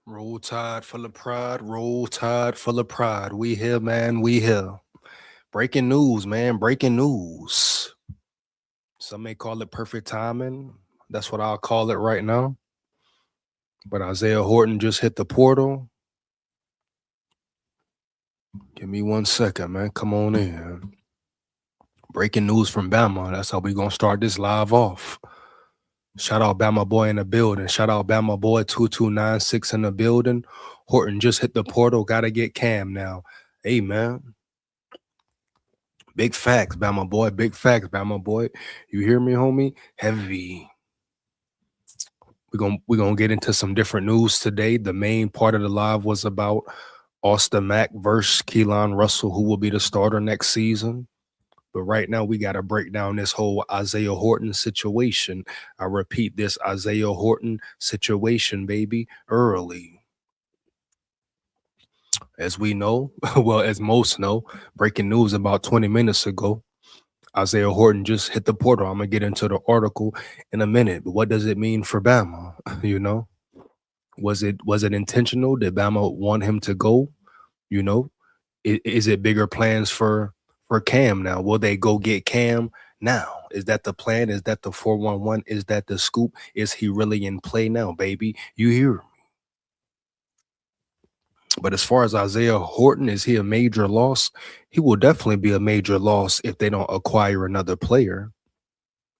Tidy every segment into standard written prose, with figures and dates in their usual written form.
Roll Tide full of pride, roll tide full of pride. We here, man, we here. Breaking news, man, breaking news. Some may call it perfect timing. That's what I'll call it right now. But Isaiah Horton just hit the portal. Give me 1 second, man. Come on in. Breaking news from Bama. That's how we gonna start this live off. Shout out Bama Boy in the building. Shout out Bama Boy 2296 in the building. Horton just hit the portal. Gotta get Cam now. Hey, man. Big facts, Bama Boy. Big facts, Bama Boy. You hear me, homie? Heavy. We're gonna get into some different news today. The main part of the live was about Austin Mack versus Keelan Russell, who will be the starter next season. But right now, we got to break down this whole Isaiah Horton situation. I repeat, this Isaiah Horton situation, baby, early. As we know, well, as most know, breaking news about 20 minutes ago, Isaiah Horton just hit the portal. I'm going to get into the article in a minute. But what does it mean for Bama? You know, was it intentional? Did Bama want him to go? You know, is it bigger plans for Cam now? Will they go get Cam now? Is that the plan? Is that the 411? Is that the scoop? Is he really in play now, baby? You hear? But as far as Isaiah Horton, is he a major loss? He will definitely be a major loss if they don't acquire another player.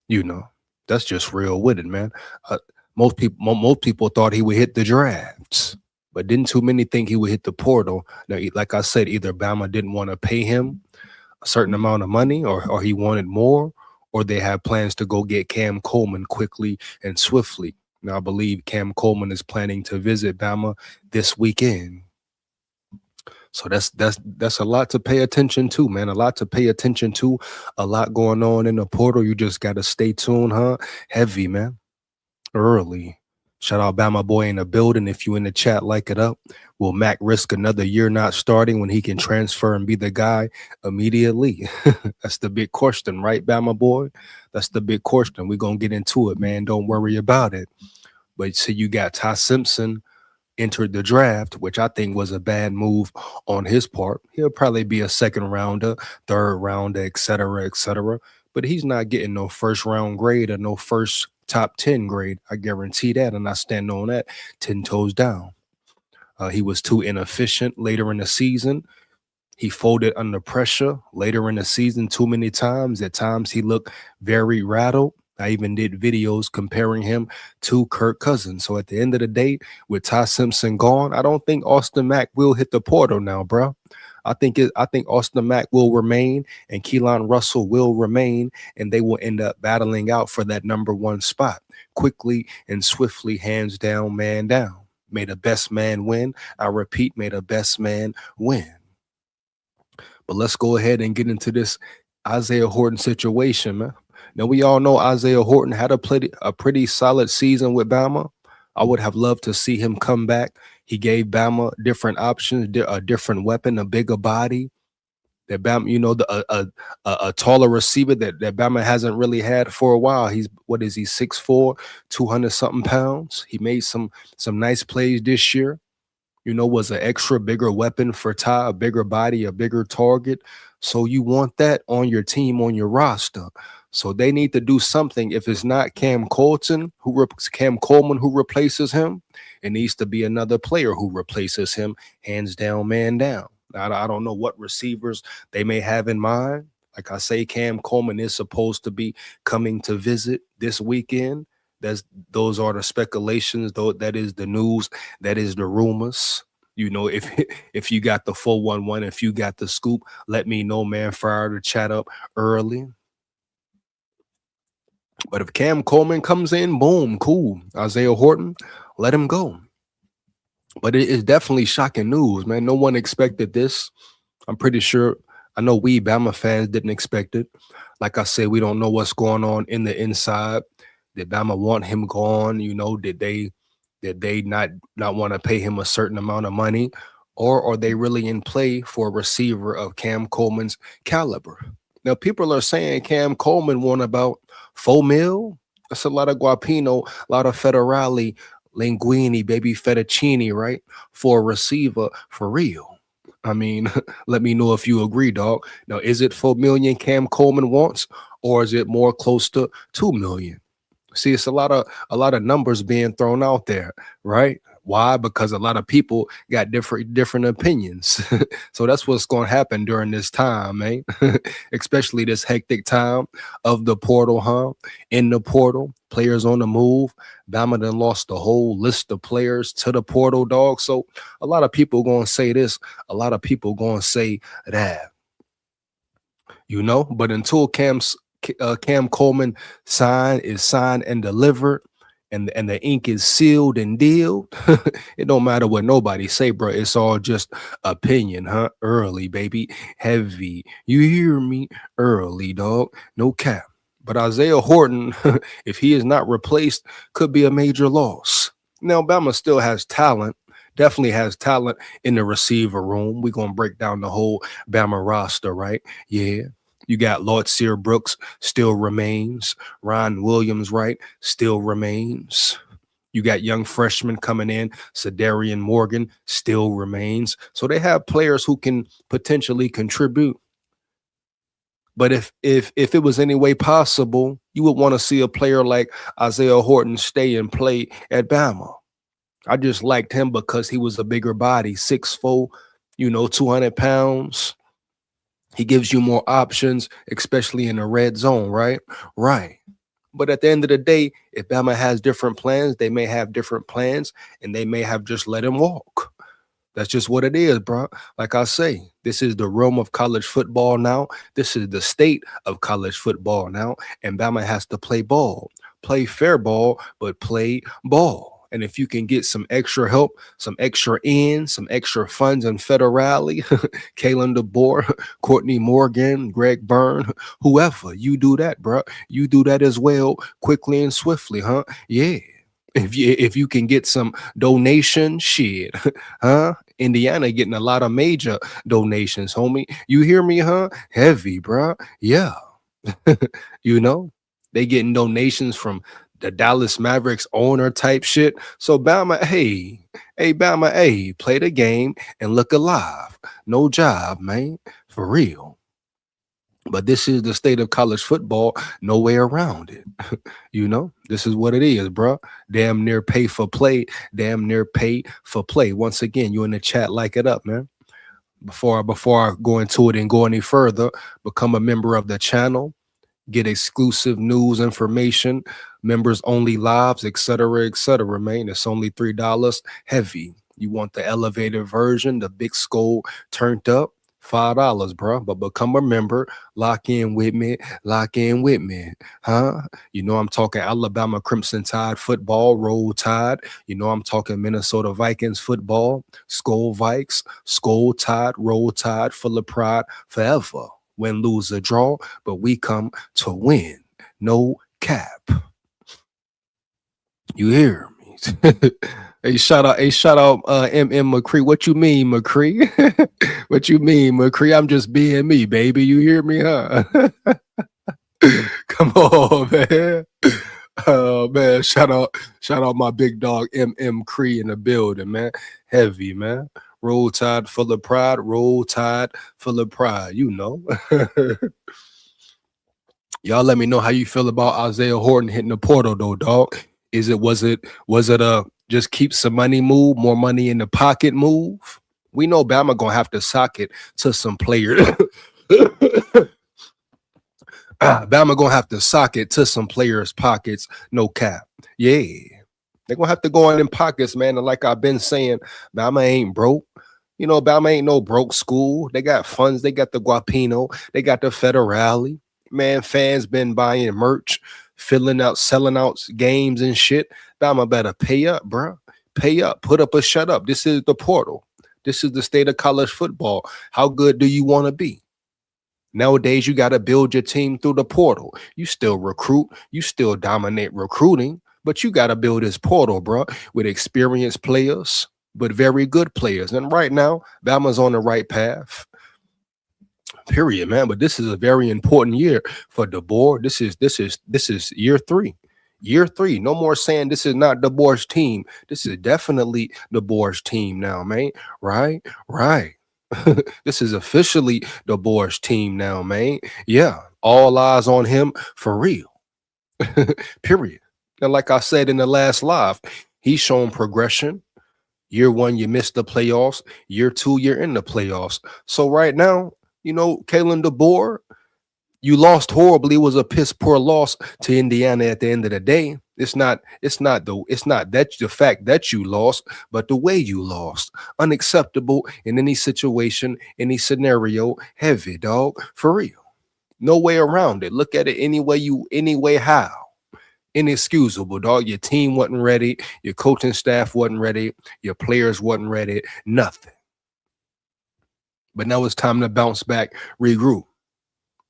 You know, that's just real with it, man. Uh, most people thought he would hit the drafts, but didn't too many think he would hit the portal. Now, like I said, either Bama didn't want to pay him a certain amount of money, or he wanted more, or they have plans to go get Cam Coleman quickly and swiftly. Now, I believe Cam Coleman is planning to visit Bama this weekend. So that's a lot to pay attention to, man. A lot to pay attention to. A lot going on in the portal. You just gotta stay tuned, huh? Heavy, man. Early. Shout out Bama Boy in the building. If you in the chat, like it up. Will Mac risk another year not starting when he can transfer and be the guy immediately? That's the big question, right, Bama Boy? That's the big question. We're gonna get into it, man. Don't worry about it. But so you got Ty Simpson entered the draft, which I think was a bad move on his part. He'll probably be a second rounder, third rounder, et cetera, et cetera. But he's not getting no first round grade or no first top 10 grade. I guarantee that. And I stand on that 10 toes down. He was too inefficient later in the season. He folded under pressure later in the season too many times. At times, he looked very rattled. I even did videos comparing him to Kirk Cousins. So at the end of the day, with Ty Simpson gone, I don't think Austin Mack will hit the portal now, bro. I think Austin Mack will remain and Keelan Russell will remain, and they will end up battling out for that number one spot quickly and swiftly, hands down, man down. May the best man win. I repeat, may the best man win. But let's go ahead and get into this Isaiah Horton situation, man. Now, we all know Isaiah Horton had a pretty solid season with Bama. I would have loved to see him come back. He gave Bama different options, a different weapon, a bigger body. That Bama, a taller receiver that Bama hasn't really had for a while. He's, what is he, 6'4", 200 something pounds. He made some nice plays this year. Was an extra bigger weapon for Ty, a bigger body, a bigger target. So you want that on your team, on your roster. So they need to do something. If it's not Cam Coleman who replaces him, it needs to be another player who replaces him, hands down, man down. I don't know what receivers they may have in mind. Like I say, Cam Coleman is supposed to be coming to visit this weekend. Those are the speculations, though. That is the news. That is the rumors. If if you got the 411, if you got the scoop, let me know, man. Fire the chat up early. But if Cam Coleman comes in, boom, cool. Isaiah Horton, let him go. But it is definitely shocking news, man. No one expected this. I'm pretty sure. I know we Bama fans didn't expect it. Like I said, we don't know what's going on in the inside. Did Bama want him gone? Did they not want to pay him a certain amount of money? Or are they really in play for a receiver of Cam Coleman's caliber? Now, people are saying Cam Coleman won about $4 million. That's a lot of guapino, a lot of federale, linguine, baby, fettuccine, right? For a receiver, for real. I mean, let me know if you agree, dog. Now, is it 4 million Cam Coleman wants, or is it more close to 2 million? See, it's a lot of numbers being thrown out there, right? Why? Because a lot of people got different opinions. So that's what's going to happen during this time, man. Especially this hectic time of the portal, huh? In the portal, players on the move. Bama done lost the whole list of players to the portal, dog. So a lot of people going to say this. A lot of people going to say that, But until Cam Coleman is signed and delivered, and the ink is sealed and dealed, it don't matter what nobody say, bro. It's all just opinion, huh? Early, baby, heavy. You hear me? Early, dog. No cap. But Isaiah Horton, if he is not replaced, could be a major loss. Now, Alabama still has talent. Definitely has talent in the receiver room. We're gonna break down the whole Bama roster, right? Yeah. You got Lord Sear Brooks still remains. Ron Williams, right? Still remains. You got young freshmen coming in. Sadarian Morgan still remains. So they have players who can potentially contribute. But if it was any way possible, you would want to see a player like Isaiah Horton stay and play at Bama. I just liked him because he was a bigger body, 6'4", 200 pounds. He gives you more options, especially in the red zone, right? Right. But at the end of the day, if Bama has different plans, they may have different plans, and they may have just let him walk. That's just what it is, bro. Like I say, this is the realm of college football now. This is the state of college football now. And Bama has to play ball, play fair ball, but play ball. And if you can get some extra help, some extra some extra funds and federally, Kalen DeBoer, Courtney Morgan, Greg Byrne, whoever, you do that, bro. You do that as well, quickly and swiftly, huh? Yeah. If you can get some donation shit, huh? Indiana getting a lot of major donations, homie. You hear me, huh? Heavy, bro. Yeah. you know, they getting donations from the Dallas Mavericks owner type shit. So Bama, hey, Bama, hey, play the game and look alive. No job, man. For real. But this is the state of college football. No way around it. This is what it is, bro. Damn near pay for play. Damn near pay for play. Once again, you in the chat, like it up, man. Before I go into it and go any further, become a member of the channel. Get exclusive news, information, members only lives, etc., man. It's only $3 heavy. You want the elevated version, the big SKOL turned up, $5, bro. But become a member, lock in with me, huh? I'm talking Alabama Crimson Tide football, Roll Tide. I'm talking Minnesota Vikings football, SKOL Vikes, SKOL Tide, Roll Tide, full of pride forever. Win, lose, or draw, but we come to win. No cap. You hear me? Hey, shout out, MM McCree. What you mean, McCree? What you mean, McCree? I'm just being me, baby. You hear me, huh? Come on, man. Oh man, shout out my big dog MM Cree in the building, man. Heavy, man. Roll Tide full of pride, Roll Tide full of pride, Y'all let me know how you feel about Isaiah Horton hitting the portal though, dog. Was it a just keep some money move, more money in the pocket move? We know Bama gonna have to sock it to some players. Bama gonna have to sock it to some players' pockets, no cap. Yeah. They're gonna have to go in them pockets, man. And like I've been saying, Bama ain't broke. Bama ain't no broke school. They got funds, they got the Guapino, they got the Federale. Man, fans been buying merch, selling out games and shit. Bama better pay up, bro. Pay up, put up or shut up. This is the portal. This is the state of college football. How good do you want to be? Nowadays, you got to build your team through the portal. You still recruit, you still dominate recruiting, but you got to build this portal, bro, with experienced players, but very good players. And right now, Bama's on the right path. Period, man. But this is a very important year for DeBoer. This is year 3. Year three, no more saying this is not DeBoer's team. This is definitely DeBoer's team now, man. Right, right. This is officially DeBoer's team now, man. Yeah, all eyes on him for real. Period. And like I said in the last live, he's shown progression. Year one, you missed the playoffs. Year two, you're in the playoffs. So right now, Kalen DeBoer, you lost horribly. It was a piss poor loss to Indiana at the end of the day. It's not that the fact that you lost, but the way you lost. Unacceptable in any situation, any scenario. Heavy, dog. For real. No way around it. Look at it any way how. Inexcusable, dog. Your team wasn't ready. Your coaching staff wasn't ready. Your players wasn't ready. Nothing. But now it's time to bounce back, regroup.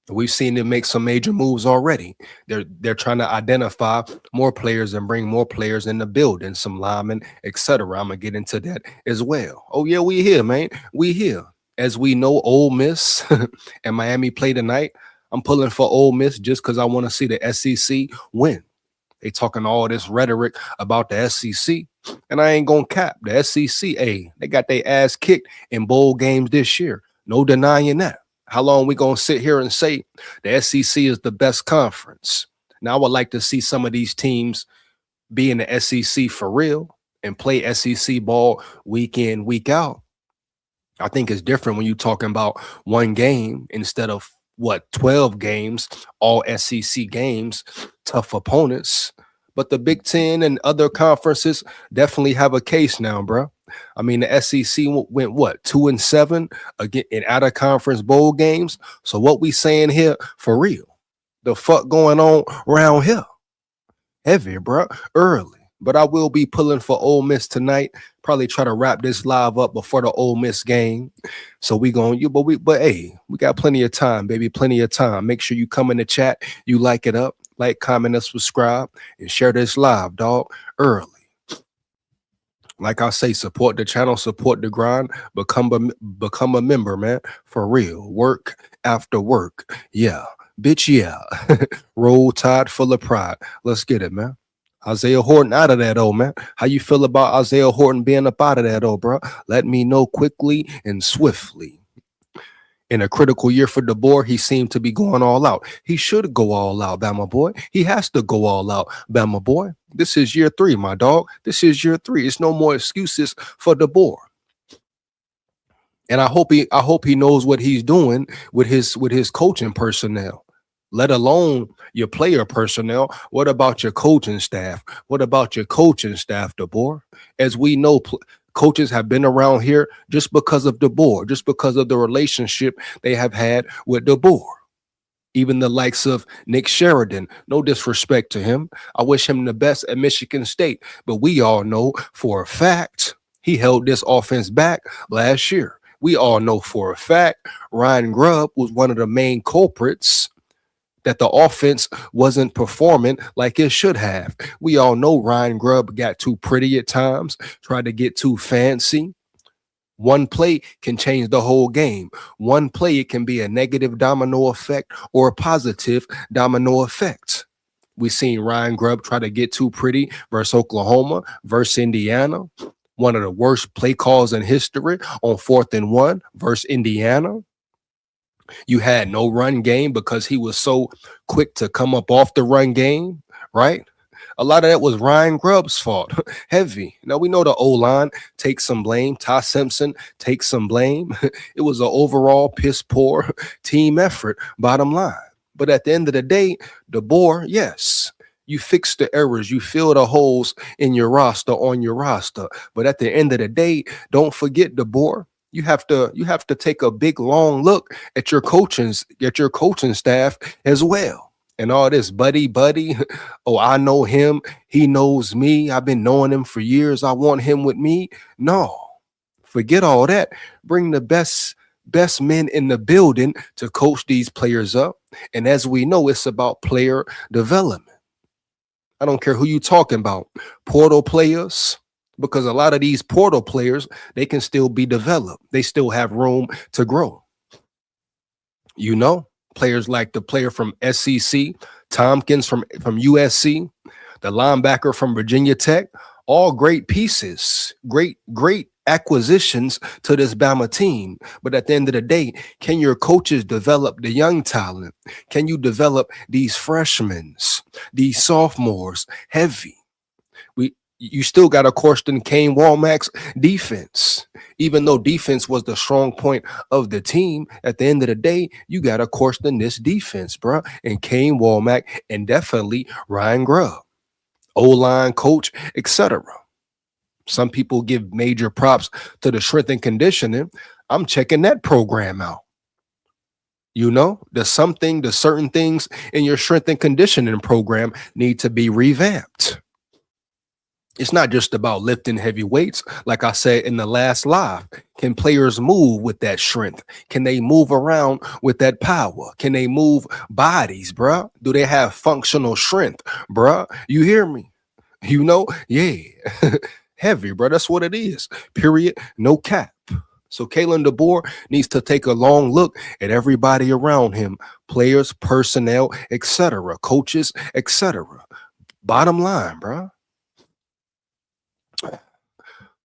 We've seen them make some major moves already. They're trying to identify more players and bring more players in the building, some linemen, etc. I'm gonna get into that as well. Oh yeah, we here, man. We here. As we know, Ole Miss and Miami play tonight. I'm pulling for Ole Miss just because I want to see the SEC win. They talking all this rhetoric about the SEC, and I ain't gonna cap the SEC. They got their ass kicked in bowl games this year. No denying that. How long we gonna sit here and say the SEC is the best conference? Now I would like to see some of these teams be in the SEC for real and play SEC ball week in, week out. I think it's different when you're talking about one game instead of 12 games, all SEC games, tough opponents. But the Big Ten and other conferences definitely have a case now, bro. I mean, the SEC went 2-7 again in out of conference bowl games. So what we saying here for real? The fuck going on around here? Heavy, bro. Early. But I will be pulling for Ole Miss tonight. Probably try to wrap this live up before the Ole Miss game. So we hey, we got plenty of time, baby. Plenty of time. Make sure you come in the chat. You like it up, like, comment, and subscribe, and share this live, dog. Early. Like I say, support the channel, support the grind, become a member, man. For real. Work after work. Yeah. Bitch, yeah. Roll Tide full of pride. Let's get it, man. Isaiah Horton out of that, man. How you feel about Isaiah Horton being up out of that, bro? Let me know quickly and swiftly. In a critical year for DeBoer, he seemed to be going all out. He should go all out, Bama boy. He has to go all out, Bama boy. This is year 3, my dog. This is year 3. It's no more excuses for DeBoer. And I hope he knows what he's doing with his coaching personnel, let alone your player personnel. What about your coaching staff? What about your coaching staff, DeBoer? As we know, coaches have been around here just because of DeBoer, just because of the relationship they have had with DeBoer. Even the likes of Nick Sheridan, no disrespect to him. I wish him the best at Michigan State, but we all know for a fact he held this offense back last year. We all know for a fact Ryan Grubb was one of the main culprits that the offense wasn't performing like it should have. We all know Ryan Grubb got too pretty at times, tried to get too fancy. One play can change the whole game. One play, it can be a negative domino effect or a positive domino effect. We seen Ryan Grubb try to get too pretty versus Oklahoma, versus Indiana. One of the worst play calls in history on 4th and 1 versus Indiana. You had no run game because he was so quick to come up off the run game, right? A lot of that was Ryan Grubb's fault. Heavy. Now, we know the O-line takes some blame. Ty Simpson takes some blame. It was an overall piss poor team effort, bottom line. But at the end of the day, DeBoer, yes, you fix the errors. You fill the holes in your roster, on your roster. But at the end of the day, don't forget, DeBoer, you have to take a big, long look at your coaching staff as well. And all this buddy, oh, I know him, he knows me, I've been knowing him for years, I want him with me. No, forget all that. Bring the best men in the building to coach these players up. And as we know, it's about player development. I don't care who you talking about, portal players, because a lot of these portal players, they can still be developed. They still have room to grow. You know? Players like the player from SEC, Tompkins from USC, the linebacker from Virginia Tech, all great pieces, great acquisitions to this Bama team. But at the end of the day, can your coaches develop the young talent? Can you develop these freshmen, these sophomores heavy? You still got to question Kane Walmack's defense. Even though defense was the strong point of the team, at the end of the day, you got to question this defense, bro. And Kane Walmack and definitely Ryan Grubb, O-line coach, etc. Some people give major props to the strength and conditioning. I'm checking that program out. You know, there's certain things in your strength and conditioning program need to be revamped. It's not just about lifting heavy weights. Like I said in the last live, can players move with that strength? Can they move around with that power? Can they move bodies, bruh? Do they have functional strength, bruh? You hear me? You know? Yeah. Heavy, bro. That's what it is. Period. No cap. So Kalen DeBoer needs to take a long look at everybody around him, players, personnel, etc., coaches, etc. Bottom line, bro.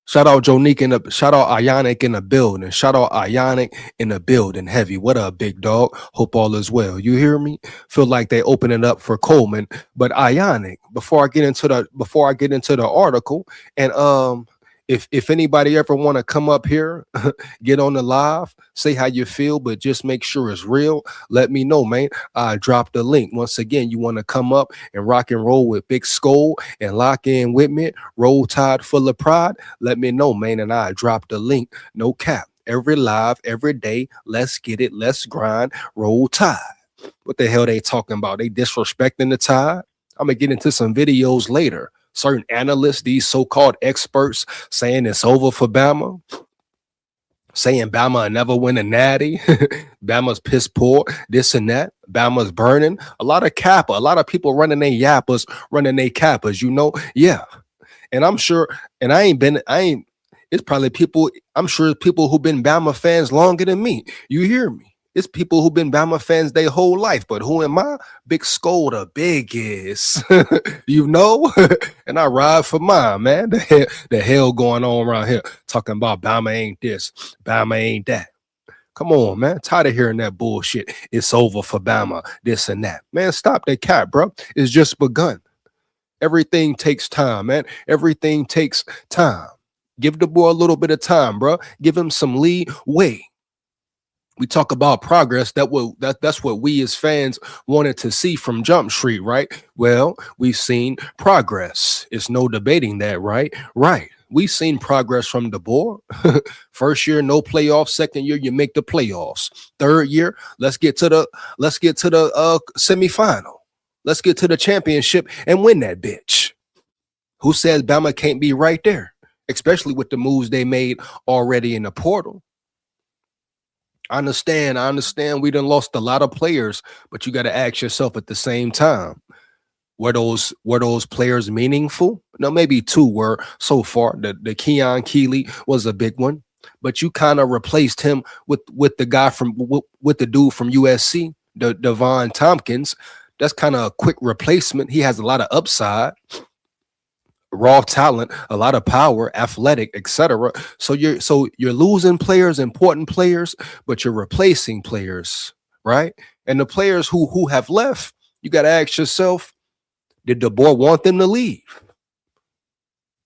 Shout out Jonique shout out Ionic in the building. Shout out Ionic in the building. Heavy. What up, big dog? Hope all is well. You hear me? Feel like they open it up for Coleman. But Ionic, before I get into the article, and if anybody ever want to come up here, get on the live, say how you feel, but just make sure it's real. Let me know, man. I dropped the link. Once again, you want to come up and rock and roll with Big SKOL and lock in with me, roll tide full of pride. Let me know, man, and I drop the link. No cap. Every live, every day. Let's get it. Let's grind. Roll tide. What the hell they talking about? They disrespecting the tide? I'm gonna get into some videos later. Certain analysts, these so-called experts, saying it's over for Bama, saying Bama will never win a natty, Bama's piss poor, this and that, Bama's burning. A lot of kappa, a lot of people running their yappas, running their kappas, you know? Yeah. And I'm sure, and it's probably people, I'm sure it's people who've been Bama fans longer than me. You hear me? It's people who've been Bama fans their whole life, but who am I? Big SKOL, the biggest, you know? And I ride for mine, man. The hell going on around here talking about Bama ain't this, Bama ain't that. Come on, man. Tired of hearing that bullshit. It's over for Bama, this and that. Man, stop that cat, bro. It's just begun. Everything takes time, man. Everything takes time. Give the boy a little bit of time, bro. Give him some leeway. We talk about progress. That's what we as fans wanted to see from Jump Street, right? Well, we've seen progress. It's no debating that, right? Right. We've seen progress from DeBoer. First year, no playoffs. Second year, you make the playoffs. Third year, let's get to the semifinal. Let's get to the championship and win that bitch. Who says Bama can't be right there? Especially with the moves they made already in the portal. I understand we done lost a lot of players, but you got to ask yourself at the same time, were those players meaningful? No, maybe two were so far. The Keon Keeley was a big one, but you kind of replaced him with the guy with the dude from USC, the Devon Tompkins. That's kind of a quick replacement. He has a lot of upside, raw talent, a lot of power, athletic, etc. So you're losing players, important players, but you're replacing players, right? And the players who have left, you got to ask yourself, did DeBoer want them to leave?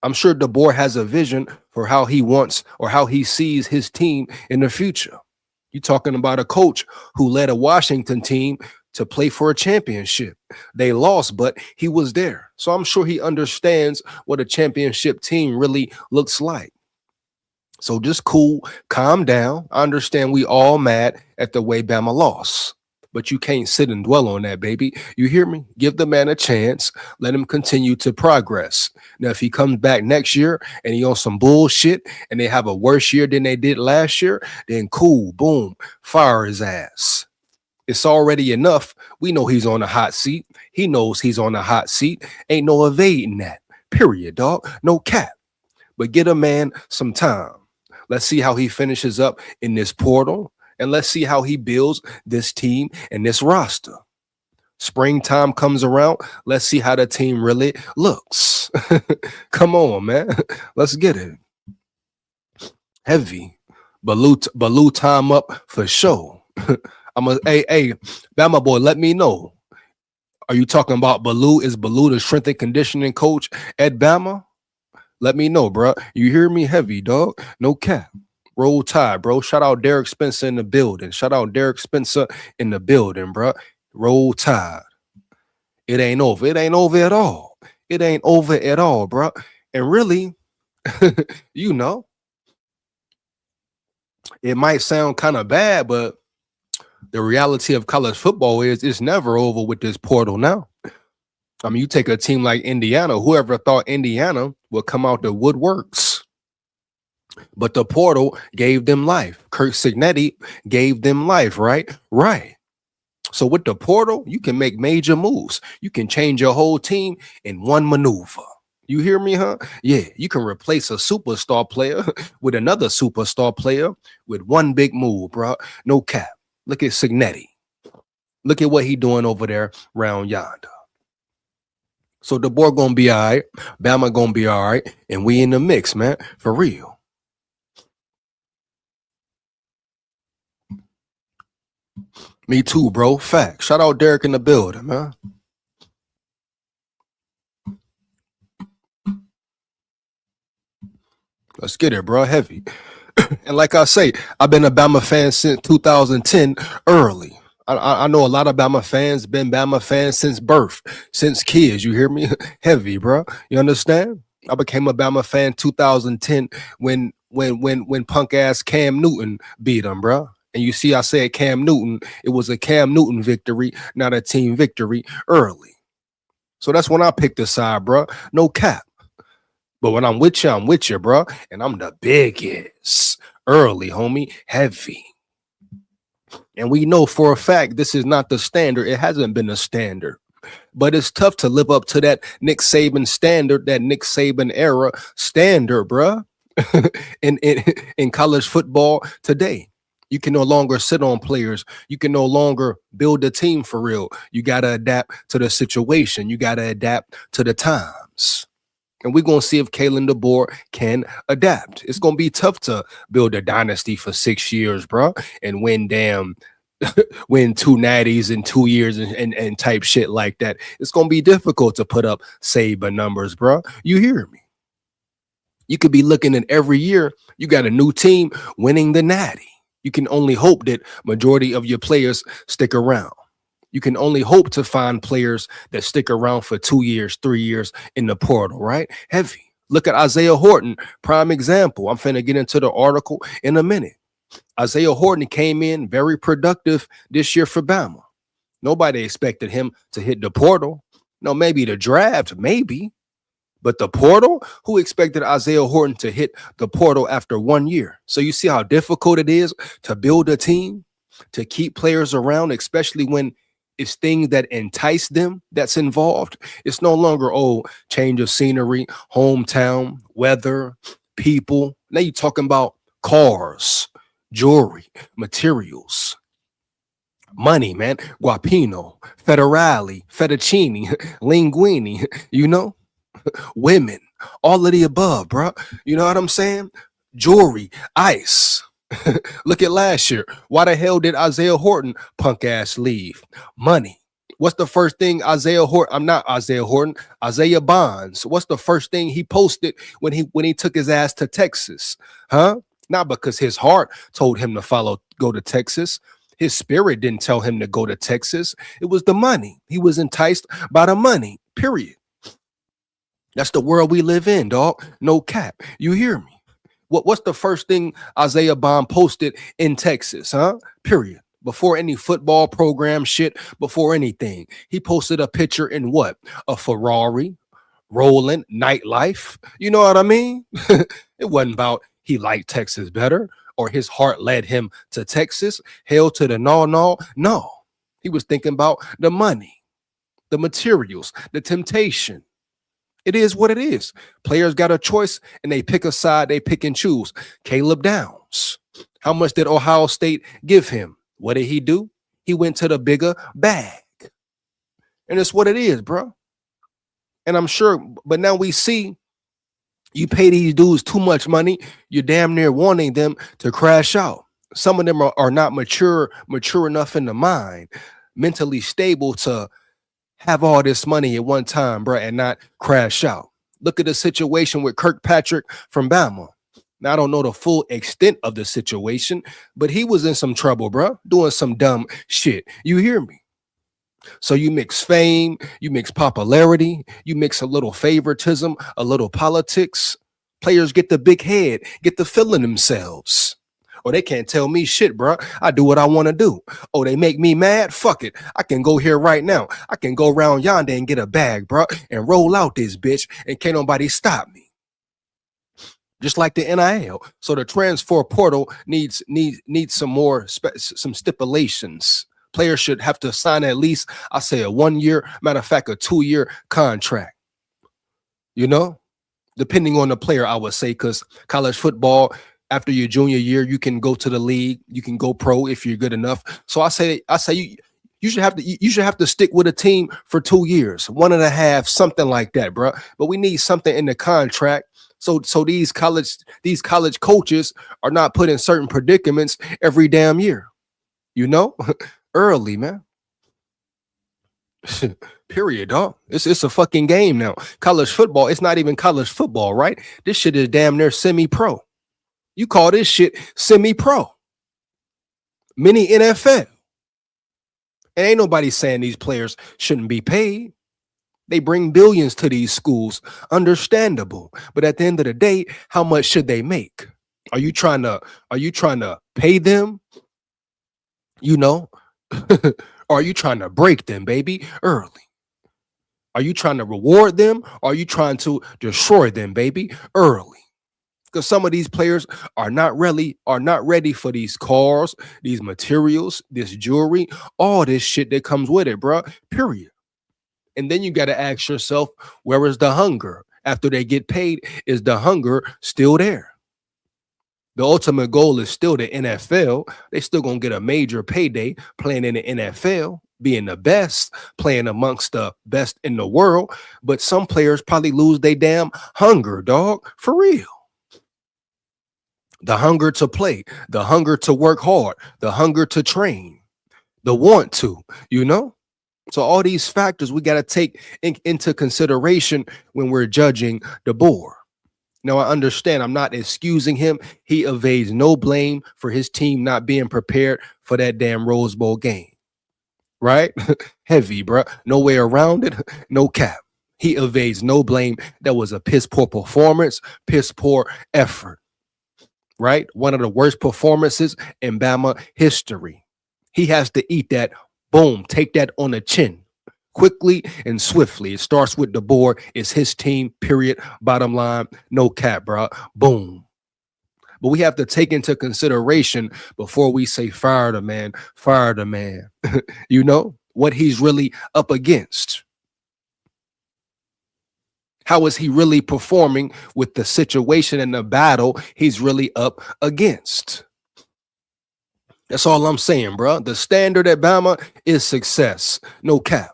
I'm sure DeBoer has a vision for how he wants or how he sees his team in the future. You're talking about a coach who led a Washington team to play for a championship. They lost, but he was there. So I'm sure he understands what a championship team really looks like. So just cool, calm down. I understand we all mad at the way Bama lost, but you can't sit and dwell on that, baby. You hear me? Give the man a chance. Let him continue to progress. Now, if he comes back next year and he on some bullshit and they have a worse year than they did last year, then cool, boom, fire his ass. It's already enough. We know he's on a hot seat. He knows he's on a hot seat. Ain't no evading that. Period, dog. No cap. But get a man some time. Let's see how he finishes up in this portal. And let's see how he builds this team and this roster. Springtime comes around. Let's see how the team really looks. Come on, man. Let's get it. Heavy. Baloo time up for sure. I'm a hey, Bama boy, let me know. Are you talking about Baloo? Is Baloo the strength and conditioning coach at Bama? Let me know, bro. You hear me? Heavy, dog. No cap. Roll Tide, bro. Shout out Derek Spencer in the building. Shout out Derek Spencer in the building, bro. Roll Tide. It ain't over. It ain't over at all. It ain't over at all, bro. And really, you know, it might sound kind of bad, but the reality of college football is it's never over with this portal now. I mean, you take a team like Indiana, whoever thought Indiana would come out the woodworks, but the portal gave them life. Kirk Signetti gave them life, right? Right. So with the portal, you can make major moves. You can change your whole team in one maneuver. You hear me, huh? Yeah, you can replace a superstar player with another superstar player with one big move, bro. No cap. Look at Signetti. Look at what he doing over there round yonder. So the boy gonna be all right. Bama gonna be all right. And we in the mix, man. For real. Me too, bro. Fact. Shout out Derek in the building, man. Let's get it, bro. Heavy. And like I say, I've been a Bama fan since 2010 early. I know a lot of Bama fans, been Bama fans since birth, since kids. You hear me? Heavy, bro. You understand? I became a Bama fan 2010 when punk ass Cam Newton beat him, bro. And you see, I said Cam Newton. It was a Cam Newton victory, not a team victory early. So that's when I picked the side, bro. No cap. But when I'm with you, bro. And I'm the biggest. Early, homie. Heavy. And we know for a fact this is not the standard. It hasn't been a standard. But it's tough to live up to that Nick Saban standard, that Nick Saban era standard, bro. in college football today. You can no longer sit on players. You can no longer build a team for real. You got to adapt to the situation. You got to adapt to the times. And we're going to see if Kalen DeBoer can adapt. It's going to be tough to build a dynasty for 6 years, bro, and win two natties in 2 years and type shit like that. It's going to be difficult to put up Saban numbers, bro. You hear me? You could be looking at every year, you got a new team winning the natty. You can only hope that majority of your players stick around. You can only hope to find players that stick around for 2 years, 3 years in the portal, right? Heavy. Look at Isaiah Horton, prime example. I'm finna get into the article in a minute. Isaiah Horton came in very productive this year for Bama. Nobody expected him to hit the portal. No, maybe the draft, maybe. But the portal, who expected Isaiah Horton to hit the portal after 1 year? So you see how difficult it is to build a team, to keep players around, especially when it's things that entice them that's involved. It's no longer, change of scenery, hometown, weather, people. Now you're talking about cars, jewelry, materials, money, man. Guapino, federale, fettuccine, linguine, women, all of the above, bro. You know what I'm saying? Jewelry, ice. Look at last year. Why the hell did Isaiah Horton punk ass leave? Money. What's the first thing Isaiah Horton? I'm not Isaiah Horton. Isaiah Bonds. What's the first thing he posted when he took his ass to Texas? Huh? Not because his heart told him to go to Texas. His spirit didn't tell him to go to Texas. It was the money. He was enticed by the money. Period. That's the world we live in, dog. No cap. You hear me? What's the first thing Isaiah Bond posted in Texas, huh? Period. Before any football program shit, before anything. He posted a picture in what? A Ferrari, rolling, nightlife. You know what I mean? It wasn't about he liked Texas better or his heart led him to Texas. Hell to the no. No. He was thinking about the money, the materials, the temptation. It is what it is. Players got a choice and they pick a side, they pick and choose. Caleb Downs. How much did Ohio State give him? What did he do? He went to the bigger bag. And it's what it is, bro. And I'm sure, but now we see you pay these dudes too much money, you're damn near wanting them to crash out. Some of them are not mature enough in the mind, mentally stable to have all this money at one time, bro, and not crash out. Look at the situation with Kirkpatrick from Bama. Now, I don't know the full extent of the situation, but he was in some trouble, bro, doing some dumb shit. You hear me? So you mix fame, you mix popularity, you mix a little favoritism, a little politics. Players get the big head, get the feeling themselves. Oh, they can't tell me shit, bro. I do what I want to do. Oh, they make me mad? Fuck it. I can go here right now. I can go around yonder and get a bag, bro, and roll out this bitch, and can't nobody stop me. Just like the NIL. So the transfer portal needs some more some stipulations. Players should have to sign at least, I say, a 1 year, matter of fact, a 2 year contract. You know, depending on the player, I would say, because college football, after your junior year, you can go to the league, you can go pro if you're good enough. So I say you should have to stick with a team for 2 years, 1.5, something like that, bro. But we need something in the contract. So these college coaches are not put in certain predicaments every damn year, you know, early, man. Period, dog. It's a fucking game now. College football, it's not even college football, right? This shit is damn near semi-pro. You call this shit semi-pro. Mini NFL. And ain't nobody saying these players shouldn't be paid. They bring billions to these schools. Understandable. But at the end of the day, how much should they make? Are you trying to pay them? You know? Or are you trying to break them, baby, early? Are you trying to reward them? Or are you trying to destroy them, baby, early? Because some of these players are not ready for these cars, these materials, this jewelry, all this shit that comes with it, bro. Period. And then you got to ask yourself, where is the hunger? After they get paid, is the hunger still there? The ultimate goal is still the NFL. They still gonna get a major payday playing in the NFL, being the best, playing amongst the best in the world. But some players probably lose their damn hunger, dog, for real. The hunger to play, the hunger to work hard, the hunger to train, the want to, you know? So all these factors we got to take into consideration when we're judging the board. Now, I understand I'm not excusing him. He evades no blame for his team not being prepared for that damn Rose Bowl game, right? Heavy, bro. No way around it. No cap. He evades no blame. That was a piss poor performance, piss poor effort, right? One of the worst performances in Bama history. He has to eat that. Boom, take that on the chin. Quickly and swiftly. It starts with the board. It's his team, period. Bottom line, no cap, bro. Boom. But we have to take into consideration before we say fire the man, you know, what he's really up against. How is he really performing with the situation and the battle he's really up against? That's all I'm saying, bro. The standard at Bama is success. No cap.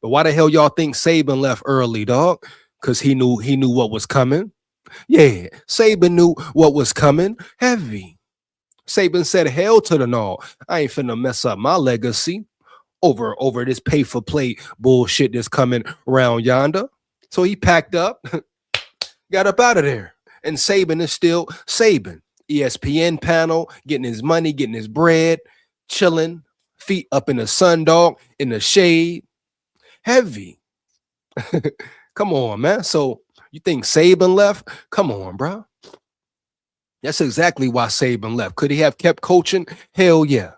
But why the hell y'all think Saban left early, dog? Because he knew what was coming. Yeah, Saban knew what was coming. Heavy. Saban said, hell to the no. I ain't finna mess up my legacy over this pay for play bullshit that's coming around yonder. So he packed up, got up out of there. And Saban is still Saban. ESPN panel, getting his money, getting his bread, chilling, feet up in the sun, dog, in the shade. Heavy. Come on, man. So you think Saban left? Come on, bro. That's exactly why Saban left. Could he have kept coaching? Hell yeah.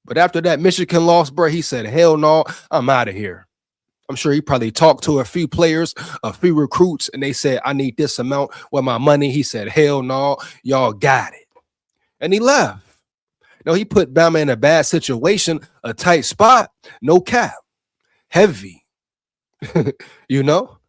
But after that Michigan loss, bro, he said, hell no, I'm out of here. I'm sure he probably talked to a few players, a few recruits, and they said, I need this amount with my money. He said, hell no, y'all got it. And he left. No, he put Bama in a bad situation, a tight spot, no cap. Heavy. You know,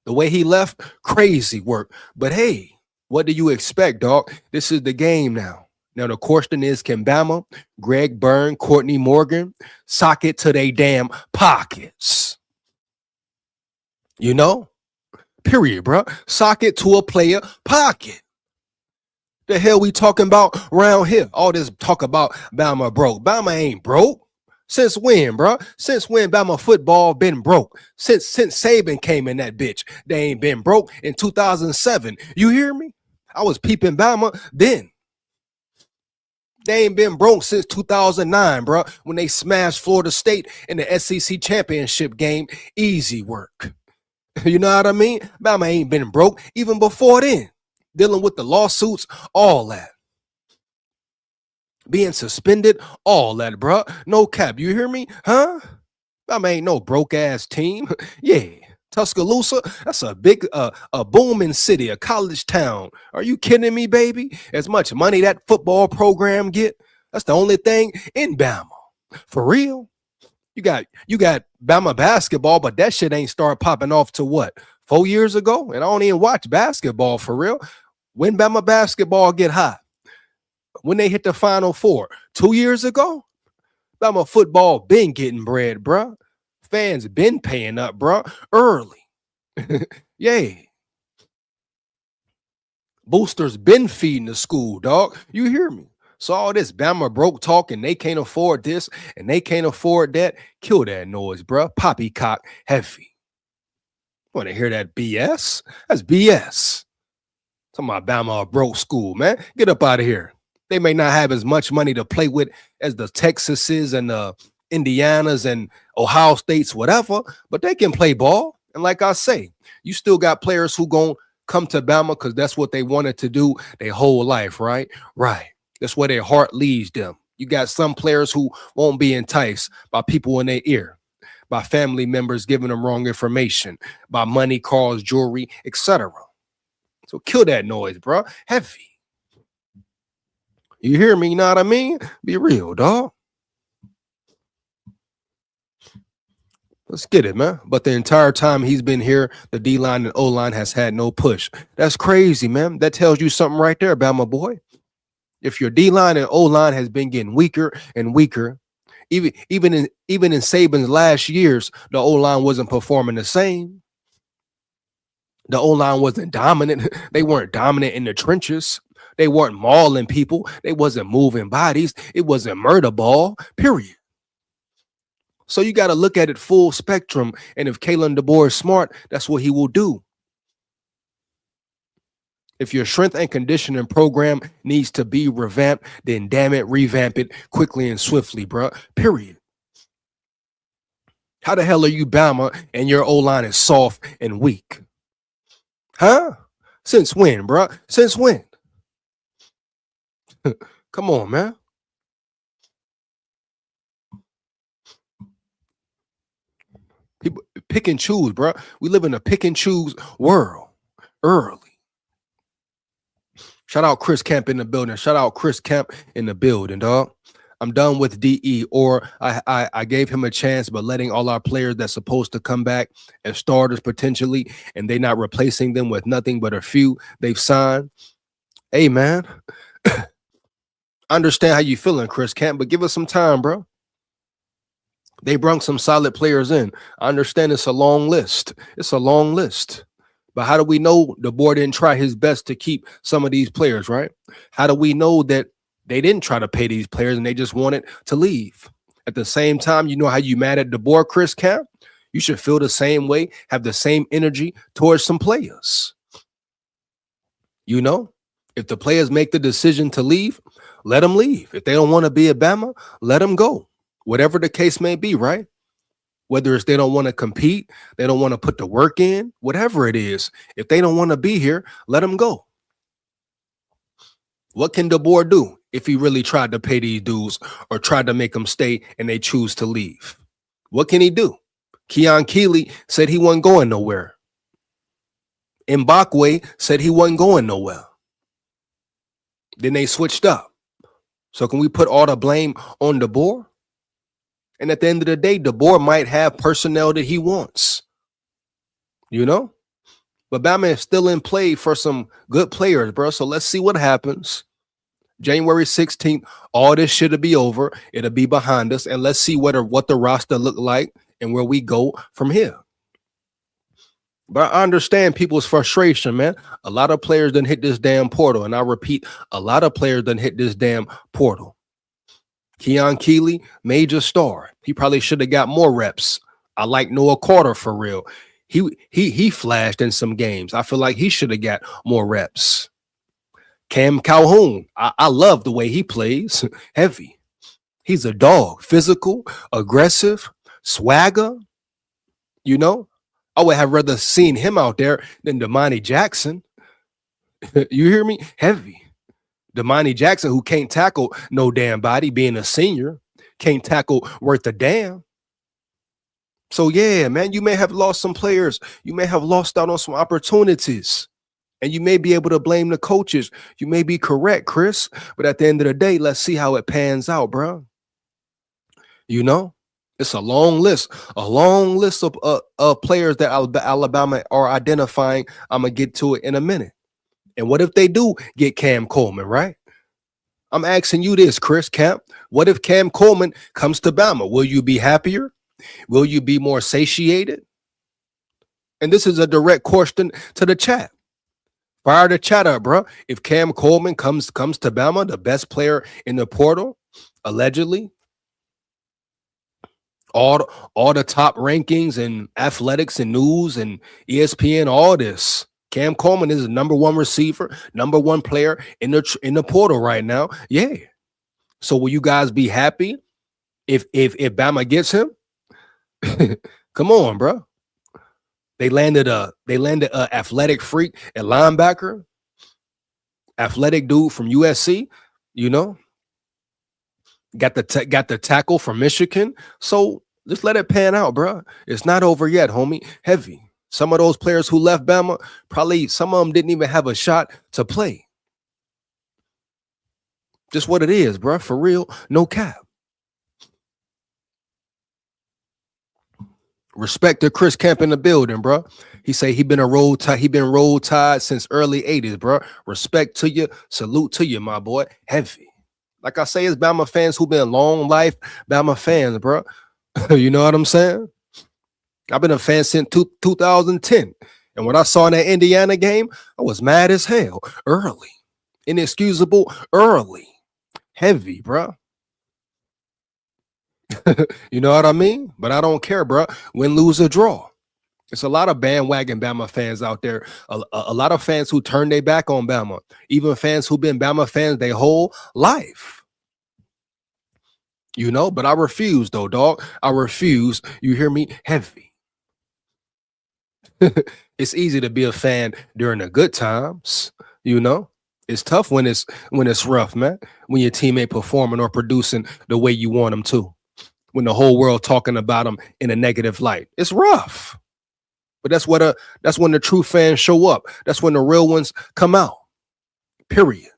the way he left, crazy work. But hey, what do you expect, dog? This is the game now. Now, the question is, can Bama, Greg Byrne, Courtney Morgan sock it to their damn pockets? You know? Period, bro. Sock it to a player pocket. The hell we talking about around here? All this talk about Bama broke. Bama ain't broke. Since when, bro? Since when Bama football been broke? Since Saban came in that bitch, they ain't been broke in 2007. You hear me? I was peeping Bama then. They ain't been broke since 2009, bro, when they smashed Florida State in the SEC championship game. Easy work. You know what I mean? Bama ain't been broke even before then. Dealing with the lawsuits, all that. Being suspended, all that, bro. No cap. You hear me? Huh? Bama ain't no broke ass team. Yeah. Tuscaloosa, that's a big, a booming city, a college town. Are you kidding me, baby? As much money that football program get, that's the only thing in Bama. For real? You got Bama basketball, but that shit ain't start popping off to what? 4 years ago? And I don't even watch basketball for real. When Bama basketball get hot? When they hit the Final Four? 2 years ago? Bama football been getting bread, bruh. Fans been paying up, bruh, early. Yeah. Boosters been feeding the school, dog. You hear me? So all this Bama broke talk and they can't afford this and they can't afford that. Kill that noise, bruh. Poppycock heavy. Want to hear that BS? That's BS. Talking about Bama broke school, man. Get up out of here. They may not have as much money to play with as the Texases and the Indianas and Ohio States, whatever, but they can play ball. And like I say, you still got players who gonna come to Bama because that's what they wanted to do their whole life, right? Right. That's where their heart leads them. You got some players who won't be enticed by people in their ear, by family members giving them wrong information, by money, cars, jewelry, etc. So kill that noise, bro. Heavy. You hear me? You know what I mean? Be real, dog. Let's get it, man. But the entire time he's been here, the D-line and O-line has had no push. That's crazy, man. That tells you something right there, Bama boy. If your D-line and O-line has been getting weaker and weaker, even in Saban's last years, the O-line wasn't performing the same. The O-line wasn't dominant. They weren't dominant in the trenches. They weren't mauling people. They wasn't moving bodies. It wasn't murder ball, period. So you got to look at it full spectrum. And if Kalen DeBoer is smart, that's what he will do. If your strength and conditioning program needs to be revamped, then damn it, revamp it quickly and swiftly, bro. Period. How the hell are you Bama and your O-line is soft and weak? Huh? Since when, bro? Since when? Come on, man. People pick and choose, bro. We live in a pick and choose world early. Shout out Chris Camp in the building. Shout out Chris Camp in the building, dog. I'm done with DE, or I gave him a chance, but letting all our players that's supposed to come back as starters potentially, and they not replacing them with nothing but a few they've signed. Hey, man. I understand how you feeling, Chris Camp, but give us some time, bro. They brung some solid players in. I understand it's a long list. It's a long list. But how do we know the board didn't try his best to keep some of these players, right? How do we know that they didn't try to pay these players and they just wanted to leave? At the same time, you know how you mad at the board, Chris Camp? You should feel the same way, have the same energy towards some players. You know, if the players make the decision to leave, let them leave. If they don't want to be at Bama, let them go. Whatever the case may be, right? Whether it's they don't want to compete, they don't want to put the work in, whatever it is. If they don't want to be here, let them go. What can DeBoer do if he really tried to pay these dudes or tried to make them stay and they choose to leave? What can he do? Keon Keeley said he wasn't going nowhere. Mbakwe said he wasn't going nowhere. Then they switched up. So can we put all the blame on DeBoer? And at the end of the day, DeBoer might have personnel that he wants, you know? But Bama is still in play for some good players, bro. So let's see what happens. January 16th, all this shit'll be over. It'll be behind us. And let's see what the roster look like and where we go from here. But I understand people's frustration, man. A lot of players done hit this damn portal, and I repeat, a lot of players done hit this damn portal. Keon Keeley, major star. He probably should have got more reps. I like Noah Carter for real. He flashed in some games. I feel like he should have got more reps. Cam Calhoun, I love the way he plays. Heavy. He's a dog, physical, aggressive, swagger. You know, I would have rather seen him out there than Damani Jackson. You hear me? Heavy. Damani Jackson, who can't tackle no damn body, being a senior, can't tackle worth a damn. So yeah, man, you may have lost some players. You may have lost out on some opportunities. And you may be able to blame the coaches. You may be correct, Chris. But at the end of the day, let's see how it pans out, bro. You know, it's a long list of players that Alabama are identifying. I'm going to get to it in a minute. And what if they do get Cam Coleman, right? I'm asking you this, Chris Camp. What if Cam Coleman comes to Bama? Will you be happier? Will you be more satiated? And this is a direct question to the chat. Fire the chat up, bro. If Cam Coleman comes to Bama, the best player in the portal, allegedly, all the top rankings and athletics and news and ESPN, all this. Cam Coleman is the number one receiver, number one player in the portal right now. Yeah. So will you guys be happy if Bama gets him? Come on, bro. They landed a athletic freak at linebacker, athletic dude from USC, you know. Got the tackle from Michigan. So just let it pan out, bro. It's not over yet, homie. Heavy. Some of those players who left Bama, probably some of them didn't even have a shot to play. Just what it is, bro. For real, no cap. Respect to Chris Camp in the building, bro. He say he been roll tide since early 80s, bro. Respect to you. Salute to you, my boy. Heavy. Like I say, it's Bama fans who been long life Bama fans, bro. You know what I'm saying? I've been a fan since 2010. And when I saw in that Indiana game, I was mad as hell. Early. Inexcusable early. Heavy, bro. You know what I mean? But I don't care, bro. Win, lose, or draw. It's a lot of bandwagon Bama fans out there. A lot of fans who turn their back on Bama. Even fans who've been Bama fans their whole life. You know, but I refuse, though, dog. I refuse. You hear me? Heavy. It's easy to be a fan during the good times, you know. It's tough when it's rough, man. When your team ain't performing or producing the way you want them to. When the whole world talking about them in a negative light. It's rough. But that's when the true fans show up. That's when the real ones come out. Period.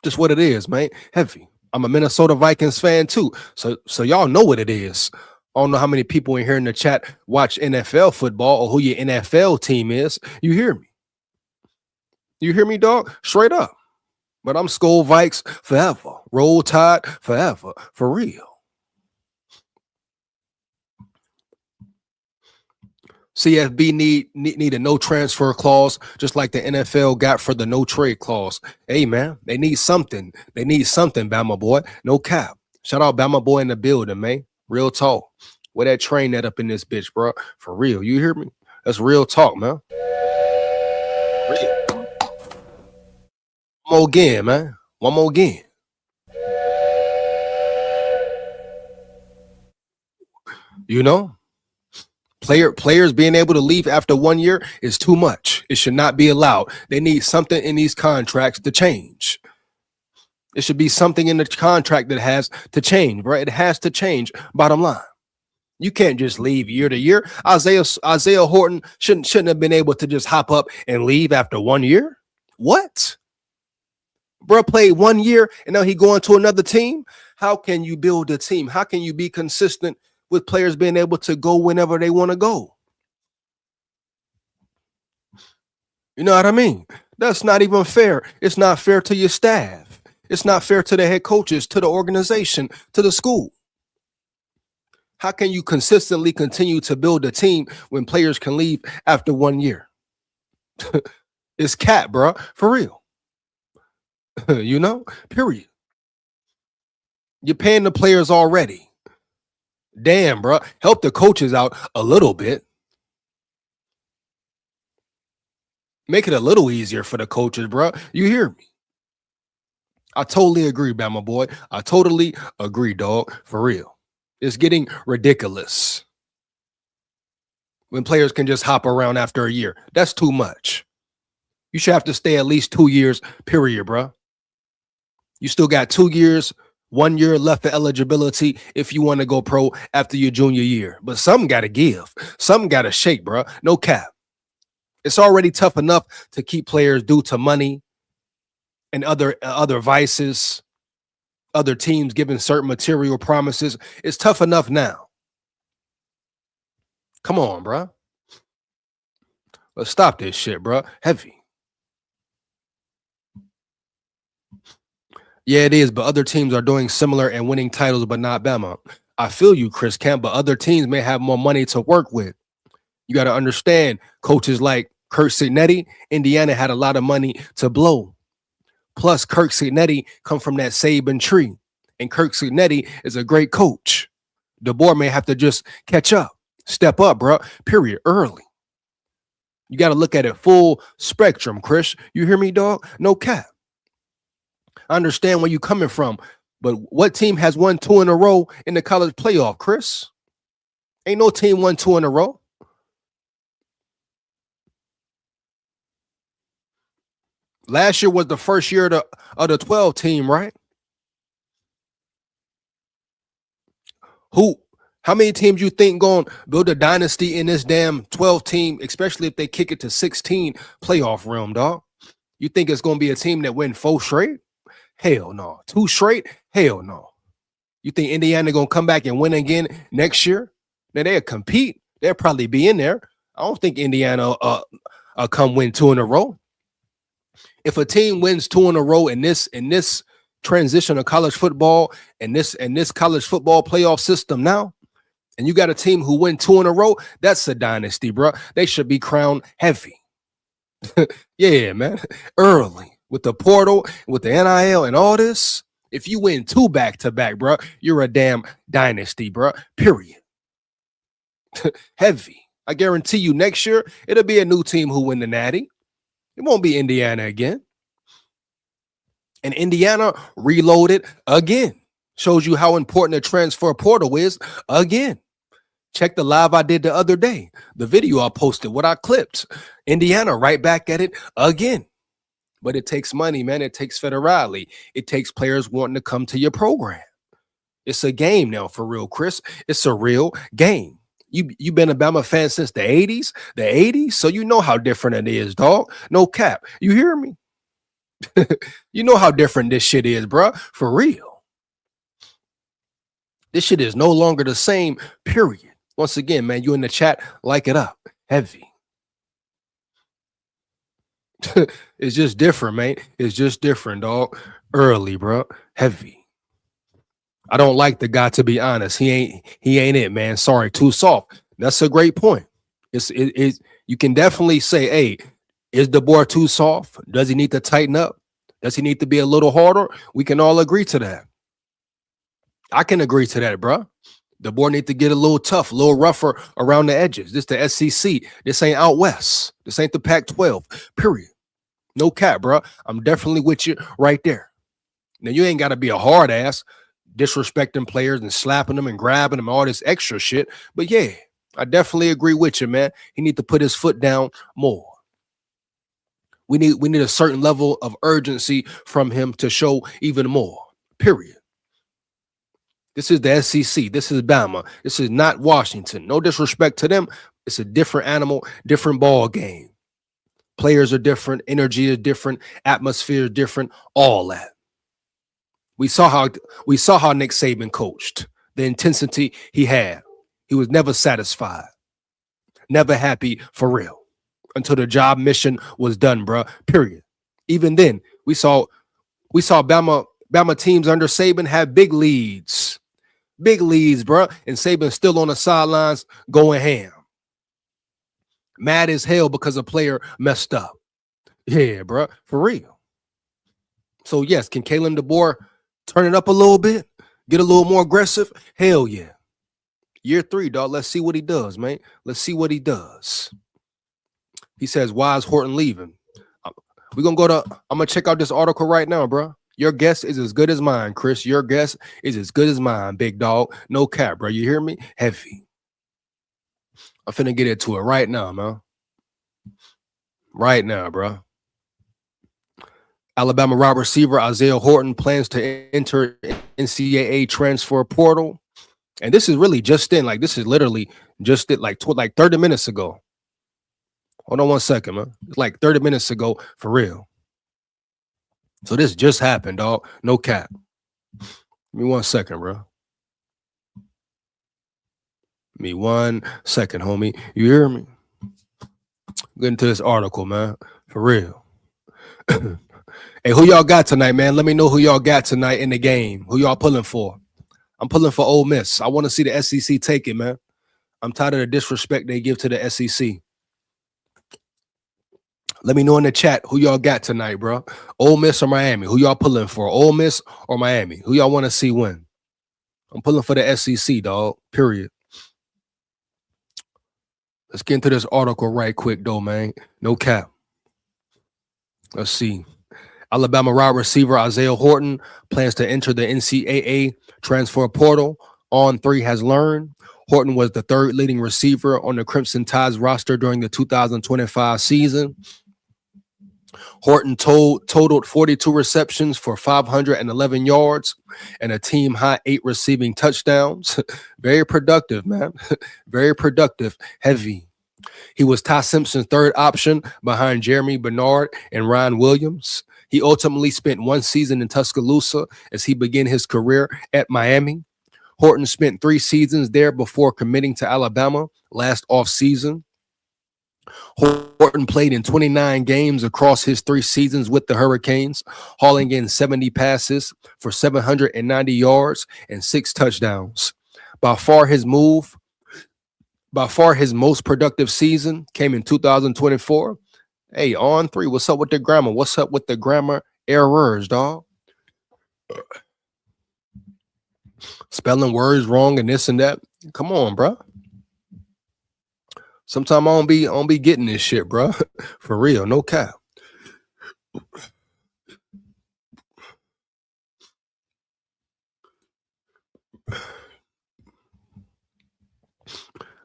Just what it is, man. Heavy. I'm a Minnesota Vikings fan too. So y'all know what it is. I don't know how many people in here in the chat watch NFL football or who your NFL team is. You hear me? You hear me, dog? Straight up. But I'm SKOL Vikes forever. Roll Tide forever. For real. CFB need a no transfer clause, just like the NFL got for the no trade clause. Hey, man, they need something. They need something, Bama boy. No cap. Shout out Bama boy in the building, man. Real talk. Where that train that up in this bitch, bro? For real. You hear me? That's real talk, man. Real. One more again, man. One more again. You know? Players being able to leave after 1 year is too much. It should not be allowed. They need something in these contracts to change. It should be something in the contract that has to change, bro. It has to change, bottom line. You can't just leave year to year. Isaiah Horton shouldn't have been able to just hop up and leave after 1 year. What? Bro played 1 year and now he going to another team. How can you build a team? How can you be consistent with players being able to go whenever they want to go? You know what I mean? That's not even fair. It's not fair to your staff. It's not fair to the head coaches, to the organization, to the school. How can you consistently continue to build a team when players can leave after 1 year? It's cat, bro. For real. Period. You're paying the players already. Damn, bro. Help the coaches out a little bit. Make it a little easier for the coaches, bro. You hear me? I totally agree, Bama boy. I totally agree, dog. For real. It's getting ridiculous when players can just hop around after a year. That's too much. You should have to stay at least 2 years, period, bro. You still got 2 years, 1 year left for eligibility if you want to go pro after your junior year. But something got to give. Something got to shake, bro. No cap. It's already tough enough to keep players due to money and other vices, other teams giving certain material promises. It's tough enough now. Come on, bro. Let's stop this shit, bro. Heavy. Yeah, it is, but other teams are doing similar and winning titles, but not Bama. I feel you, Chris Camp, but other teams may have more money to work with. You got to understand, coaches like Kirk Cignetti, Indiana had a lot of money to blow. Plus, Kirk Cignetti come from that Saban tree, and Kirk Cignetti is a great coach. DeBoer may have to just catch up, step up, bro. Period. Early. You got to look at it full spectrum, Chris. You hear me, dog? No cap. I understand where you're coming from, but what team has won 2 in a row in the college playoff, Chris? Ain't no team won 2 in a row. Last year was the first year of the 12 team, right? How many teams you think going to build a dynasty in this damn 12 team, especially if they kick it to 16 playoff realm, dog? You think it's going to be a team that win 4 straight? Hell no. 2 straight? Hell no. You think Indiana going to come back and win again next year? Now they'll compete. They'll probably be in there. I don't think Indiana come win 2 in a row. If a team wins 2 in a row in this transition of college football and this college football playoff system now, and you got a team who win 2 in a row, that's a dynasty, bro. They should be crowned heavy. Yeah, man. Early. With the portal, with the NIL and all this, if you win 2 back-to-back, bro, you're a damn dynasty, bro. Period. Heavy. I guarantee you next year, it'll be a new team who win the Natty. It won't be Indiana again. And Indiana reloaded again. Shows you how important the transfer portal is again. Check the live I did the other day. The video I posted, what I clipped. Indiana right back at it again. But it takes money, man. It takes federally. It takes players wanting to come to your program. It's a game now, for real, Chris. It's a real game. You've been a Bama fan since the 80s? The 80s? So you know how different it is, dog. No cap. You hear me? You know how different this shit is, bro. For real. This shit is no longer the same, period. Once again, man, you in the chat, like it up. Heavy. It's just different, man. It's just different, dog. Early, bro. Heavy. I don't like the guy, to be honest. He ain't it, man. Sorry, too soft. That's a great point. You can definitely say, hey, is DeBoer too soft? Does he need to tighten up? Does he need to be a little harder? We can all agree to that. I can agree to that, bro. DeBoer need to get a little tough, a little rougher around the edges. This the SEC. This ain't out west. This ain't the Pac-12. Period. No cap, bro. I'm definitely with you right there. Now, you ain't got to be a hard ass, disrespecting players and slapping them and grabbing them, all this extra shit. But yeah, I definitely agree with you, man. He need to put his foot down more. We need a certain level of urgency from him to show even more. Period. This is the SEC. This is Bama. This is not Washington. No disrespect to them. It's a different animal, different ball game. Players are different. Energy is different. Atmosphere is different. All that. We saw how Nick Saban coached. The intensity he had. He was never satisfied. Never happy for real. Until the job mission was done, bro. Period. Even then, we saw Bama teams under Saban have big leads. Big leads, bro. And Saban's still on the sidelines going ham. Mad as hell because a player messed up. Yeah, bro. For real. So, yes, can Kalen DeBoer turn it up a little bit? Get a little more aggressive? Hell yeah. Year 3, dog. Let's see what he does, man. Let's see what he does. He says, why is Horton leaving? We're going to go to, I'm going to check out this article right now, bro. Your guess is as good as mine, Chris. Your guess is as good as mine, big dog. No cap, bro. You hear me? Heavy. I'm finna get into it right now, man. Right now, bro. Alabama wide receiver Isaiah Horton plans to enter NCAA transfer portal. And this is really just in, like, this is literally just it, like 30 minutes ago. Hold on one second, man. It's like 30 minutes ago, for real. So this just happened, dog. No cap. Give me 1 second, bro. Give me 1 second, homie. You hear me? Get into this article, man. For real. Hey, who y'all got tonight, man? Let me know who y'all got tonight in the game. Who y'all pulling for? I'm pulling for Ole Miss. I want to see the SEC take it, man. I'm tired of the disrespect they give to the SEC. Let me know in the chat who y'all got tonight, bro. Ole Miss or Miami? Who y'all pulling for? Ole Miss or Miami? Who y'all want to see win? I'm pulling for the SEC, dog. Period. Let's get into this article right quick, though, man. No cap. Let's see. Alabama wide receiver Isaiah Horton plans to enter the NCAA transfer portal. On3 has learned. Horton was the third leading receiver on the Crimson Tide's roster during the 2025 season. Horton totaled 42 receptions for 511 yards and a team high 8 receiving touchdowns. Very productive, man. Very productive. Heavy. He was Ty Simpson's third option behind Jeremy Bernard and Ryan Williams. He ultimately spent 1 season in Tuscaloosa as he began his career at Miami. Horton spent 3 seasons there before committing to Alabama last offseason. Horton played in 29 games across his 3 seasons with the Hurricanes, hauling in 70 passes for 790 yards and 6 touchdowns. By far his most productive season came in 2024. Hey, On3, what's up with the grammar? What's up with the grammar errors, dog? Spelling words wrong and this and that. Come on, bro. Sometimes I don't be getting this shit, bro. For real, no cap.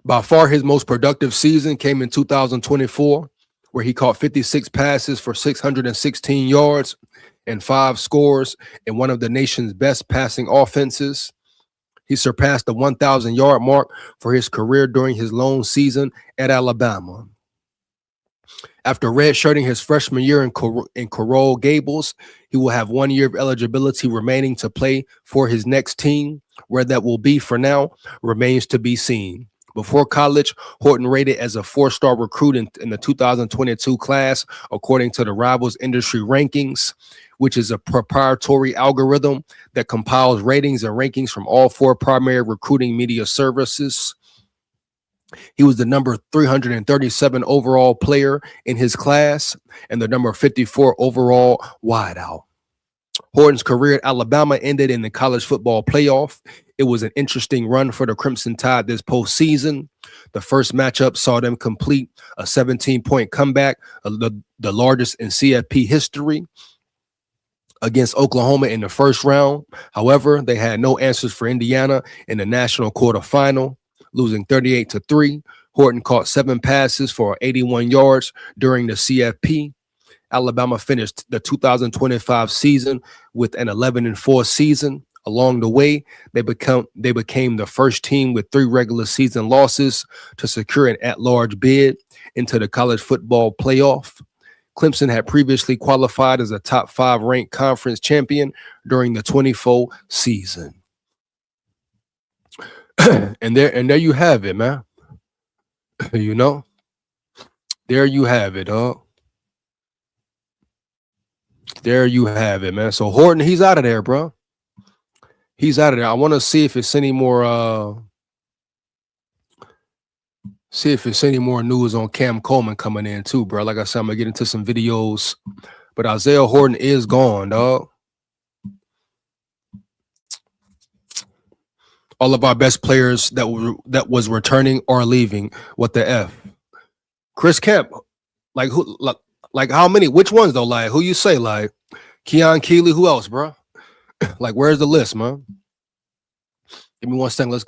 By far his most productive season came in 2024, where he caught 56 passes for 616 yards and 5 scores in one of the nation's best passing offenses. He surpassed the 1,000-yard mark for his career during his lone season at Alabama. After redshirting his freshman year in Coral Gables, he will have 1 year of eligibility remaining to play for his next team. Where that will be for now remains to be seen. Before college, Horton rated as a 4-star recruit in the 2022 class, according to the Rivals Industry Rankings, which is a proprietary algorithm that compiles ratings and rankings from all 4 primary recruiting media services. He was the number 337 overall player in his class and the number 54 overall wideout. Horton's career at Alabama ended in the college football playoff. It was an interesting run for the Crimson Tide this postseason. The first matchup saw them complete a 17-point comeback, the largest in CFP history, against Oklahoma in the first round. However, they had no answers for Indiana in the national quarterfinal, losing 38-3. Horton caught 7 passes for 81 yards during the CFP. Alabama finished the 2025 season with an 11-4 season. Along the way, they became the first team with 3 regular season losses to secure an at-large bid into the college football playoff. Clemson had previously qualified as a top 5 ranked conference champion during the 24 season. and there you have it, man. You know, there you have it, dog. There you have it, man. So Horton, he's out of there, bro. He's out of there. I want to see if it's any more news on Cam Coleman coming in too, bro. Like I said, I'm gonna get into some videos, but Isaiah Horton is gone, dog. All of our best players that was returning or leaving. What the F? Chris Kemp. Like who? Like how many? Which ones though? Like who you say? Like Keon Keeley. Who else, bro? Like where's the list, man? Give me 1 second.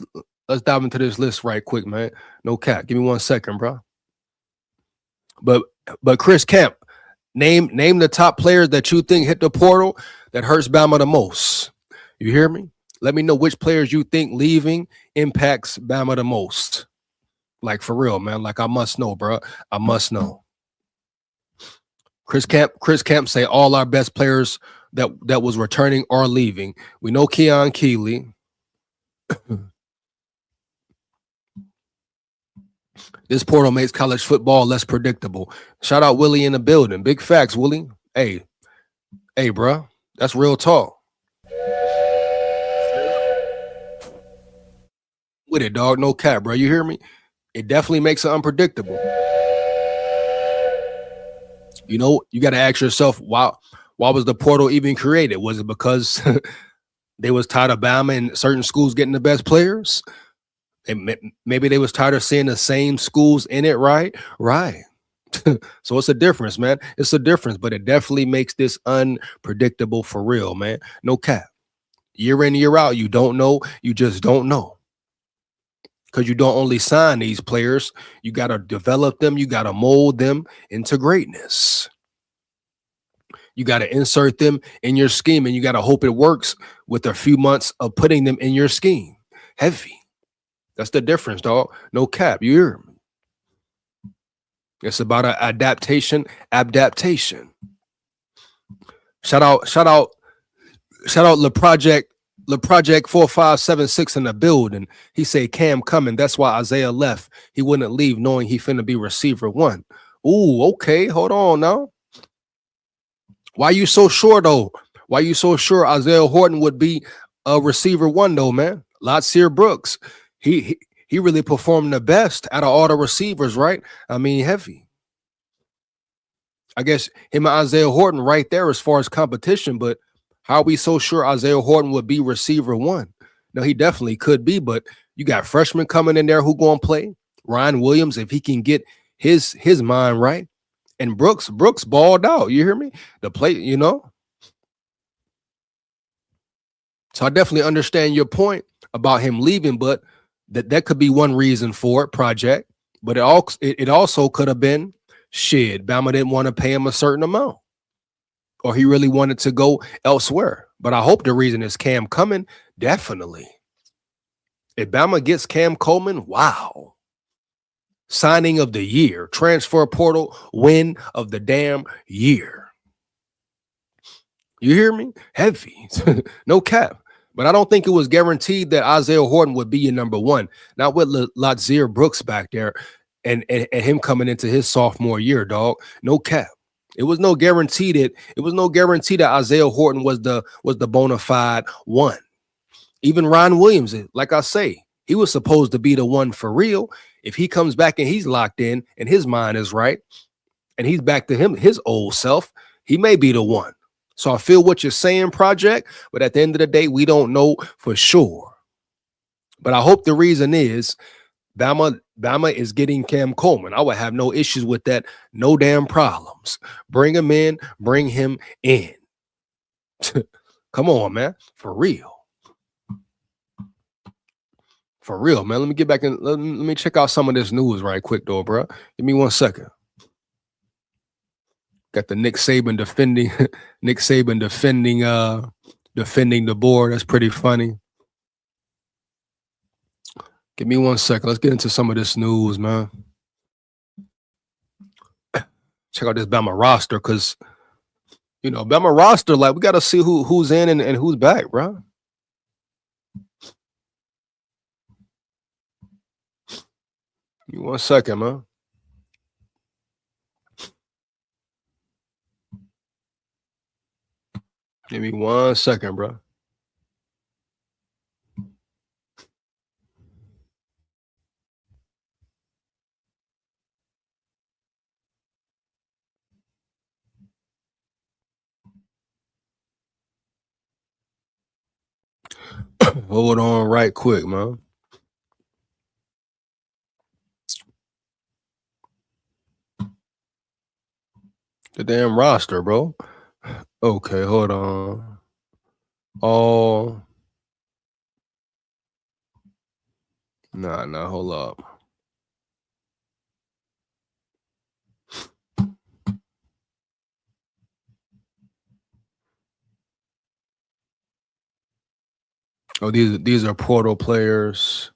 Let's dive into this list right quick, man. No cap. Give me 1 second, bro. But Chris Kemp, name the top players that you think hit the portal that hurts Bama the most. You hear me? Let me know which players you think leaving impacts Bama the most. Like for real, man. Like I must know, bro. I must know. Chris Kemp say all our best players that was returning are leaving. We know Keon Keeley. This portal makes college football less predictable. Shout out Willie in the building. Big facts, Willie. Hey, bro. That's real talk. With it, dog. No cap, bro. You hear me? It definitely makes it unpredictable. You know, you got to ask yourself, why was the portal even created? Was it because they was tired of Bama and certain schools getting the best players? Maybe they was tired of seeing the same schools in it, right? Right. So it's a difference, man. It's a difference, but it definitely makes this unpredictable for real, man. No cap. Year in, year out, you don't know. You just don't know. Because you don't only sign these players, you got to develop them, you got to mold them into greatness. You got to insert them in your scheme, and you got to hope it works with a few months of putting them in your scheme. Heavy. That's the difference, dog. No cap. You hear me? It's about an adaptation. Shout out Le Project 4576 in the building. He say Cam coming. That's why Isaiah left. He wouldn't leave knowing he finna be receiver one. Ooh, okay. Hold on now. Why you so sure though? Why you so sure Isaiah Horton would be a receiver one though, man? Latsir Brooks. He really performed the best out of all the receivers, right? I mean, heavy. I guess him and Isaiah Horton right there as far as competition, but how are we so sure Isaiah Horton would be receiver one? No, he definitely could be, but you got freshmen coming in there who going to play. Ryan Williams, if he can get his mind right. And Brooks balled out. You hear me? The play, you know? So I definitely understand your point about him leaving, but that could be one reason for it, project. But it also could have been shit. Bama didn't want to pay him a certain amount, or he really wanted to go elsewhere. But I hope the reason is Cam coming. Definitely. If Bama gets Cam Coleman, wow. Signing of the year, transfer portal win of the damn year. You hear me? Heavy. No cap. But I don't think it was guaranteed that Isaiah Horton would be your number one. Not with Latsir Brooks back there and him coming into his sophomore year, dog. No cap. It was no guarantee that Isaiah Horton was the bona fide one. Even Ryan Williams, like I say, he was supposed to be the one for real. If he comes back and he's locked in and his mind is right and he's back to his old self, he may be the one. So I feel what you're saying, project, but at the end of the day, we don't know for sure. But I hope the reason is Bama is getting Cam Coleman. I would have no issues with that. No damn problems. Bring him in. Bring him in. Come on, man. For real. For real, man. Let me get back and let me check out some of this news right quick, though, bro. Give me 1 second. Got the Nick Saban defending the board. That's pretty funny. Give me 1 second. Let's get into some of this news, man. Check out this Bama roster, because Bama roster, like we got to see who's in and who's back, bro. Give me 1 second, man. Give me 1 second, bro. Hold on right quick, man. The damn roster, bro. Okay, hold on. Oh, nah, hold up. Oh, these are portal players.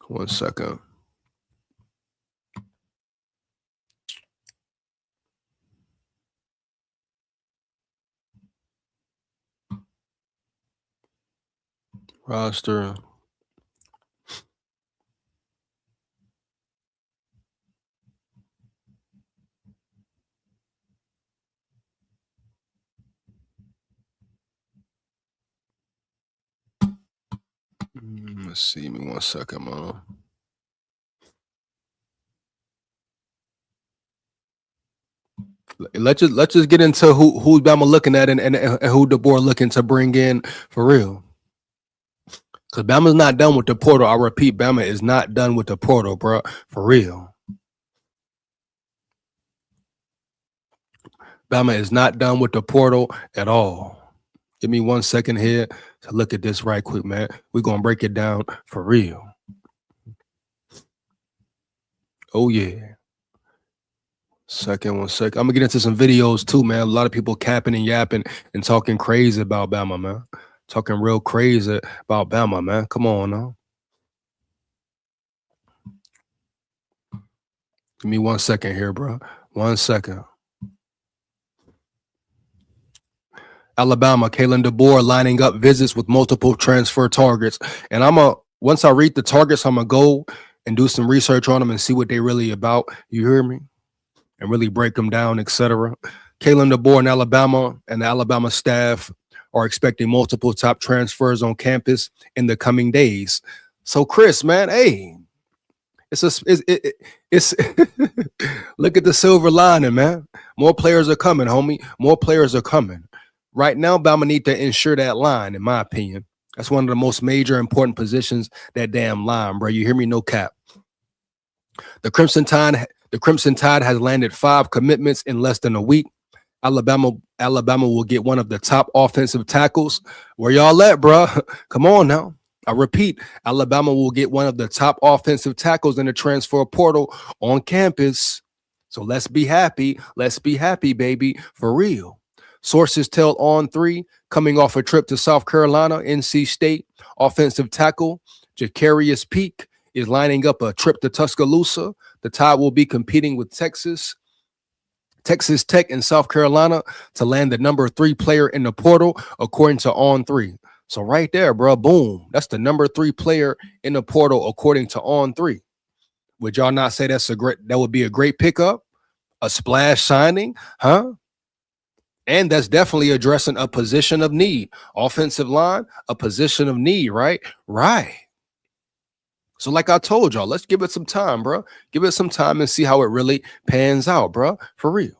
1 second. Roster. Let's see me 1 second, man. Let's just get into who Bama looking at and who the board looking to bring in for real. Because Bama's not done with the portal. I repeat, Bama is not done with the portal, bro. For real. Bama is not done with the portal at all. Give me 1 second here to look at this right quick, man. We're going to break it down for real. Oh, yeah. 1 second. I'm going to get into some videos too, man. A lot of people capping and yapping and talking crazy about Bama, man. Talking real crazy about Bama, man. Come on now. Give me 1 second here, bro. 1 second. Alabama, Kalen DeBoer lining up visits with multiple transfer targets. And once I read the targets, I'm going to go and do some research on them and see what they really about. You hear me? And really break them down, etc. Kalen DeBoer in Alabama and the Alabama staff are expecting multiple top transfers on campus in the coming days. So, Chris, man, hey, it's look at the silver lining, man. More players are coming, homie. More players are coming. Right now, Bama need to ensure that line, in my opinion. That's one of the most major important positions, that damn line, bro. You hear me? No cap. The Crimson Tide has landed 5 commitments in less than a week. Alabama will get one of the top offensive tackles. Where y'all at, bro? Come on now. I repeat, Alabama will get one of the top offensive tackles in the transfer portal on campus. So let's be happy. Let's be happy, baby, for real. Sources tell On3, coming off a trip to South Carolina, NC State, offensive tackle Jacarius Peak is lining up a trip to Tuscaloosa. The Tide will be competing with Texas Tech, and South Carolina to land the number 3 player in the portal, according to On3. So right there, bro, boom. That's the number 3 player in the portal, according to On3. Would y'all not say that would be a great pickup, a splash signing, huh? And that's definitely addressing a position of need. Offensive line, a position of need, right? Right. So like I told y'all, let's give it some time, bro. Give it some time and see how it really pans out, bro. For real.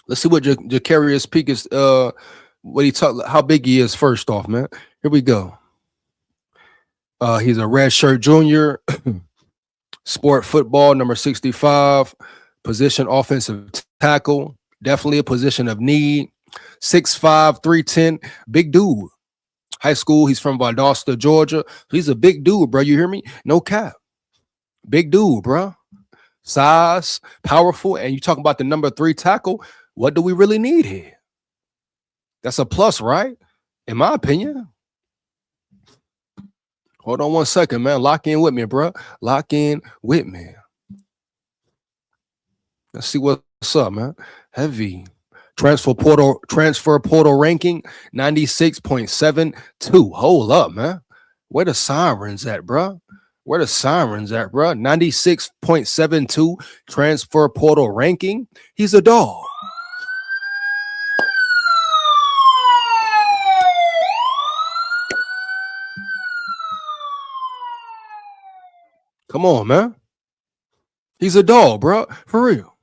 Let's see what Jacarius Peak is, what he talk, how big he is first off, man. Here we go. He's a redshirt junior, sport football, number 65, position offensive tackle, definitely a position of need. 6'5", 310, big dude. High school, he's from Valdosta, Georgia. He's a big dude, bro. You hear me? No cap. Big dude, bro. Size, powerful, and you talking about the number 3 tackle. What do we really need here? That's a plus, right? In my opinion. Hold on 1 second, man. Lock in with me, bro. Lock in with me. Let's see what's up, man. Heavy. Transfer portal ranking 96.72. Hold up, man. Where the sirens at, bro? Where the sirens at, bro? 96.72 transfer portal ranking. He's a dog. Come on, man. He's a dog, bro. For real.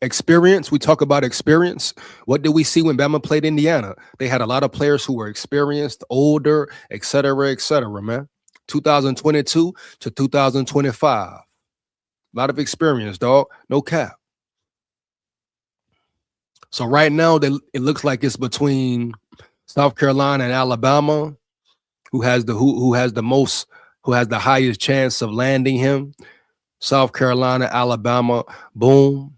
Experience. We talk about experience. What did we see when Bama played Indiana? They had a lot of players who were experienced, older, et cetera, man. 2022 to 2025. A lot of experience, dog. No cap. So right now, it looks like it's between South Carolina and Alabama, who has the most, who has the highest chance of landing him. South Carolina, Alabama, boom.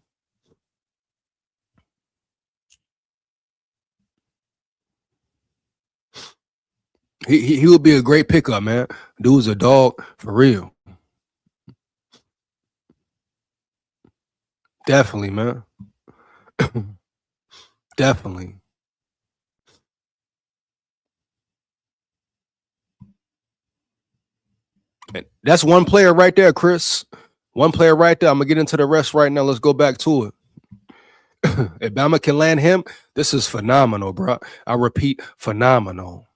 He would be a great pickup, man. Dude's a dog for real. Definitely, man. Definitely. And that's one player right there, Chris. One player right there. I'm gonna get into the rest right now. Let's go back to it. If Bama can land him, this is phenomenal, bro. I repeat, phenomenal.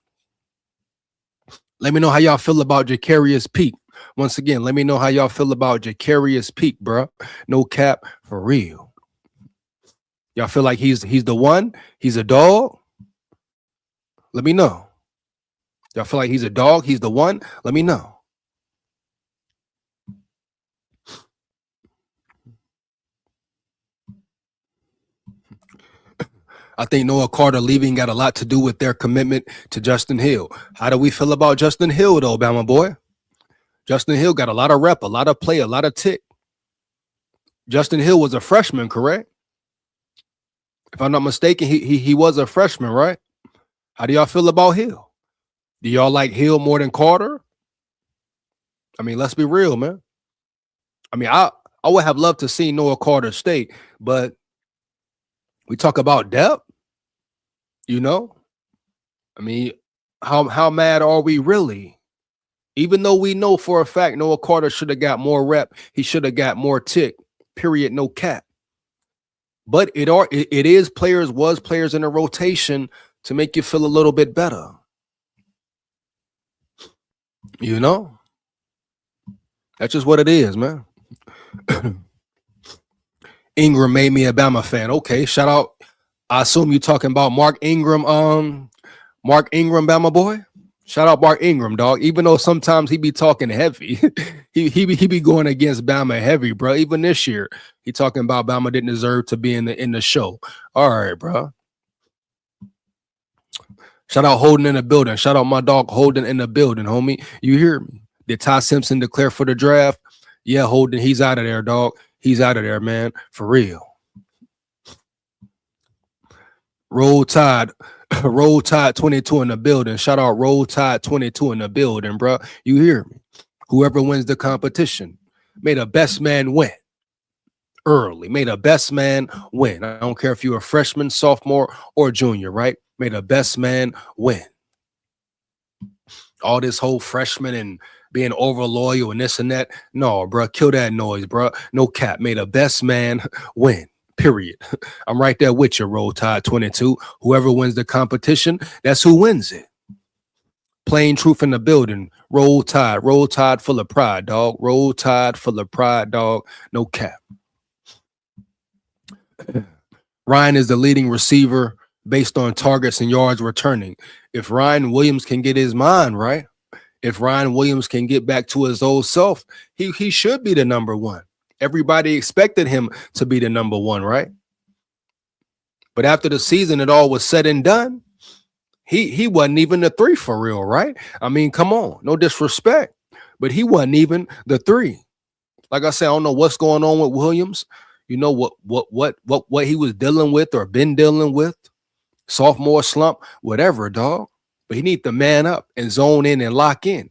Let me know how y'all feel about Jacarius Peak. Once again, let me know how y'all feel about Jacarius Peak, bro. No cap, for real. Y'all feel like he's the one? He's a dog? Let me know. Y'all feel like he's a dog? He's the one? Let me know. I think Noah Carter leaving got a lot to do with their commitment to Justin Hill. How do we feel about Justin Hill, though, Bama boy? Justin Hill got a lot of rep, a lot of play, a lot of tick. Justin Hill was a freshman, correct? If I'm not mistaken, he was a freshman, right? How do y'all feel about Hill? Do y'all like Hill more than Carter? I mean, let's be real, man. I mean, I would have loved to see Noah Carter stay, but we talk about depth, you know? I mean, how mad are we really? Even though we know for a fact Noah Carter should have got more rep, he should have got more tick. Period, no cap. But it is players in a rotation to make you feel a little bit better. You know? That's just what it is, man. Ingram made me a Bama fan. Okay, shout out. I assume you're talking about Mark Ingram, Bama boy. Shout out Mark Ingram, dog. Even though sometimes he be talking heavy, he be going against Bama heavy, bro. Even this year, he talking about Bama didn't deserve to be in the show. All right, bro. Shout out Holden in the building. Shout out my dog Holden in the building, homie. You hear me? Did Ty Simpson declare for the draft? Yeah, Holden, he's out of there, dog. He's out of there, man. For real. Roll Tide. Roll Tide 22 in the building. Shout out Roll Tide 22 in the building, bro. You hear me? Whoever wins the competition, may the best man win. Early. May the best man win. I don't care if you're a freshman, sophomore, or junior, right? May the best man win. All this whole freshman and being over loyal and this and that. No, bro. Kill that noise, bro. No cap. May the best man win. Period. I'm right there with you, Roll Tide 22. Whoever wins the competition, that's who wins it. Plain truth in the building. Roll Tide full of pride, dog. Roll Tide full of pride, dog. No cap. Ryan is the leading receiver based on targets and yards returning. If Ryan Williams can get his mind right, if Ryan Williams can get back to his old self, he should be the number one. Everybody expected him to be the number one, right? But after the season, it all was said and done. He wasn't even the three for real, right? I mean, come on, no disrespect, but he wasn't even the three. Like I said, I don't know what's going on with Williams. You know what he was dealing with or been dealing with, sophomore slump, whatever, dog. But he need to man up and zone in and lock in.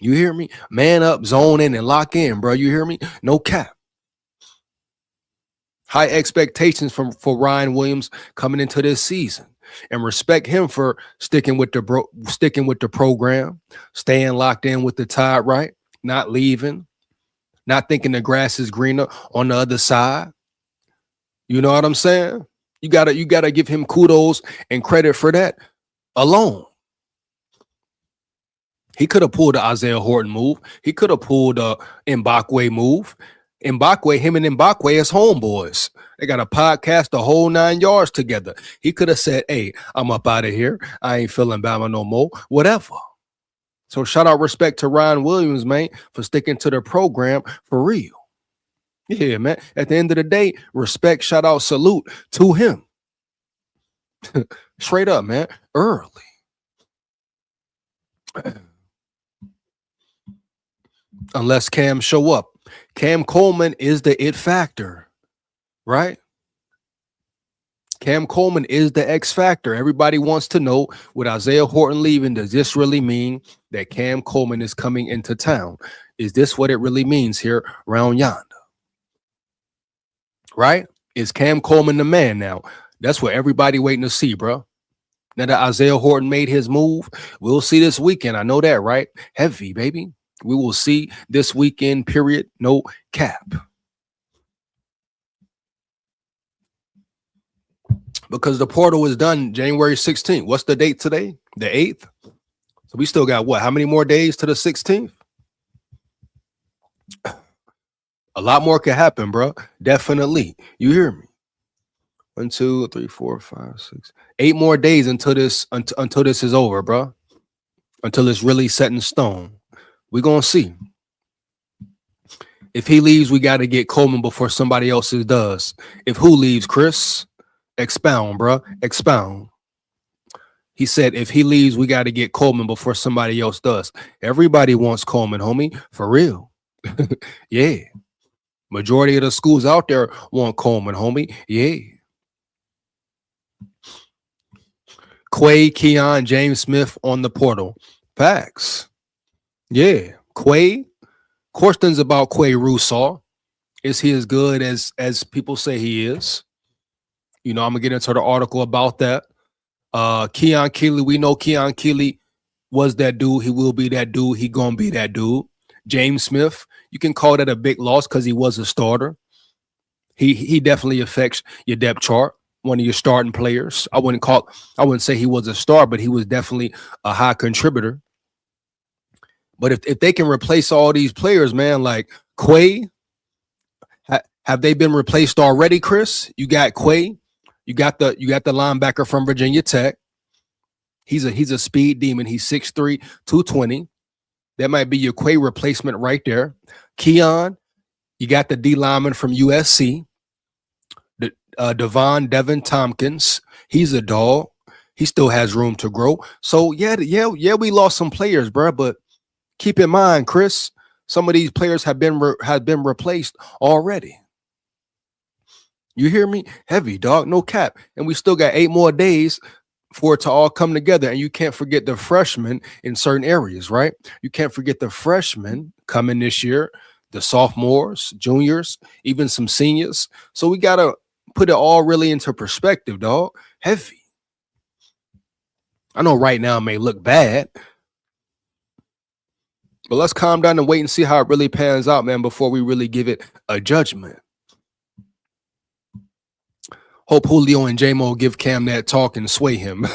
You hear me? Man up, zone in, and lock in, bro. You hear me? No cap. High expectations for Ryan Williams coming into this season, and respect him for sticking with the program, staying locked in with the Tide, right? Not leaving, not thinking the grass is greener on the other side. You know what I'm saying? You gotta give him kudos and credit for that alone. He could have pulled the Isaiah Horton move. He could have pulled a Mbakwe move. Mbakwe, him and Mbakwe is homeboys. They got a podcast the whole 9 yards together. He could have said, hey, I'm up out of here. I ain't feeling Bama no more. Whatever. So shout out respect to Ryan Williams, man, for sticking to the program for real. Yeah, man. At the end of the day, respect, shout out, salute to him. Straight up, man. Early. Unless Cam show up. Cam Coleman is the it factor, right? Cam Coleman is the X factor. Everybody wants to know, with Isaiah Horton leaving, does this really mean that Cam Coleman is coming into town? Is this what it really means here round yonder? Right? Is Cam Coleman the man now? That's what everybody waiting to see, bro. Now that Isaiah Horton made his move, we'll see this weekend. I know that, right? Heavy, baby. We will see this weekend, period. No cap. Because the portal is done January 16th. What's the date today? The 8th? So we still got what? How many more days to the 16th? A lot more could happen, bro. Definitely. You hear me? 1, 2, 3, 4, 5, 6, 8 more days until this is over, bro. Until it's really set in stone. We're gonna see. If he leaves, we got to get Coleman before somebody else's does. If who leaves, Chris? Expound, bro. Expound. He said, if he leaves, we got to get Coleman before somebody else does. Everybody wants Coleman, homie. For real. Yeah. Majority of the schools out there want Coleman, homie. Yeah. Quay, Keon, James Smith on the portal. Facts. Yeah. Quay. Questions about Quay Russaw. Is he as good as people say he is? You know, I'm gonna get into the article about that. Keon Keeley, we know Keon Keeley was that dude. He will be that dude. He gonna be that dude. James Smith, you can call that a big loss because he was a starter. He definitely affects your depth chart. One of your starting players. I wouldn't say he was a star, but he was definitely a high contributor. But if they can replace all these players, man, like Quay, have they been replaced already, Chris? You got Quay, you got the linebacker from Virginia Tech. He's a speed demon. He's 6'3", 220. That might be your Quay replacement right there. Keon, you got the D lineman from USC. Devon Tompkins. He's a dog. He still has room to grow. So yeah, we lost some players, bro. But keep in mind, Chris, some of these players have been replaced already. You hear me? Heavy, dog. No cap. And we still got 8 more days for it to all come together. And you can't forget the freshmen in certain areas, right? You can't forget the freshmen coming this year, the sophomores, juniors, even some seniors. So we got to put it all really into perspective, dog. Heavy. I know right now it may look bad, but let's calm down and wait and see how it really pans out, man, before we really give it a judgment. Hope Julio and J-Mo give Cam that talk and sway him.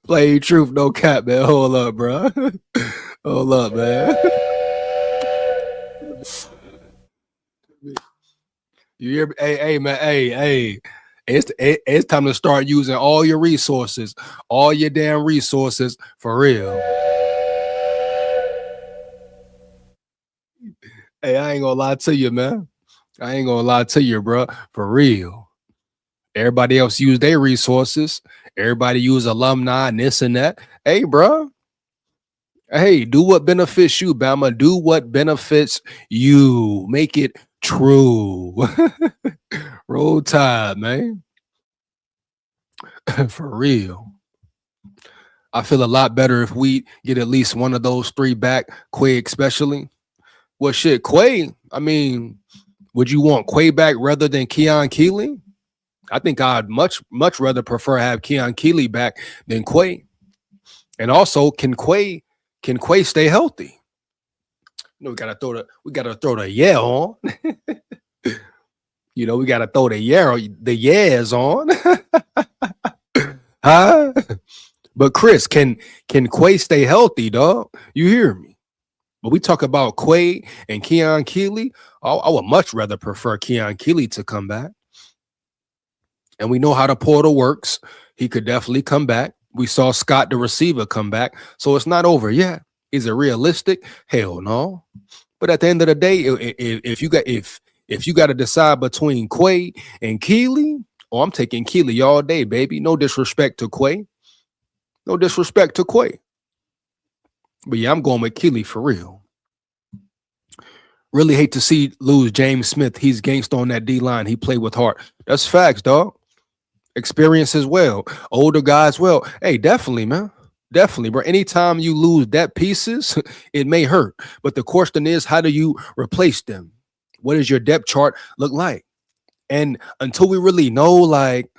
Play truth, no cap, man. Hold up, bro. Hold up, man. You hear me? Hey, man. Hey. It's time to start using all your resources, all your damn resources for real. Hey, I ain't gonna lie to you, man. I ain't gonna lie to you, bro. For real. Everybody else use their resources. Everybody use alumni and this and that. Hey, bro. Hey, do what benefits you, Bama. Do what benefits you. Make it true. Roll Tide, man. For real. I feel a lot better if we get at least one of those 3 back, Quay especially. Well, shit, Quay, I mean, would you want Quay back rather than Keon Keeley? I think I'd much rather prefer have Keon Keeley back than Quay. And also, can Quay stay healthy? You know, we gotta throw the yeah on. You know, we gotta throw the yeahs on. Huh? But Chris, can Quay stay healthy, dog? You hear me? But we talk about Quay and Keon Keeley. I would much rather prefer Keon Keeley to come back. And we know how the portal works. He could definitely come back. We saw Scott, the receiver, come back. So it's not over yet. Is it realistic? Hell no. But at the end of the day, if you got to decide between Quay and Keeley, oh, I'm taking Keeley all day, baby. No disrespect to Quay. No disrespect to Quay. But yeah, I'm going with Keeley for real. Really hate to see lose James Smith. He's gangsta on that D line. He played with heart. That's facts, dog. Experience as well. Older guys, well. Hey, definitely, man. Definitely, bro. Anytime you lose that pieces, it may hurt. But the question is, how do you replace them? What does your depth chart look like? And until we really know, like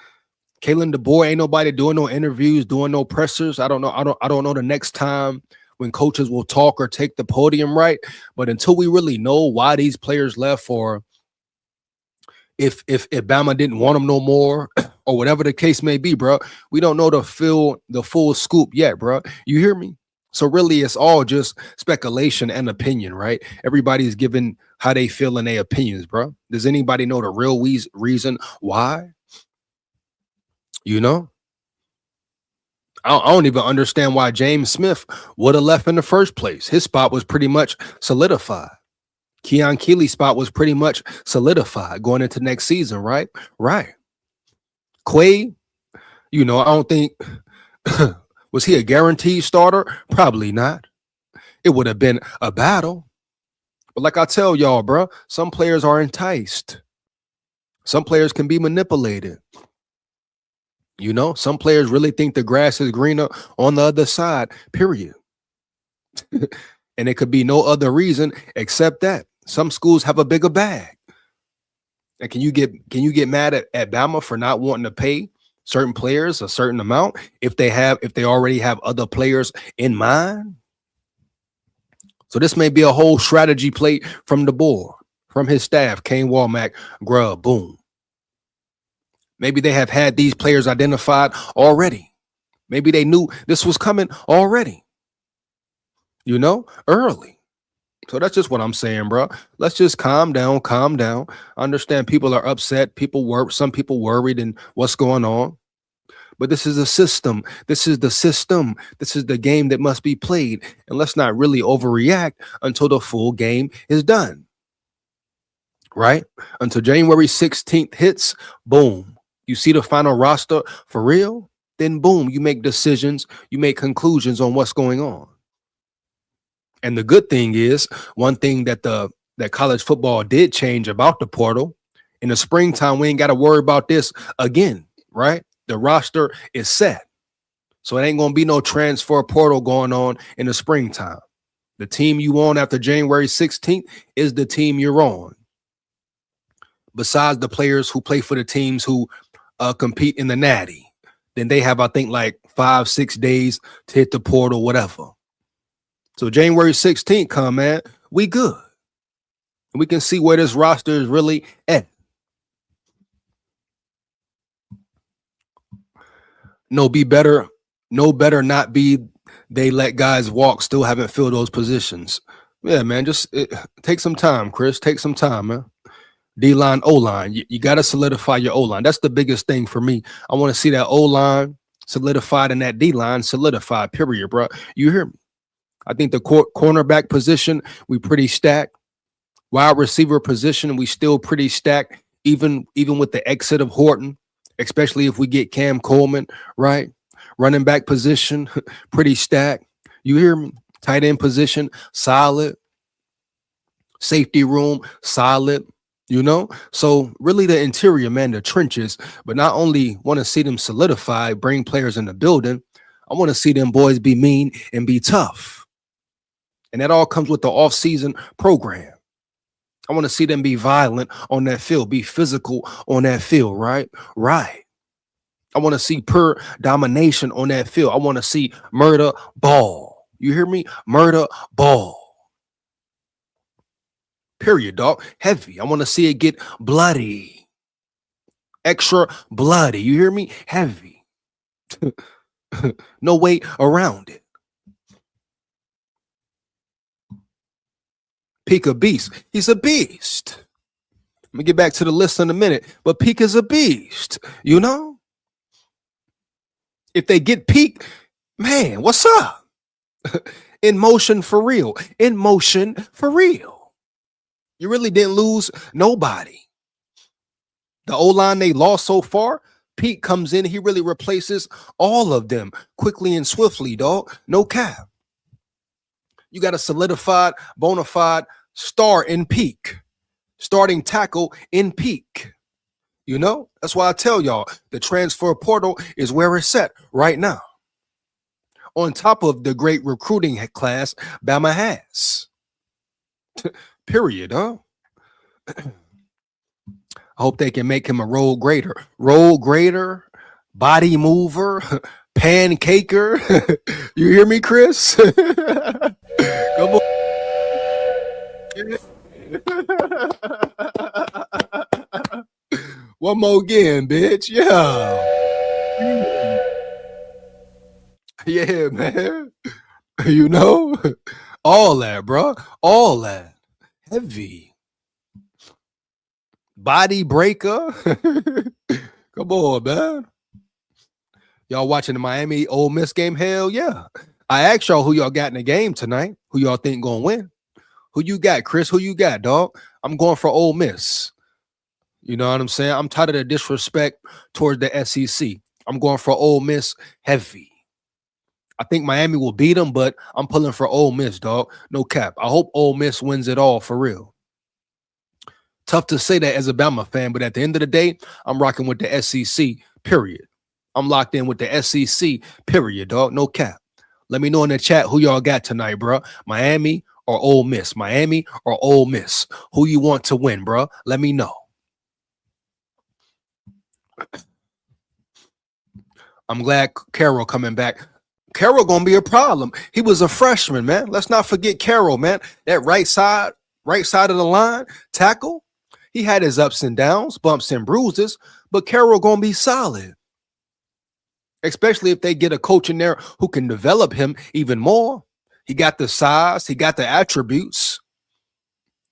Kalen DeBoer, ain't nobody doing no interviews, doing no pressers. I don't know. I don't know the next time when coaches will talk or take the podium, right? But until we really know why these players left, or if Bama didn't want them no more, or whatever the case may be, bro, we don't know the full scoop yet, bro. You hear me? So really, it's all just speculation and opinion, right? Everybody's giving how they feel in their opinions, bro. Does anybody know the real reason why? You know, I don't even understand why James Smith would have left in the first place. His spot was pretty much solidified. Keon Keeley's spot was pretty much solidified going into next season, right? Right. Quay, you know, I don't think was he a guaranteed starter? Probably not. It would have been a battle. But like I tell y'all, bro, some players are enticed. Some players can be manipulated. You know, some players really think the grass is greener on the other side, period. And it could be no other reason except that some schools have a bigger bag. And can you get mad at Bama for not wanting to pay certain players a certain amount if they already have other players in mind? So this may be a whole strategy play from the board, from his staff, Kane Walmack, Grubb, boom. Maybe they have had these players identified already. Maybe they knew this was coming already, you know, early. So that's just what I'm saying, bro. Let's just calm down, calm down. I understand people are upset. Some people worried and what's going on. But this is a system. This is the system. This is the game that must be played. And let's not really overreact until the full game is done. Right? Until January 16th hits, boom. You see the final roster for real? Then boom, you make decisions, you make conclusions on what's going on. And the good thing is, one thing that college football did change about the portal, in the springtime, we ain't got to worry about this again, right? The roster is set. So it ain't going to be no transfer portal going on in the springtime. The team you on after January 16th is the team you're on. Besides the players who play for the teams who compete in the Natty, then they have, I think, like 5-6 days to hit the portal, whatever. So January 16th come, man, we good. We can see where this roster is really at. No better not be they let guys walk, still haven't filled those positions. Yeah, man, just take some time, Chris. Take some time, man. D-line, O-line. You got to solidify your O-line. That's the biggest thing for me. I want to see that O-line solidified and that D-line solidified, period, bro. You hear me? I think the cornerback position, we pretty stacked. Wide receiver position, we still pretty stacked, even with the exit of Horton, especially if we get Cam Coleman, right? Running back position, pretty stacked. You hear me? Tight end position, solid. Safety room, solid. You know, so really the interior, man, the trenches, but not only want to see them solidify, bring players in the building, I want to see them boys be mean and be tough. And that all comes with the off-season program. I want to see them be violent on that field, be physical on that field, right? Right. I want to see pure domination on that field. I want to see murder ball. You hear me? Murder ball. Period, dog. Heavy. I want to see it get bloody. Extra bloody. You hear me? Heavy. No way around it. Peak a beast. He's a beast. Let me get back to the list in a minute. But Peak is a beast. You know? If they get Peak, man, what's up? In motion for real. In motion for real. You really didn't lose nobody. The O-line they lost so far, Pete comes in, he really replaces all of them quickly and swiftly, dog. No cap. You got a solidified, bona fide star in Peak. Starting tackle in Peak. You know, that's why I tell y'all the transfer portal is where it's at right now. On top of the great recruiting class Bama has. Period, huh? I hope they can make him a road grader, body mover, pancaker. You hear me, Chris? Come on. One more again, bitch. Yeah. Yeah, man. You know, all that, bro. All that. Heavy. Body breaker. Come on, man. Y'all watching the Miami Ole Miss game? Hell yeah. I asked y'all who y'all got in the game tonight. Who y'all think gonna win? Who you got, Chris? Who you got, dog? I'm going for Ole Miss. You know what I'm saying? I'm tired of the disrespect towards the SEC. I'm going for Ole Miss heavy. I think Miami will beat them, but I'm pulling for Ole Miss, dog. No cap. I hope Ole Miss wins it all for real. Tough to say that as a Bama fan, but at the end of the day, I'm rocking with the SEC, period. I'm locked in with the SEC, period, dog. No cap. Let me know in the chat who y'all got tonight, bro. Miami or Ole Miss? Miami or Ole Miss? Who you want to win, bro? Let me know. I'm glad Carroll coming back. Carroll gonna be a problem. He was a freshman, man. Let's not forget Carroll, man. That right side of the line, tackle. He had his ups and downs, bumps and bruises, but Carroll gonna be solid. Especially if they get a coach in there who can develop him even more. He got the size, he got the attributes.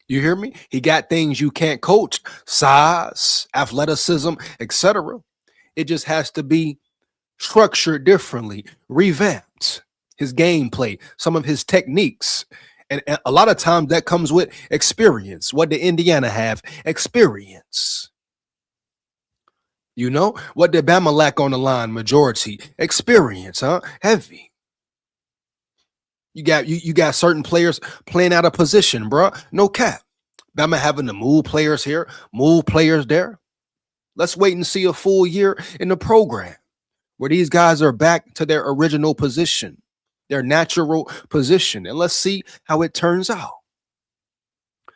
You hear me? He got things you can't coach: size, athleticism, etc. It just has to be structured differently, revamped. His gameplay, some of his techniques. And a lot of times that comes with experience. What did Indiana have? Experience. You know, what did Bama lack on the line? Majority. Experience, huh? Heavy. You got certain players playing out of position, bro. No cap. Bama having to move players here, move players there. Let's wait and see a full year in the program where these guys are back to their original position, their natural position. And let's see how it turns out.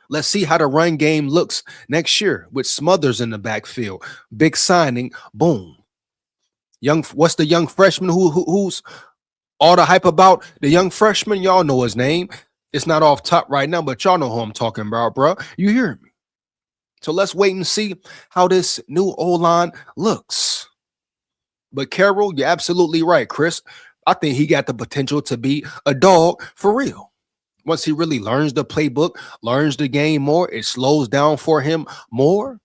Let's see how the run game looks next year with Smothers in the backfield. Big signing, boom. What's the young freshman who's all the hype about? The young freshman, y'all know his name. It's not off top right now, but y'all know who I'm talking about, bro. You hear me? So let's wait and see how this new O-line looks. But Carroll, you're absolutely right, Chris. I think he got the potential to be a dog for real. Once he really learns the playbook, learns the game more, it slows down for him more.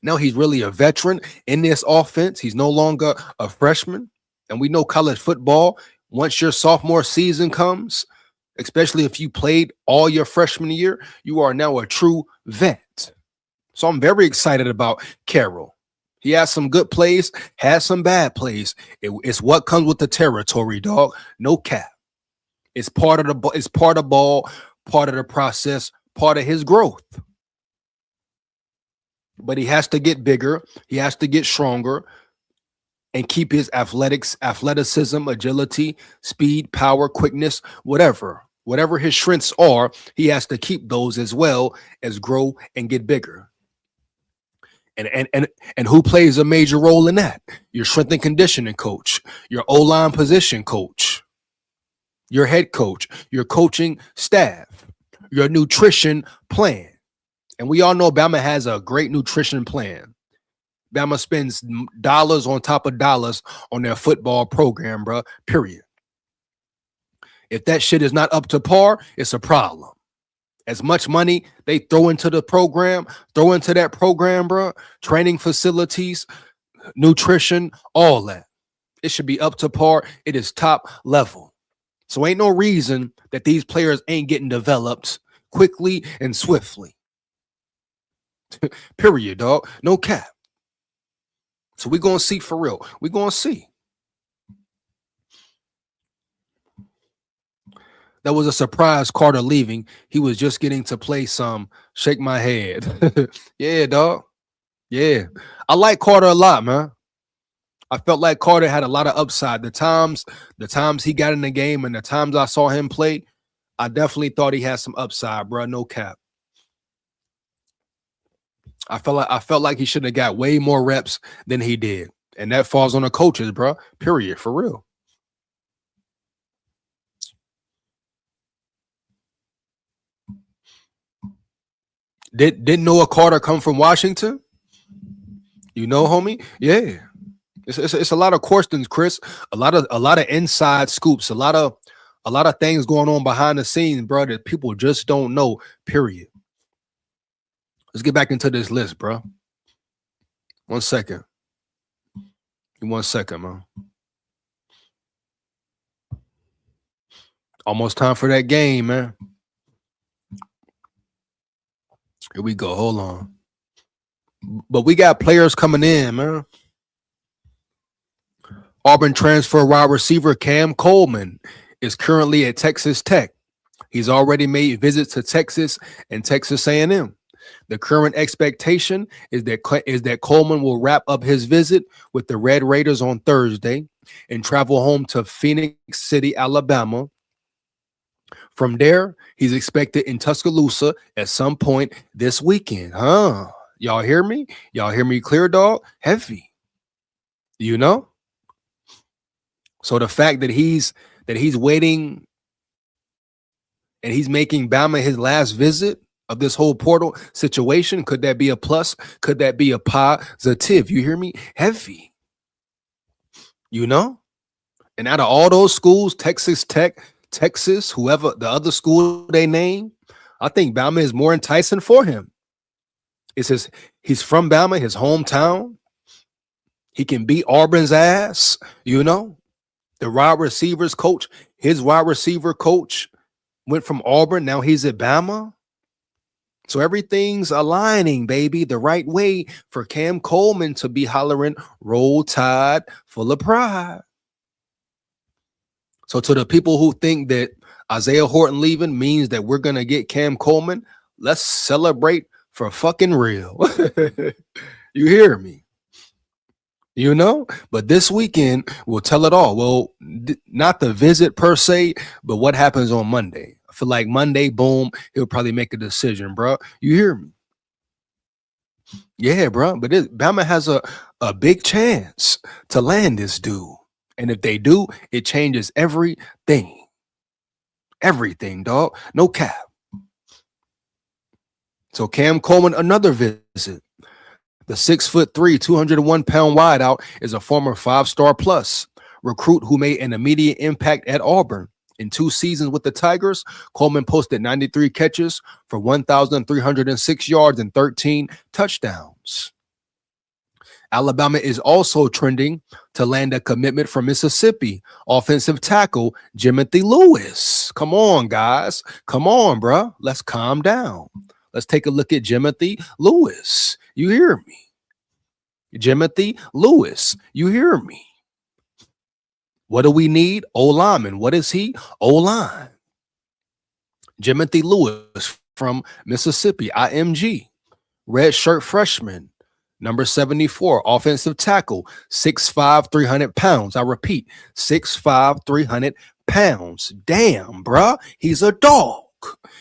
Now he's really a veteran in this offense. He's no longer a freshman. And we know college football, once your sophomore season comes, especially if you played all your freshman year, you are now a true vet. So I'm very excited about Carroll. He has some good plays, has some bad plays. It's what comes with the territory, dog. No cap. It's part of the ball, part of the process, part of his growth. But he has to get bigger. He has to get stronger and keep his athleticism, agility, speed, power, quickness, whatever his strengths are, he has to keep those as well as grow and get bigger. And who plays a major role in that? Your strength and conditioning coach, your O-line position coach, your head coach, your coaching staff, your nutrition plan. And we all know Bama has a great nutrition plan. Bama spends dollars on top of dollars on their football program, bro, period. If that shit is not up to par, it's a problem. As much money they throw into the program, throw into that program, bro. Training facilities, nutrition, all that. It should be up to par. It is top level. So ain't no reason that these players ain't getting developed quickly and swiftly. Period, dog. No cap. So we gonna see for real. We gonna see. That was a surprise, Carter leaving. He was just getting to play some Shake My Head. Yeah, dog. Yeah. I like Carter a lot, man. I felt like Carter had a lot of upside. The times he got in the game and the times I saw him play, I definitely thought he had some upside, bro. No cap. I felt like he should have got way more reps than he did. And that falls on the coaches, bro. Period. For real. Didn't Noah Carter come from Washington? You know, homie? Yeah. It's a lot of questions, Chris. A lot of inside scoops, a lot of things going on behind the scenes, bro, that people just don't know. Period. Let's get back into this list, bro. 1 second. 1 second, man. Almost time for that game, man. Here we go. Hold on. But we got players coming in, man. Auburn transfer wide receiver Cam Coleman is currently at Texas Tech. He's already made visits to Texas and Texas A&M. The current expectation is that Coleman will wrap up his visit with the Red Raiders on Thursday and travel home to Phoenix City, Alabama. From there, he's expected in Tuscaloosa at some point this weekend. Y'all hear me? Y'all hear me clear, dog? Heavy. You know? So the fact that he's waiting and he's making Bama his last visit of this whole portal situation, could that be a plus? Could that be a positive? You hear me? Heavy. You know? And out of all those schools, Texas Tech, Texas, whoever the other school they name, I think Bama is more enticing for him. He's from Bama, his hometown. He can beat Auburn's ass, you know. The wide receivers coach, his wide receiver coach went from Auburn. Now he's at Bama. So everything's aligning, baby, the right way for Cam Coleman to be hollering, "Roll Tide, full of pride." So to the people who think that Isaiah Horton leaving means that we're going to get Cam Coleman, let's celebrate for fucking real. You hear me? You know, but this weekend will tell it all. Well, not the visit per se, but what happens on Monday. I feel like Monday, boom, he'll probably make a decision, bro. You hear me? Yeah, bro. But Bama has a big chance to land this dude. And if they do, it changes everything. Everything, dog. No cap. So Cam Coleman, another visit. The 6'3", 201-pound wideout is a former 5-star plus recruit who made an immediate impact at Auburn. In 2 seasons with the Tigers, Coleman posted 93 catches for 1,306 yards and 13 touchdowns. Alabama is also trending to land a commitment from Mississippi offensive tackle Jimothy Lewis. Come on, guys. Come on, bro. Let's calm down. Let's take a look at Jimothy Lewis. You hear me? Jimothy Lewis. You hear me? What do we need? O-lineman. What is he? O-line. Jimothy Lewis from Mississippi, IMG. Red shirt freshman. Number 74, offensive tackle, 6'5", 300 pounds. I repeat, 6'5", 300 pounds. Damn, bruh. He's a dog.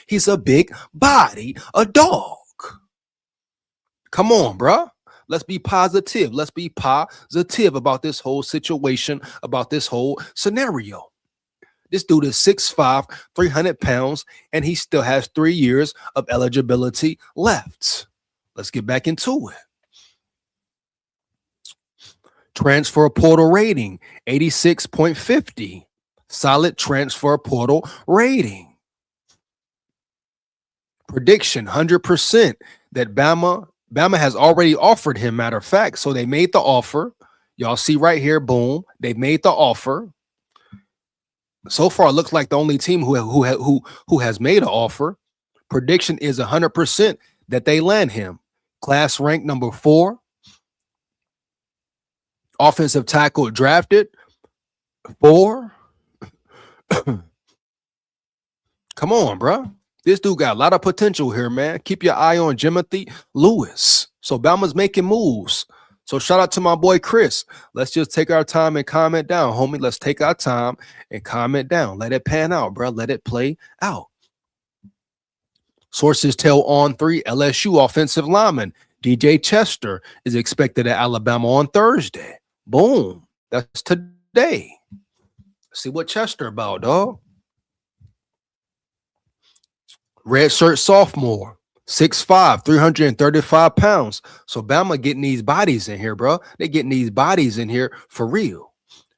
He's a big body, a dog. Come on, bruh. Let's be positive. Let's be positive about this whole situation, about this whole scenario. This dude is 6'5", 300 pounds, and he still has 3 years of eligibility left. Let's get back into it. Transfer portal rating, 86.50. Solid transfer portal rating. Prediction 100% that Bama has already offered him. Matter of fact, so they made the offer. Y'all see right here, boom. They made the offer. So far, it looks like the only team who has made an offer. Prediction is 100% that they land him. Class rank number 4. Offensive tackle drafted 4. Come on, bro. This dude got a lot of potential here, man. Keep your eye on Jimothy Lewis. So Bama's making moves. So shout out to my boy Chris. Let's just take our time and comment down, homie. Let's take our time and comment down. Let it pan out, bro. Let it play out. Sources tell On3 LSU offensive lineman DJ Chester is expected at Alabama on Thursday. Boom. That's today. See what Chester about, dog. Red shirt sophomore, 6'5", 335 pounds. So Bama getting these bodies in here, bro. They getting these bodies in here for real.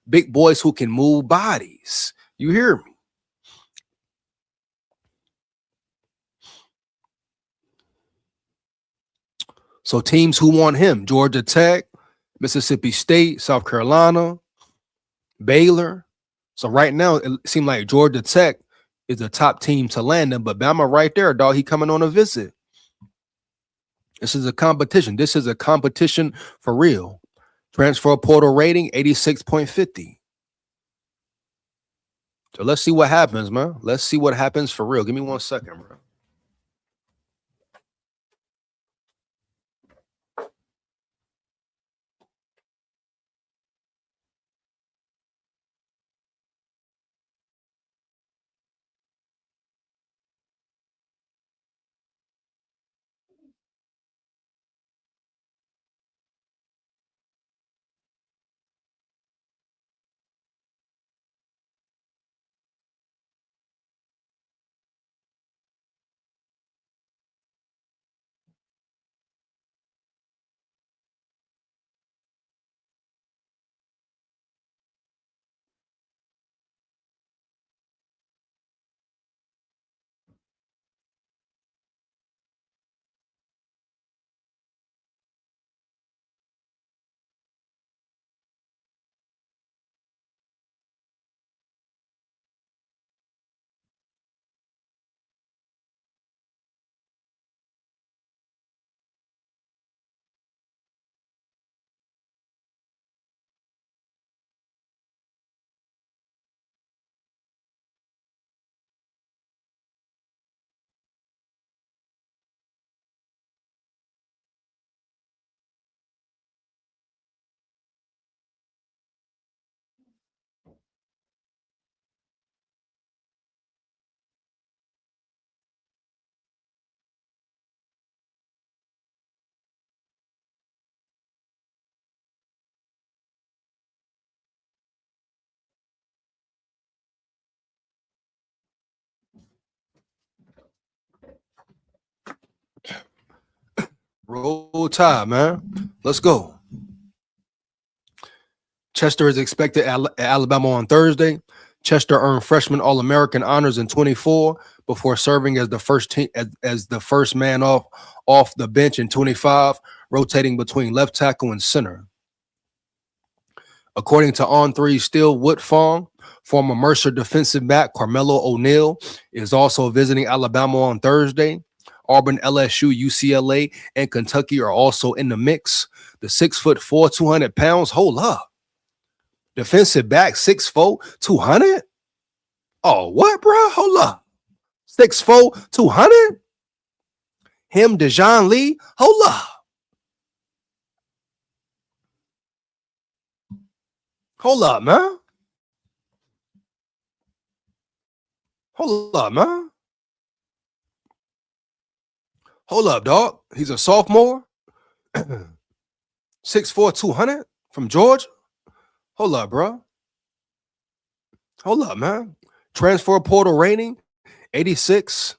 Big boys who can move bodies. You hear me? So teams who want him: Georgia Tech, Mississippi State, South Carolina, Baylor. So right now it seems like Georgia Tech is the top team to land him, but Bama right there, dog. He coming on a visit. This is a competition. This is a competition for real. Transfer portal rating 86.50. So let's see what happens, man. Let's see what happens for real. Give me 1 second, bro. Roll Tide, man. Let's go. Chester is expected at Alabama on Thursday. Chester earned freshman All-American honors in 24 before serving as the first team as the first man off the bench in 25, rotating between left tackle and center. According to On3 Still Woodfong, former Mercer defensive back Carmelo O'Neal is also visiting Alabama on Thursday. Auburn, LSU, UCLA, and Kentucky are also in the mix. The 6'4", 200 pounds. Hold up. Defensive back, 6'4", 200? Oh, what, bro? Hold up. 6'4", 200? Him, Dejon Lee? Hold up. Hold up, man. Hold up, man. Hold up, dog. He's a sophomore. 6'4", 200 from Georgia. Hold up, bro. Hold up, man. Transfer portal rating, 86.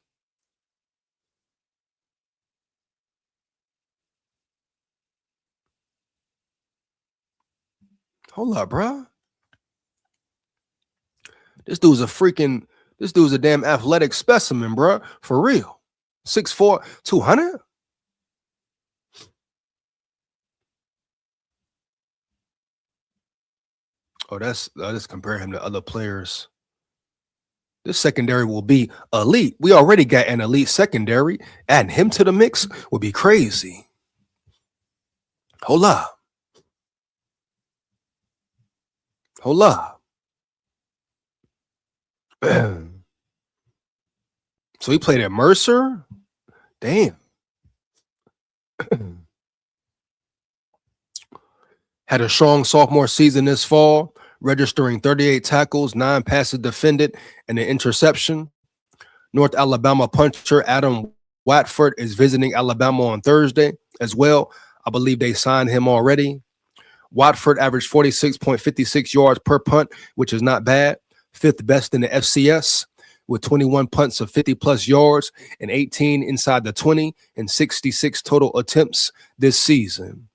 Hold up, bro. This dude's a damn athletic specimen, bro. For real. 6'4", 200? Oh, let's compare him to other players. This secondary will be elite. We already got an elite secondary. Adding him to the mix would be crazy. Hold up. Hold up. So he played at Mercer? Damn. Had a strong sophomore season this fall, registering 38 tackles, 9 passes defended, and an interception. North Alabama punter Adam Watford is visiting Alabama on Thursday as well. I believe they signed him already. Watford averaged 46.56 yards per punt, which is not bad. 5th best in the FCS with 21 punts of 50-plus yards and 18 inside the 20 and 66 total attempts this season.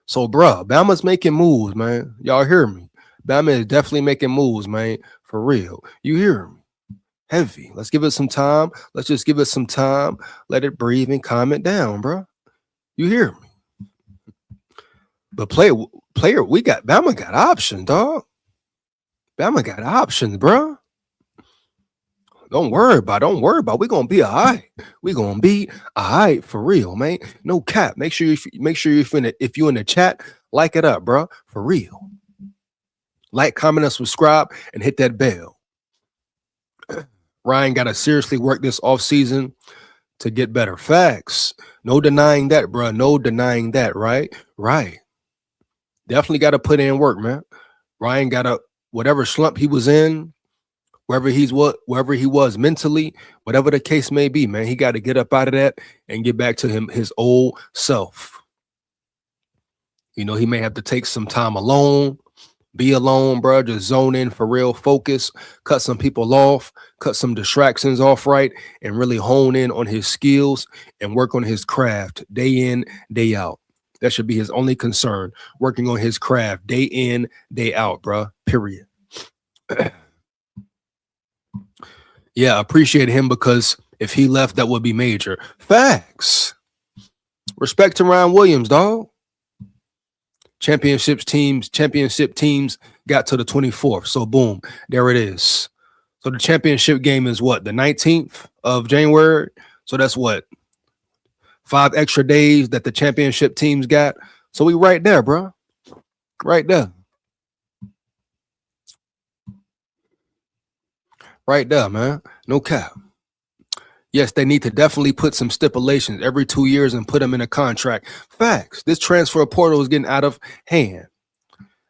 So, bruh, Bama's making moves, man. Y'all hear me? Bama is definitely making moves, man. For real. You hear me? Heavy. Let's give it some time. Let's just give it some time. Let it breathe and calm it down, bro. You hear me? But player, we got Bama got options, dog. Bama got options, bro. Don't worry about. We're gonna be all right. We're gonna be all right for real, man. No cap. Make sure if you in the chat, like it up, bro. For real. Like, comment, and subscribe, and hit that bell. Ryan got to seriously work this offseason to get better. Facts. No denying that, bro. No denying that, right? Right. Definitely got to put in work, man. Ryan got to, whatever slump he was in, wherever he was mentally, whatever the case may be, man, he got to get up out of that and get back to his old self. You know, he may have to take some time alone, be alone, bro. Just zone in for real, focus, cut some people off, cut some distractions off, right, and really hone in on his skills and work on his craft day in, day out. That should be his only concern, working on his craft day in, day out, bro. Period. Yeah, appreciate him, because if he left, that would be major. Facts. Respect to Ryan Williams, dog. Championship teams got to the 24th. So boom, there it is. So the championship game is what? The 19th of January. So that's what? 5 extra days that the championship teams got. So we right there, bro. Right there. Right there, man. No cap. Yes, they need to definitely put some stipulations every 2 years and put them in a contract. Facts. This transfer portal is getting out of hand.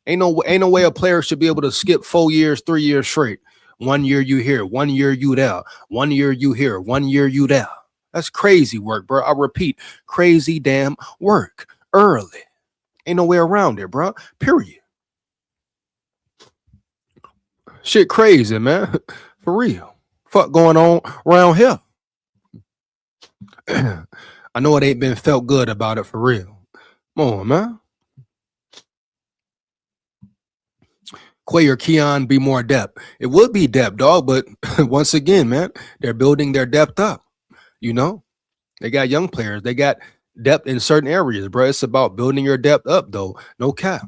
Ain't no way a player should be able to skip 4 years, 3 years straight. 1 year you here, 1 year you there, 1 year you here, 1 year you there. That's crazy work, bro. I repeat, crazy damn work early. Ain't no way around it, bro. Period. Shit crazy, man. For real. Fuck going on around here. I know it ain't been felt good about it for real. Come on, man. Quay or Keon be more depth. It would be depth, dog, but once again, man, they're building their depth up. You know, they got young players. They got depth in certain areas, bro. It's about building your depth up, though. No cap.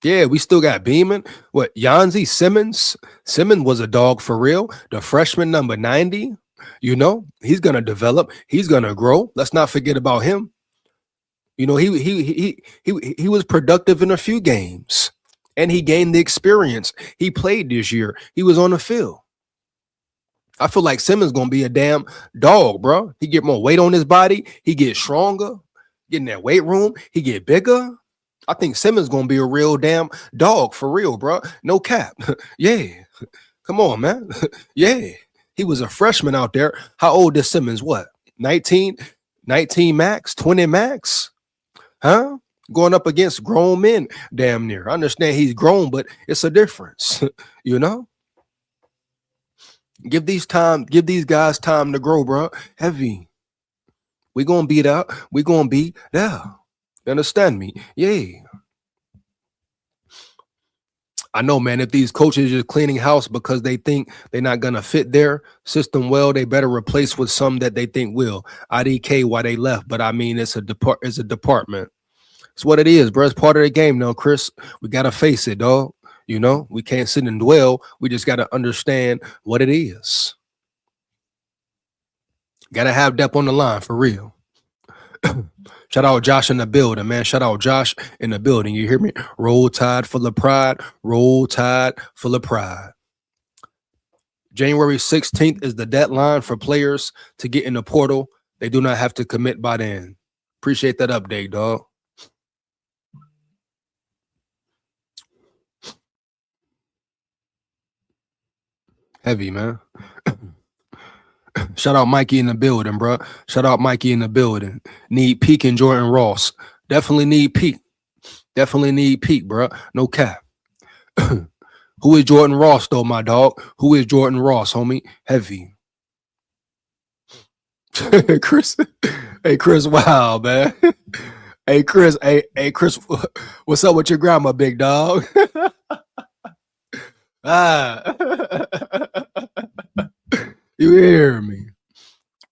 Yeah, we still got Beeman. What, Yanzi Simmons? Simmons was a dog for real. The freshman number 90. You know, he's gonna develop. He's gonna grow. Let's not forget about him. You know, he was productive in a few games, and he gained the experience. He played this year. He was on the field. I feel like Simmons gonna be a damn dog, bro. He get more weight on his body. He get stronger. Get in that weight room. He get bigger. I think Simmons gonna be a real damn dog for real, bro. No cap. Yeah. Come on, man. Yeah. He was a freshman out there. How old is Simmons? What? 19 max? 20 max? Huh? Going up against grown men, damn near. I understand he's grown, but it's a difference. You know? Give these guys time to grow, bro. Heavy. We gonna be there. We gonna be there. You understand me? Yeah. I know, man. If these coaches just cleaning house because they think they're not gonna fit their system well, they better replace with some that they think will. IDK why they left, but I mean it's a department. It's what it is, bro. It's part of the game, though, Chris. We gotta face it, dog. You know, we can't sit and dwell. We just gotta understand what it is. Gotta have depth on the line for real. Shout out Josh in the building, man. Shout out Josh in the building. You hear me? Roll Tide full of pride. Roll Tide full of pride. January 16th is the deadline for players to get in the portal. They do not have to commit by then. Appreciate that update, dog. Heavy, man. Shout out Mikey in the building, bro. Shout out Mikey in the building. Need Peak and Jordan Ross. Definitely need Peak. Definitely need Peak, bro. No cap. Who is Jordan Ross, though, my dog? Who is Jordan Ross, homie? Heavy. Chris. Hey, Chris, wow, man. Hey, Chris. Hey, Chris. What's up with your grandma, big dog? Ah. You hear me?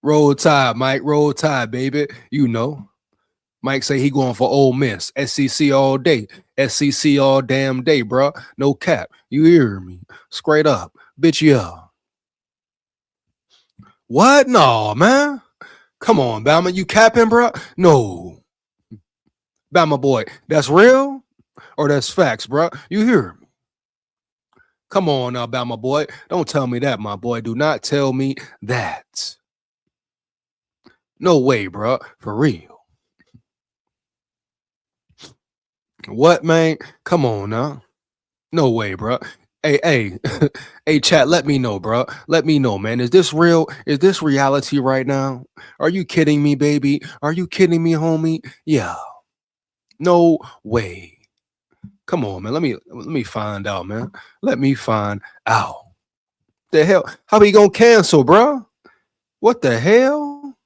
Roll Tide, Mike. Roll Tide, baby. You know. Mike say he going for Ole Miss. SEC all day. SEC all damn day, bro. No cap. You hear me? Straight up. Bitch, yeah. What? No, man. Come on, Bama. You capping, bro? No. Bama boy. That's real or that's facts, bro? You hear me? Come on now, Bama boy. Don't tell me that, my boy. Do not tell me that. No way, bro. For real. What, man? Come on now. No way, bro. Hey, hey, chat, let me know, bro. Let me know, man. Is this real? Is this reality right now? Are you kidding me, baby? Are you kidding me, homie? Yeah. No way. Come on, man. Let me find out, man. Let me find out. The hell? How he gonna cancel, bro? What the hell?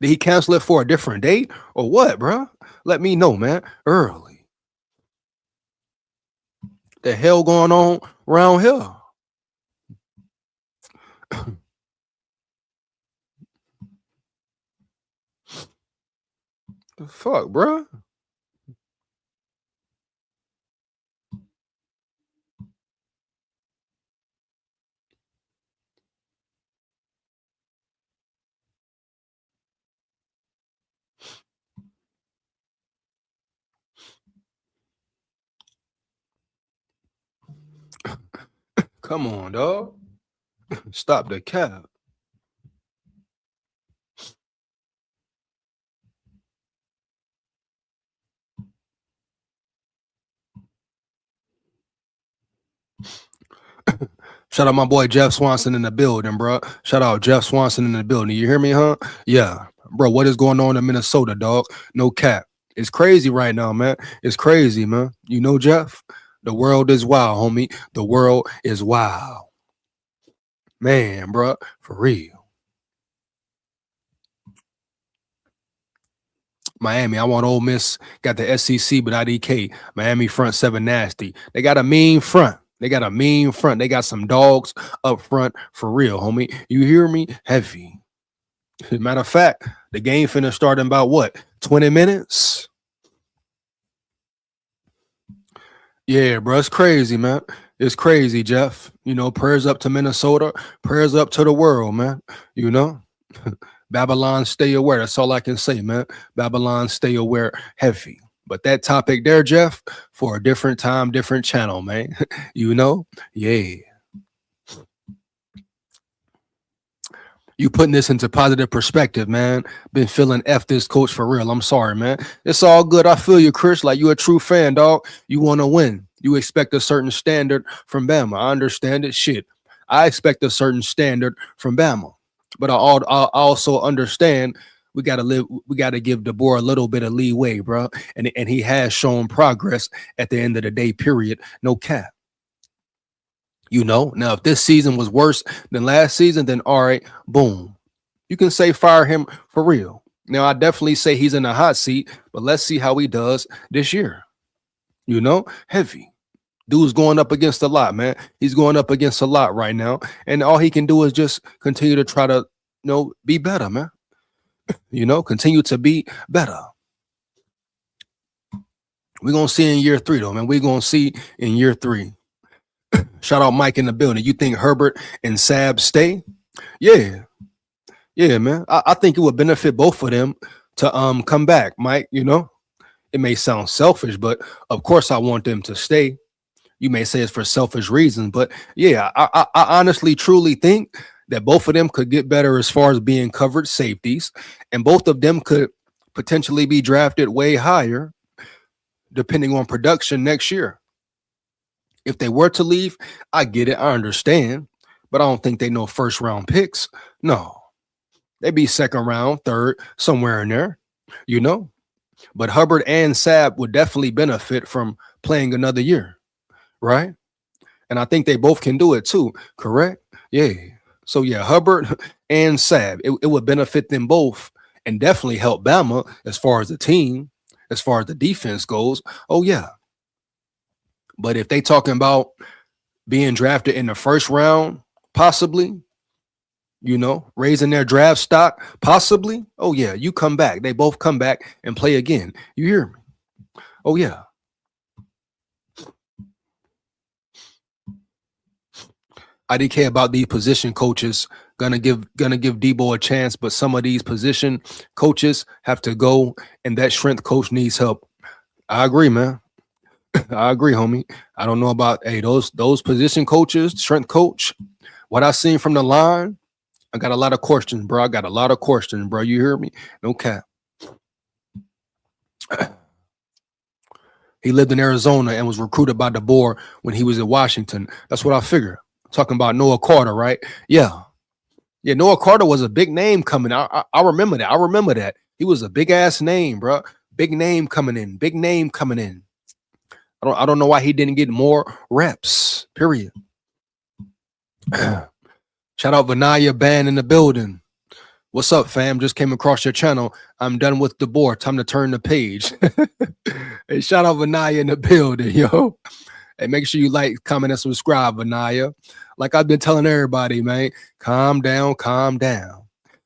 Did he cancel it for a different date or what, bro? Let me know, man. Early. The hell going on around here? The fuck, bro? Come on, dog. Stop the cap. Shout out my boy Jeff Swanson in the building, bro. Shout out Jeff Swanson in the building. You hear me, huh? Yeah, bro. What is going on in Minnesota, dog? No cap. It's crazy right now, man. It's crazy, man. You know, Jeff. The world is wild, homie. The world is wild, man, bro. For real. Miami, I want Ole Miss. Got the SEC, but IDK. Miami front seven nasty. They got a mean front. They got a mean front. They got some dogs up front for real, homie. You hear me? Heavy. Matter of fact, the game finna start in about what? 20 minutes? Yeah, bro. It's crazy, man. It's crazy, Jeff. You know, prayers up to Minnesota. Prayers up to the world, man. You know? Babylon, stay aware. That's all I can say, man. Babylon, stay aware. Heavy. But that topic there, Jeff, for a different time, different channel, man. You know? Yeah. You putting this into positive perspective, man. Been feeling F this coach for real. I'm sorry, man. It's all good. I feel you, Chris. Like you a true fan, dog. You want to win. You expect a certain standard from Bama. I understand it. Shit. I expect a certain standard from Bama. But I also understand we got to give DeBoer a little bit of leeway, bro. And he has shown progress at the end of the day, period. No cap. You know, now if this season was worse than last season, then all right, boom. You can say fire him for real. Now, I definitely say he's in a hot seat, but let's see how he does this year. Heavy. Dude's going up against a lot, man. He's going up against a lot right now. And all he can do is just continue to try to, be better, man. Continue to be better. We're going to see in year 3, though, man. We're going to see in year 3. Shout out Mike in the building. You think Herbert and Sab stay? Yeah. Yeah, man. I think it would benefit both of them to come back, Mike. It may sound selfish, but of course I want them to stay. You may say it's for selfish reasons, but yeah, I honestly truly think that both of them could get better as far as being covered safeties, and both of them could potentially be drafted way higher depending on production next year. If they were to leave, I get it, I understand, but I don't think they know first round picks. No, they'd be second round, third, somewhere in there, But Hubbard and Sab would definitely benefit from playing another year, right? And I think they both can do it too, correct? Yeah. So yeah, Hubbard and Sab, it would benefit them both and definitely help Bama as far as the team, as far as the defense goes. Oh yeah. But if they talking about being drafted in the first round, possibly, raising their draft stock, possibly. Oh yeah, you come back. They both come back and play again. You hear me? Oh yeah. IDK about these position coaches gonna give Debo a chance, but some of these position coaches have to go, and that strength coach needs help. I agree, man. I agree, homie. I don't know about those position coaches, strength coach. What I seen from the line, I got a lot of questions, bro. You hear me? No cap. He lived in Arizona and was recruited by DeBoer when he was in Washington. That's what I figured. Talking about Noah Carter, right? Yeah. Yeah, Noah Carter was a big name coming. I remember that. I remember that. He was a big ass name, bro. Big name coming in. I don't know why he didn't get more reps. Period. Shout out Vanaya Band in the building. What's up, fam? Just came across your channel. I'm done with DeBoer. Time to turn the page. Hey, shout out Vanaya in the building, yo. Hey, make sure you like, comment, and subscribe, Vanaya. Like I've been telling everybody, man, calm down.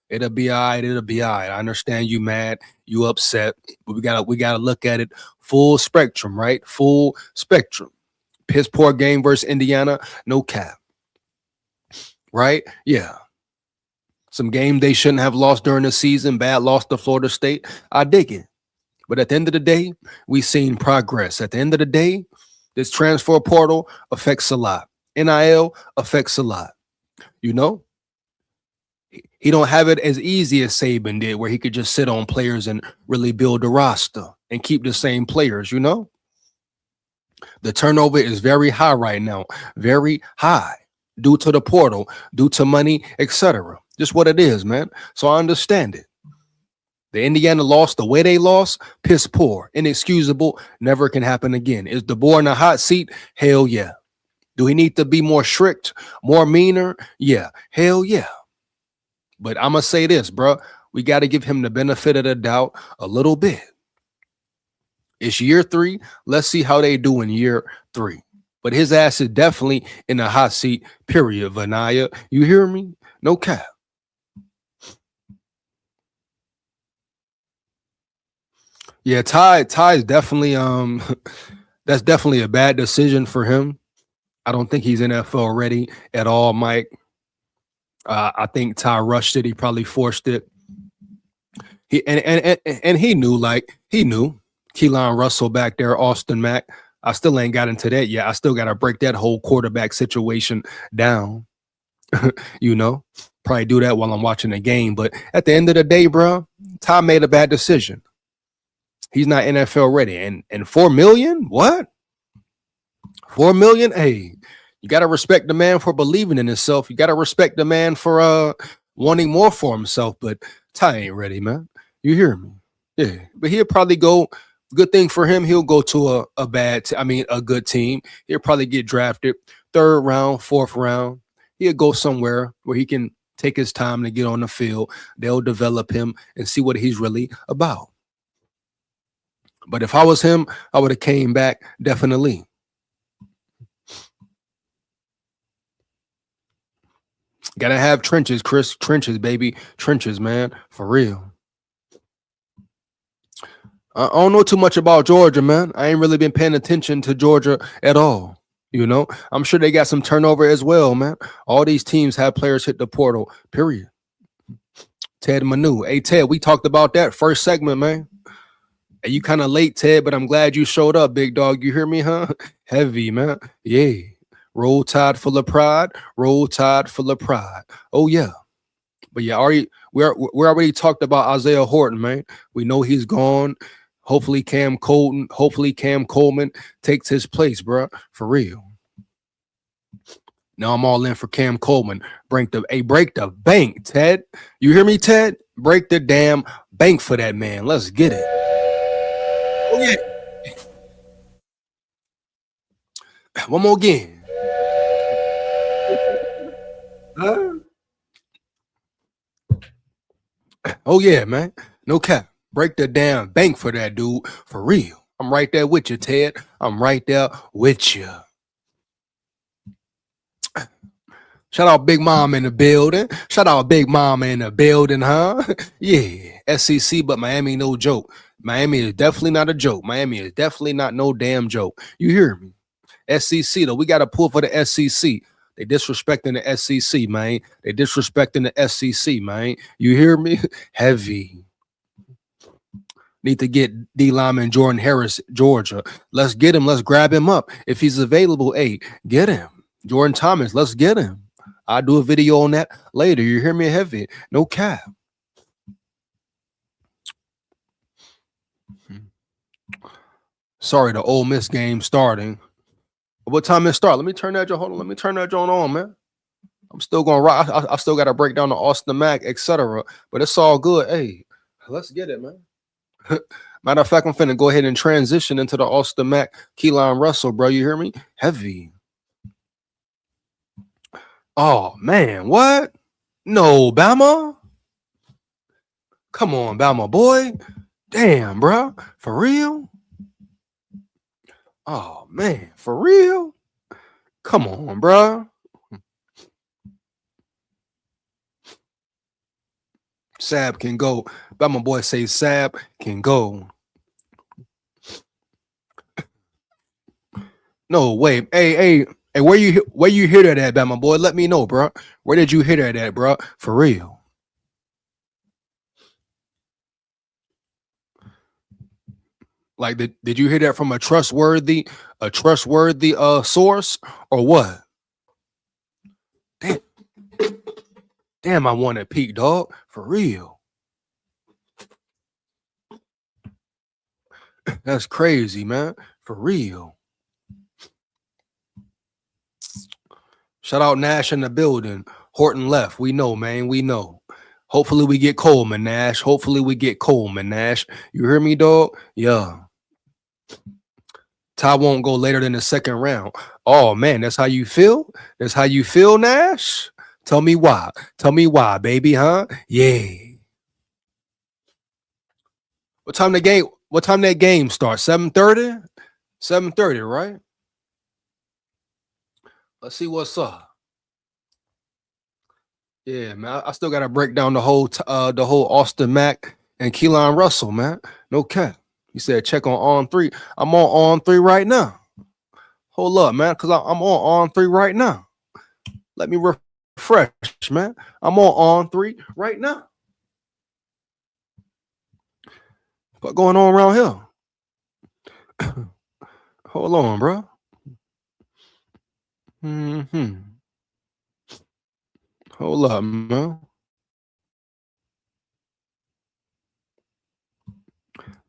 It'll be all right. I understand you mad, you upset, but we gotta look at it full spectrum, right? Full spectrum. Piss poor game versus Indiana, no cap. Right? Yeah. Some game they shouldn't have lost during the season. Bad loss to Florida State. I dig it. But at the end of the day, we seen progress. At the end of the day, this transfer portal affects a lot. NIL affects a lot. He don't have it as easy as Saban did, where he could just sit on players and really build a roster and keep the same players, The turnover is very high right now. Very high. Due to the portal, due to money, etc. Just what it is, man. So I understand it. The Indiana lost the way they lost, piss poor, inexcusable, never can happen again. Is DeBoer in a hot seat? Hell yeah. Do he need to be more strict, more meaner? Yeah, hell yeah. But I'm going to say this, bro. We got to give him the benefit of the doubt a little bit. It's year 3. Let's see how they do in year 3. But his ass is definitely in the hot seat, period, Vanaya. You hear me? No cap. Yeah, Ty is definitely that's definitely a bad decision for him. I don't think he's NFL ready at all, Mike. I think Ty rushed it. He probably forced it. He knew Keelan Russell back there, Austin Mack. I still ain't got into that yet. I still got to break that whole quarterback situation down. Probably do that while I'm watching the game. But at the end of the day, bro, Ty made a bad decision. He's not NFL ready. And $4 million? What? $4 million? Hey, you got to respect the man for believing in himself. You got to respect the man for wanting more for himself. But Ty ain't ready, man. You hear me? Yeah. But he'll probably go. Good thing for him, he'll go to a good team. He'll probably get drafted 3rd round, 4th round. He'll go somewhere where he can take his time to get on the field. They'll develop him and see what he's really about. But if I was him, I would have came back definitely. Gotta have trenches, Chris. Trenches, baby. Trenches, man. For real. I don't know too much about Georgia, man. I ain't really been paying attention to Georgia at all. You know, I'm sure they got some turnover as well, man. All these teams have players hit the portal, period. Ted Manu. Hey, Ted, we talked about that first segment, man. Hey, you kind of late, Ted, but I'm glad you showed up, big dog. You hear me, huh? Heavy, man. Yeah. Roll Tide full of pride. Roll Tide full of pride. Oh, yeah. But yeah, we already talked about Isaiah Horton, man. We know he's gone. Hopefully Cam Coleman takes his place, bro. For real. Now I'm all in for Cam Coleman. Break the bank, Ted. You hear me, Ted? Break the damn bank for that man. Let's get it. Oh yeah. One more again. Oh yeah, man. No cap. Break the damn bank for that dude. For real. I'm right there with you, Ted. I'm right there with you. Shout out Big Mom in the building. Shout out Big Mama in the building, huh? Yeah. SEC, but Miami no joke. Miami is definitely not a joke. Miami is definitely not no damn joke. You hear me? SEC, though. We got to pull for the SEC. They disrespecting the SEC, man. They disrespecting the SEC, man. You hear me? Heavy. Need to get D. Lyman, Jordan Harris, Georgia. Let's get him. Let's grab him up. If he's available, hey, get him. Jordan Thomas, let's get him. I'll do a video on that later. You hear me? Heavy. No cap. Sorry, the Ole Miss game starting. What time it start? Let me turn that joint. Hold on. Let me turn that joint on, man. I'm still gonna rock. I still got to break down the Austin Mack, etc. But it's all good. Hey, let's get it, man. Matter of fact, I'm finna go ahead and transition into the Austin Mack, Keelan Russell, bro. You hear me? Heavy. Oh man, what? No, Bama. Come on, Bama boy. Damn, bro. For real? Oh man, for real? Come on, bro. Sab can go. Bama boy say Sab can go. No, wait. Hey, where you hear that at, Bama boy? Let me know, bro. Where did you hear that at, bro? For real. Like, did you hear that from a trustworthy source or what? Damn, damn, I want that peak, dog. For real. That's crazy, man. For real. Shout out Nash in the building. Horton left. We know, man. We know. Hopefully we get Coleman, Nash. Hopefully we get Coleman, Nash. You hear me, dog? Yeah. Ty won't go later than the second round. Oh man, that's how you feel? That's how you feel, Nash? Tell me why. Tell me why, baby, huh? Yeah. What time that game starts? 7:30? 7:30, right? Let's see what's up. Yeah, man. I still gotta break down the whole Austin Mack and Keelan Russell, man. No cap. He said check on 3. I'm on 3 right now. Hold up, man, because I'm on 3 right now. Let me refresh, man. I'm on 3 right now. What going on around here? Hold on, bro. Hold up, man.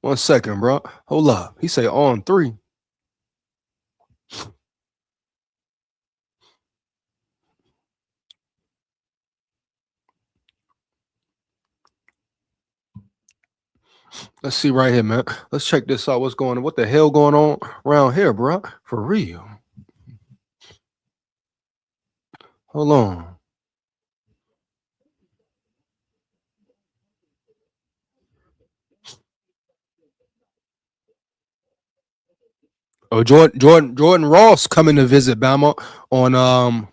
1 second, bro. Hold up. He say on 3. Let's see right here, man. Let's check this out. What's going on? What the hell going on around here, bro? For real. Hold on. Oh, Jordan Ross coming to visit Bama on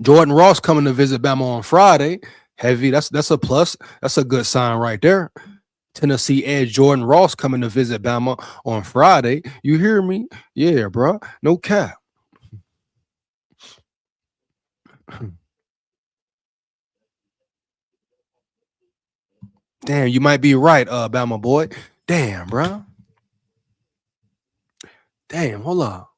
Jordan Ross coming to visit Bama on Friday. Heavy. That's a plus. That's a good sign right there. Tennessee edge Jordan Ross coming to visit Bama on Friday. You hear me? Yeah, bro. No cap. Damn, you might be right, Bama boy. Damn, bro. Damn, hold up.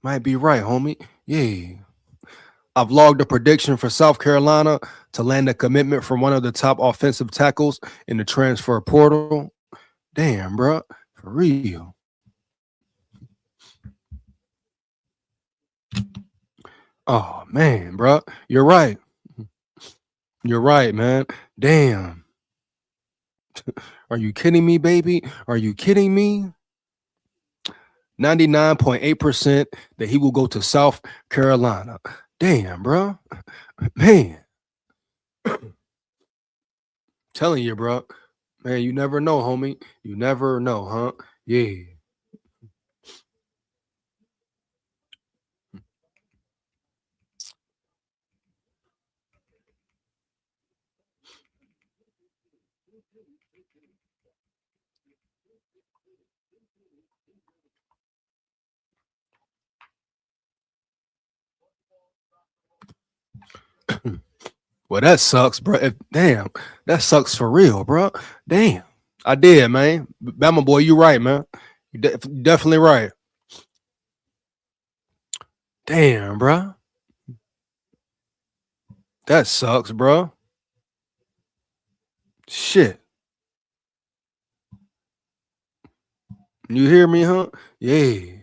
Might be right, homie. Yeah. I've logged a prediction for South Carolina to land a commitment from one of the top offensive tackles in the transfer portal. Damn, bro. For real. Oh, man, bro. You're right. You're right, man. Damn. Are you kidding me, baby? Are you kidding me? 99.8% that he will go to South Carolina. Damn, bro. Man, telling you, bro. Man, you never know, homie. You never know, huh? Yeah. Well, that sucks, bro. Damn, that sucks for real, bro. Damn. I did, man. Bama boy, you right, man. You definitely right. Damn, bro. That sucks, bro. Shit. You hear me, huh? Yeah.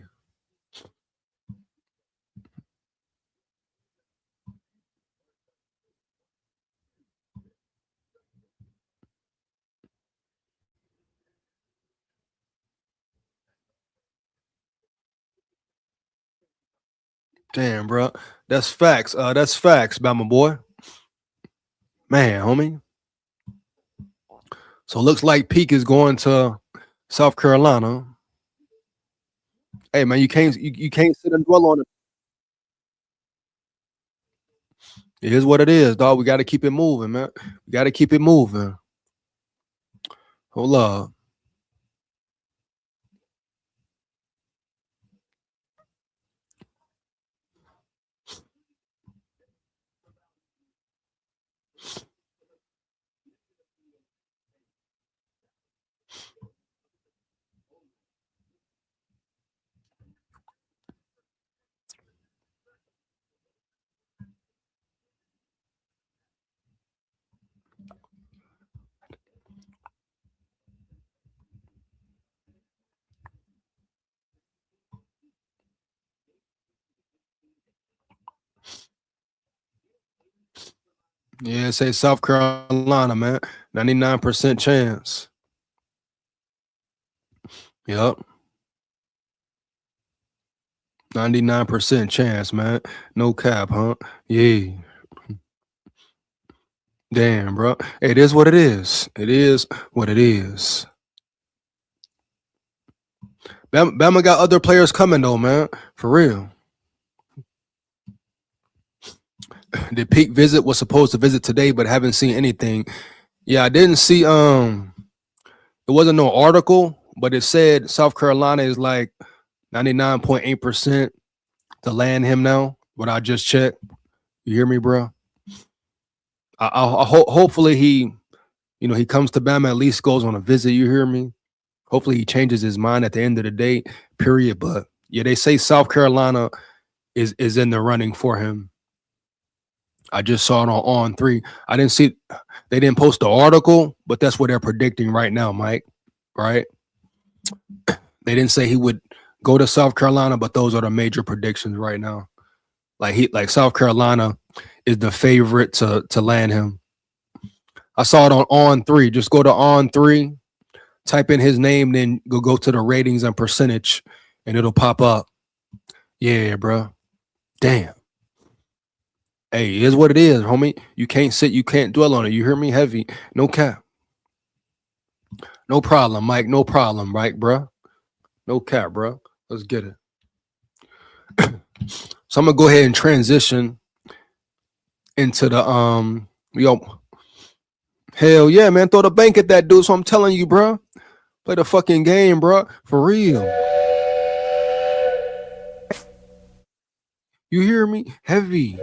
Damn, bro. That's facts. That's facts, Bama boy. Man, homie. So looks like Peak is going to South Carolina. Hey man, you can't sit and dwell on it. It is what it is, dog. We gotta keep it moving, man. We gotta keep it moving. Hold up. Yeah, say South Carolina, man. 99% chance. Yep. 99% chance, man. No cap, huh? Yeah. Damn, bro. It is what it is. It is what it is. Bama got other players coming though, man. For real. The Peak visit was supposed to visit today, but haven't seen anything. Yeah, I didn't see it wasn't no article, but it said South Carolina is like 99.8% to land him now. What I just checked. You hear me, bro? Hopefully he comes to Bama, at least goes on a visit. You hear me? Hopefully he changes his mind at the end of the day, period. But yeah, they say South Carolina is in the running for him. I just saw it on three. I didn't see they didn't post the article, but that's what they're predicting right now, Mike. Right? They didn't say he would go to South Carolina, but those are the major predictions right now. Like South Carolina is the favorite to land him. I saw it on three. Just go to on three, type in his name, then go to the ratings and percentage, and it'll pop up. Yeah, bro. Damn. Hey, here's what it is, homie. You can't sit, you can't dwell on it. You hear me? Heavy. No cap. No problem, Mike. No problem, right, bro? No cap, bro. Let's get it. So I'm gonna go ahead and transition into the yo. Hell yeah, man. Throw the bank at that dude. So I'm telling you, bro. Play the fucking game, bro. For real. You hear me? Heavy.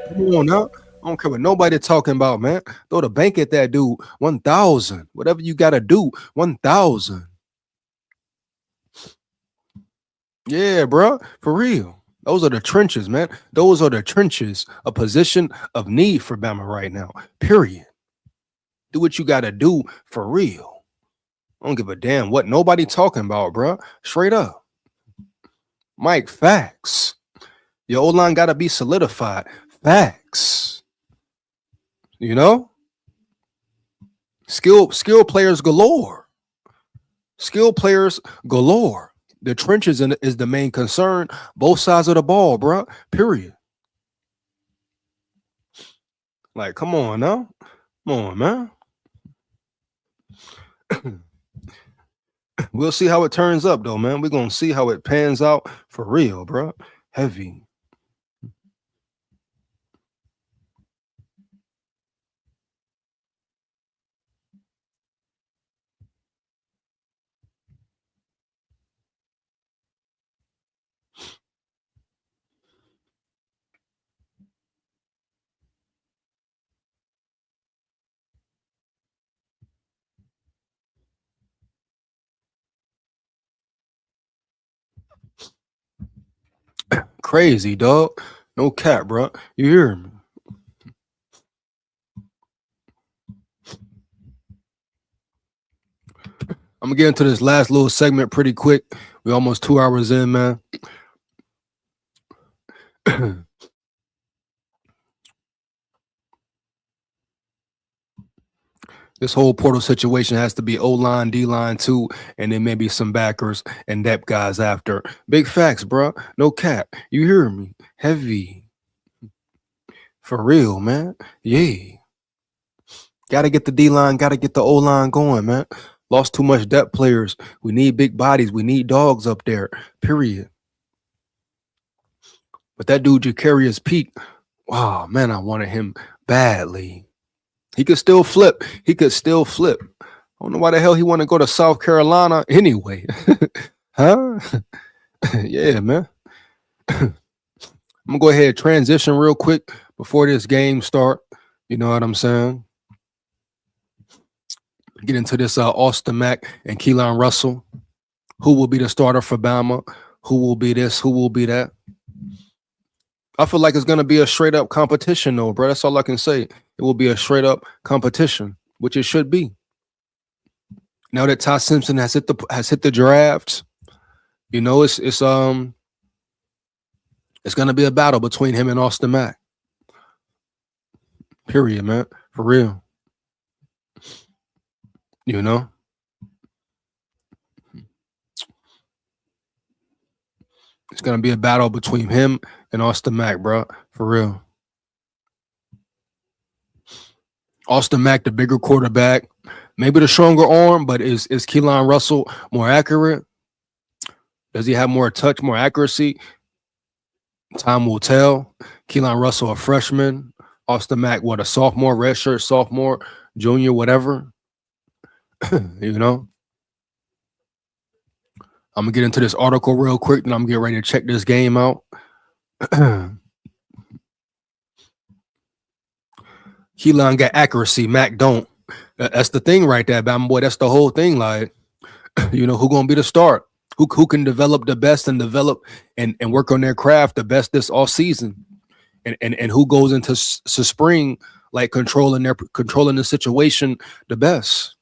Come on now. I don't care what nobody talking about, man. Throw the bank at that dude. 1,000. Whatever you gotta do. 1,000. Yeah, bro. For real. Those are the trenches, man. Those are the trenches. A position of need for Bama right now. Period. Do what you gotta do for real. I don't give a damn what nobody talking about, bro. Straight up. Mike, facts. Your O-line gotta be solidified. Facts. You know? Skill players galore. Skill players galore. The trenches is the main concern. Both sides of the ball, bro. Period. Like, come on now. Come on, man. We'll see how it turns up, though, man. We're going to see how it pans out for real, bro. Heavy. Crazy, dog. No cap, bro. You hear me? I'm gonna get into this last little segment pretty quick. We're almost 2 hours in, man. This whole portal situation has to be O-line, D-line too, and then maybe some backers and depth guys after. Big facts, bro. No cap. You hear me? Heavy. For real, man. Yeah. Gotta get the D-line, gotta get the O-line going, man. Lost too much depth players. We need big bodies. We need dogs up there. Period. But that dude, Jacarius Peak, wow, man, I wanted him badly. He could still flip. He could still flip. I don't know why the hell he want to go to South Carolina anyway. Huh? Yeah, man. I'm gonna go ahead and transition real quick before this game start. You know what I'm saying? Get into this Austin Mack and Keelan Russell. Who will be the starter for Bama? Who will be this? Who will be that? I feel like it's gonna be a straight up competition, though, bro. That's all I can say. It will be a straight up competition, which it should be. Now that Ty Simpson has hit the draft, you know, it's gonna be a battle between him and Austin Mack. Period, man. For real. You know? It's gonna be a battle between him and Austin Mack, bro. For real. Austin Mack, the bigger quarterback, maybe the stronger arm, but is Keelan Russell more accurate? Does he have more touch, more accuracy? Time will tell. Keelan Russell, a freshman. Austin Mack, what, a sophomore, redshirt sophomore, junior, whatever. You know? I'm going to get into this article real quick, and I'm going to get ready to check this game out. Keelan got accuracy, Mac don't. That's the thing right there, Bama boy. That's the whole thing. Like, you know, who gonna be the start? Who can develop the best and develop and work on their craft the best this all season? And who goes into spring like controlling the situation the best?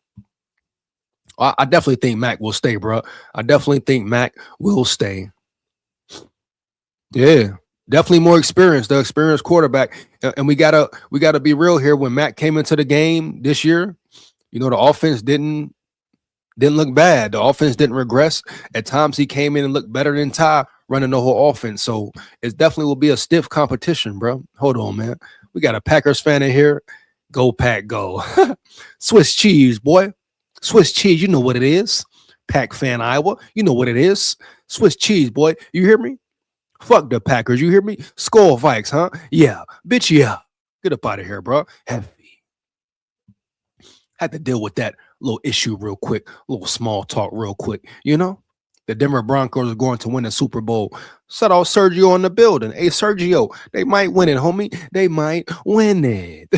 I definitely think Mac will stay, bro. I definitely think Mac will stay. Yeah. Definitely more experience, the experienced quarterback. And we gotta be real here. When Matt came into the game this year, you know, the offense didn't look bad. The offense didn't regress. At times he came in and looked better than Ty running the whole offense. So it definitely will be a stiff competition, bro. Hold on, man. We got a Packers fan in here. Go Pack Go. Swiss cheese, boy. Swiss cheese, you know what it is. Pack fan Iowa, you know what it is. Swiss cheese, boy. You hear me? Fuck the Packers, you hear me? SKOL Vikes, huh? Yeah, bitch, yeah. Get up out of here, bro. Heavy. Had to deal with that little issue real quick, little small talk real quick. You know, the Denver Broncos are going to win the Super Bowl. Shout out Sergio in the building. Hey, Sergio, they might win it, homie. They might win it.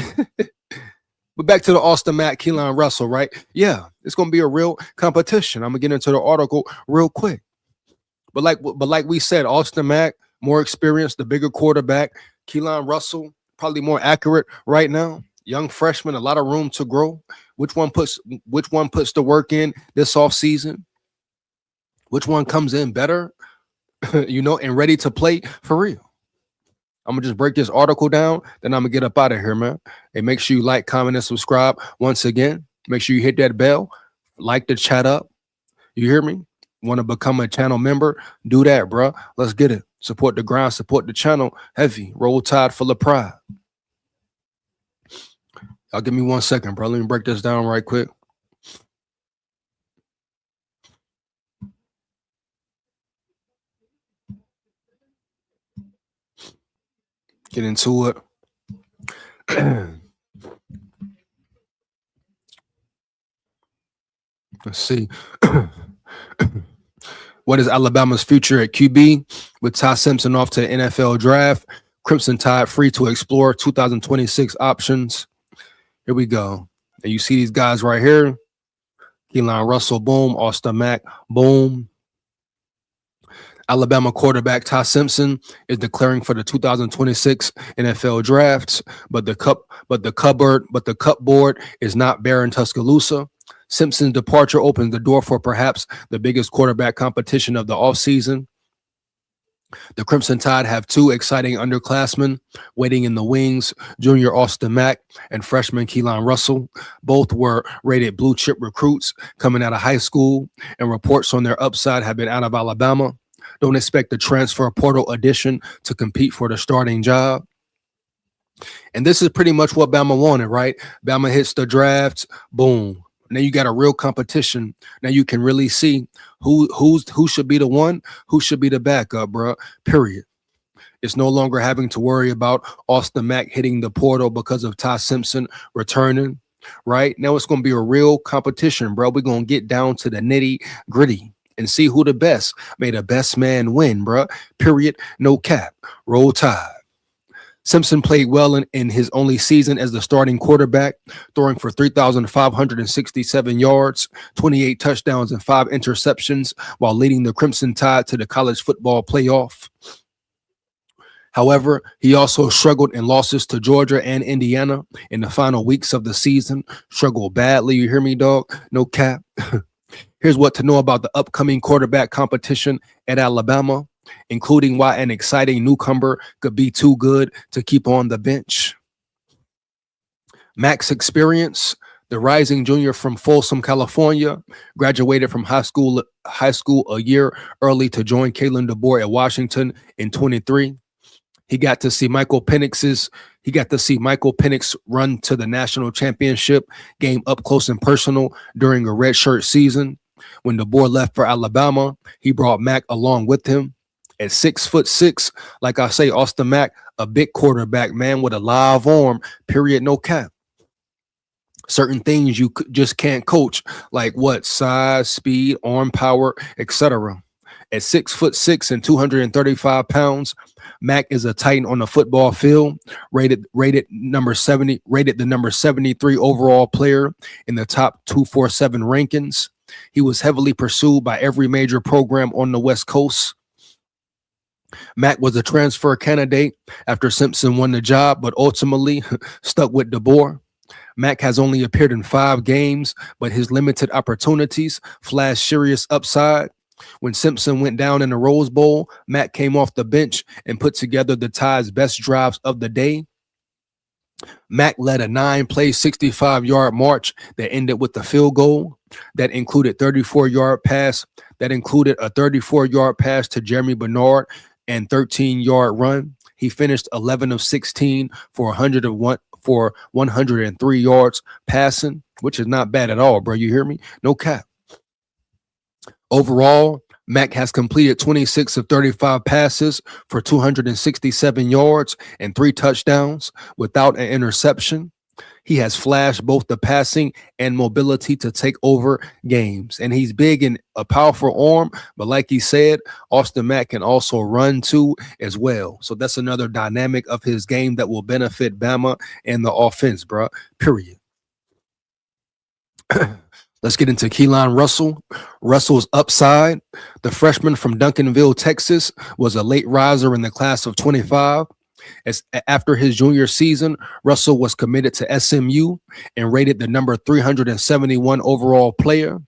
But back to the Austin Mack, Keelan Russell, right? Yeah, it's going to be a real competition. I'm going to get into the article real quick. But like we said, Austin Mack, more experience, the bigger quarterback. Keelan Russell, probably more accurate right now. Young freshman, a lot of room to grow. Which one puts the work in this offseason? Which one comes in better, and ready to play for real? I'm going to just break this article down, then I'm going to get up out of here, man. Hey, make sure you like, comment, and subscribe. Once again, make sure you hit that bell, like the chat up. You hear me? Want to become a channel member? Do that, bro. Let's get it. Support the grind, support the channel. Heavy, roll tide, full of pride. Y'all give me 1 second, bro. Let me break this down right quick. Get into it. Let's see. What is Alabama's future at QB? With Ty Simpson off to NFL draft, Crimson Tide free to explore 2026 options. Here we go. And you see these guys right here. Keelan Russell, boom. Austin Mack, boom. Alabama quarterback Ty Simpson is declaring for the 2026 NFL drafts, but the cupboard is not bare in Tuscaloosa. Simpson's departure opens the door for perhaps the biggest quarterback competition of the offseason. The Crimson Tide have two exciting underclassmen waiting in the wings, junior Austin Mack and freshman Keelan Russell. Both were rated blue chip recruits coming out of high school, and reports on their upside have been out of Alabama. Don't expect the transfer portal addition to compete for the starting job. And this is pretty much what Bama wanted, right? Bama hits the draft, boom. Now you got a real competition. Now you can really see who should be the one, who should be the backup, bro. Period. It's no longer having to worry about Austin Mack hitting the portal because of Ty Simpson returning, right? Now it's going to be a real competition, bro. We're going to get down to the nitty gritty and see who the best. May the best man win, bro. Period. No cap. Roll Tide. Simpson played well in his only season as the starting quarterback, throwing for 3,567 yards, 28 touchdowns, and 5 interceptions while leading the Crimson Tide to the college football playoff. However, he also struggled in losses to Georgia and Indiana in the final weeks of the season. Struggled badly. You hear me, dog? No cap. Here's what to know about the upcoming quarterback competition at Alabama, including why an exciting newcomer could be too good to keep on the bench. Mack's experience: the rising junior from Folsom, California, graduated from high school a year early to join Kalen DeBoer at Washington in 23. He got to see Michael Penix run to the national championship game up close and personal during a redshirt season. When DeBoer left for Alabama, he brought Mack along with him. At 6'6", like I say, Austin Mack, a big quarterback, man, with a live arm, period, no cap. Certain things you just can't coach, like what? Size, speed, arm power, etc. At 6'6" and 235 pounds, Mack is a titan on the football field, rated the number 73 overall player in the top 247 rankings. He was heavily pursued by every major program on the West Coast. Mack was a transfer candidate after Simpson won the job, but ultimately stuck with DeBoer. Mack has only appeared in 5 games, but his limited opportunities flashed serious upside. When Simpson went down in the Rose Bowl, Mack came off the bench and put together the Tide's best drives of the day. Mack led a 9-play, 65-yard march that ended with a field goal that included a 34-yard pass to Jeremy Bernard and 13-yard run. He finished 11 of 16 for 101 for 103 yards passing, which is not bad at all, bro. You hear me? No cap. Overall, Mac has completed 26 of 35 passes for 267 yards and 3 touchdowns without an interception. He has flashed both the passing and mobility to take over games. And he's big in a powerful arm, but like he said, Austin Mack can also run too as well. So that's another dynamic of his game that will benefit Bama and the offense, bro. Period. Let's get into Keelan Russell. Russell's upside. The freshman from Duncanville, Texas, was a late riser in the class of 25. After his junior season, Russell was committed to SMU and rated the number 371 overall player.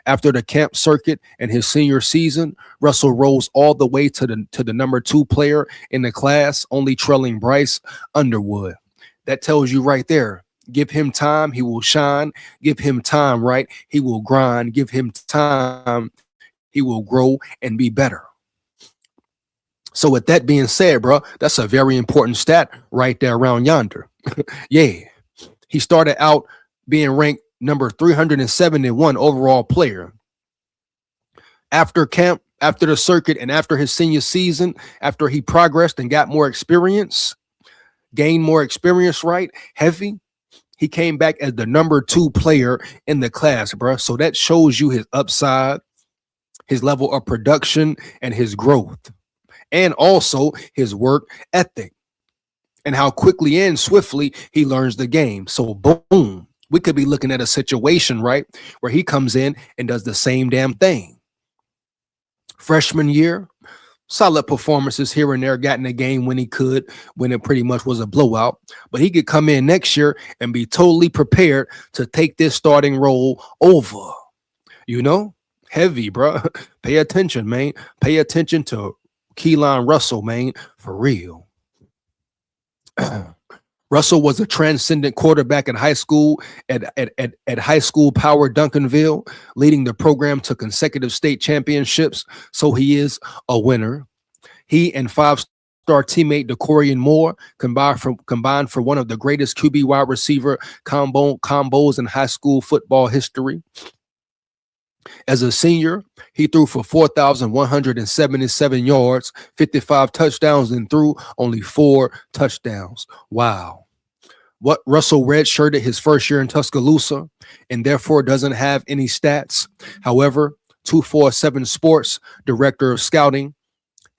After the camp circuit and his senior season, Russell rose all the way to the number 2 player in the class, only trailing Bryce Underwood. That tells you right there. Give him time, he will shine. Give him time, right? He will grind. Give him time, he will grow and be better. So with that being said, bro, that's a very important stat right there around yonder. Yeah. He started out being ranked number 371 overall player. After camp, after the circuit, and after his senior season, after he progressed and got more experience, gained more experience, right? Heavy. He came back as the number 2 player in the class, bro. So that shows you his upside, his level of production, and his growth. And also his work ethic and how quickly and swiftly he learns the game. So boom, we could be looking at a situation, right, where he comes in and does the same damn thing. Freshman year, solid performances here and there, got in the game when he could, when it pretty much was a blowout. But he could come in next year and be totally prepared to take this starting role over. You know, heavy, bro. Pay attention, man. Pay attention to Keelan Russell, man, for real. Russell was a transcendent quarterback in high school at high school power Duncanville, leading the program to consecutive state championships. So he is a winner. He and 5-star teammate DeCorian Moore combined for one of the greatest QB wide receiver combos in high school football history. As a senior, he threw for 4,177 yards, 55 touchdowns, and threw only 4 touchdowns. Wow. What Russell redshirted his first year in Tuscaloosa and therefore doesn't have any stats. However, 247 Sports director of scouting,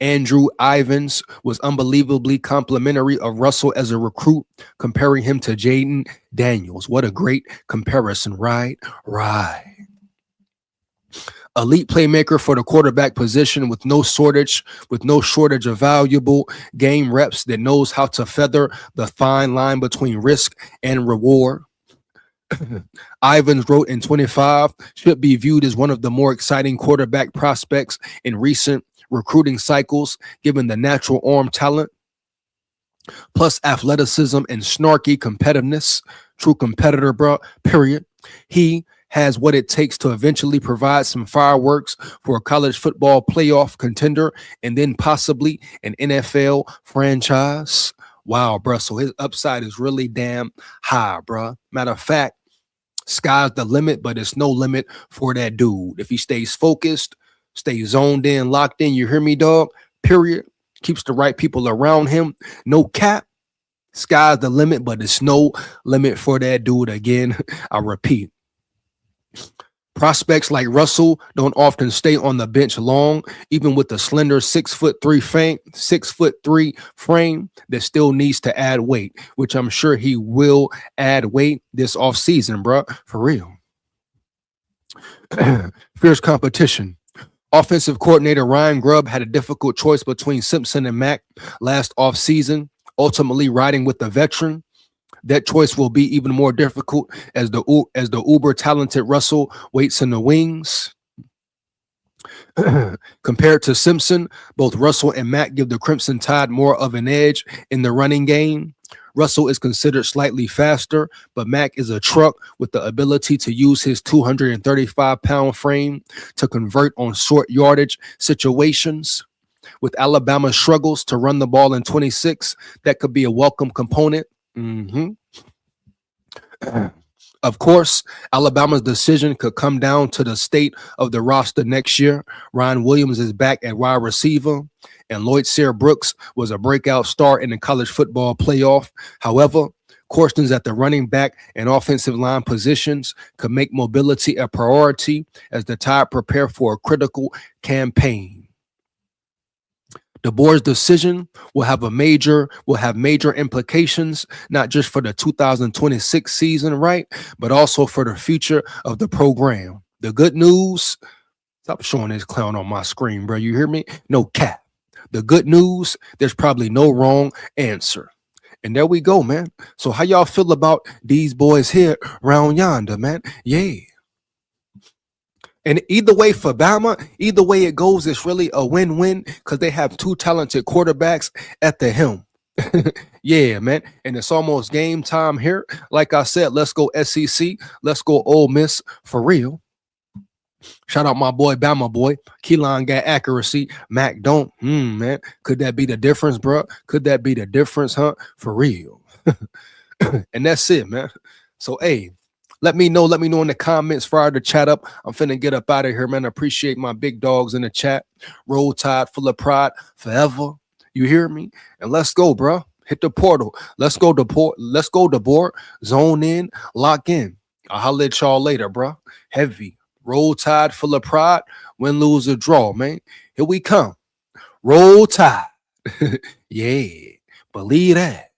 Andrew Ivins, was unbelievably complimentary of Russell as a recruit, comparing him to Jaden Daniels. What a great comparison, right? Right. Elite playmaker for the quarterback position with no shortage of valuable game reps that knows how to feather the fine line between risk and reward. Ivins wrote in 25, should be viewed as one of the more exciting quarterback prospects in recent recruiting cycles, given the natural arm talent, plus athleticism and snarky competitiveness. True competitor, bro, period. He has what it takes to eventually provide some fireworks for a college football playoff contender and then possibly an NFL franchise. Wow, bro. So his upside is really damn high, bro. Matter of fact, sky's the limit, but it's no limit for that dude. If he stays focused, stays zoned in, locked in, you hear me, dog? Period. Keeps the right people around him. No cap. Sky's the limit, but it's no limit for that dude. Again, I repeat. Prospects like Russell don't often stay on the bench long, even with the slender 6'3" frame that still needs to add weight, which I'm sure he will add weight this offseason, bro. For real. Fierce competition. Offensive coordinator Ryan Grubb had a difficult choice between Simpson and Mack last offseason, ultimately riding with the veteran. That choice will be even more difficult as the uber talented Russell waits in the wings. Compared to Simpson, both Russell and Mack give the Crimson Tide more of an edge in the running game. Russell is considered slightly faster, but Mack is a truck with the ability to use his 235-pound frame to convert on short yardage situations. With Alabama struggles to run the ball in 26, that could be a welcome component. Of course, Alabama's decision could come down to the state of the roster next year. Ryan Williams is back at wide receiver, and Lloyd Sear Brooks was a breakout star in the college football playoff. However, questions at the running back and offensive line positions could make mobility a priority as the Tide prepare for a critical campaign. The board's decision will have major implications, not just for the 2026 season, right, but also for the future of the program. The good news, stop showing this clown on my screen, bro. You hear me? No cap. The good news, there's probably no wrong answer. And there we go, man. So how y'all feel about these boys here round yonder, man? Yeah. And either way for Bama, either way it goes, it's really a win-win because they have two talented quarterbacks at the helm. Yeah, man. And it's almost game time here. Like I said, let's go SEC. Let's go Ole Miss for real. Shout out my boy, Bama boy. Keelan got accuracy. Mac don't. Man. Could that be the difference, bro? Could that be the difference, huh? For real. And that's it, man. So, hey, let me know in the comments fire the chat up. I'm finna get up out of here, man. I appreciate my big dogs in the chat. Roll Tide, full of pride, forever. You hear me? And let's go, bro. Hit the portal. Let's go to port. Let's go to board. Zone in. Lock in. I'll holler at y'all later, bro. Heavy. Roll Tide, full of pride. Win, lose, or draw, man. Here we come. Roll Tide. Yeah. Believe that.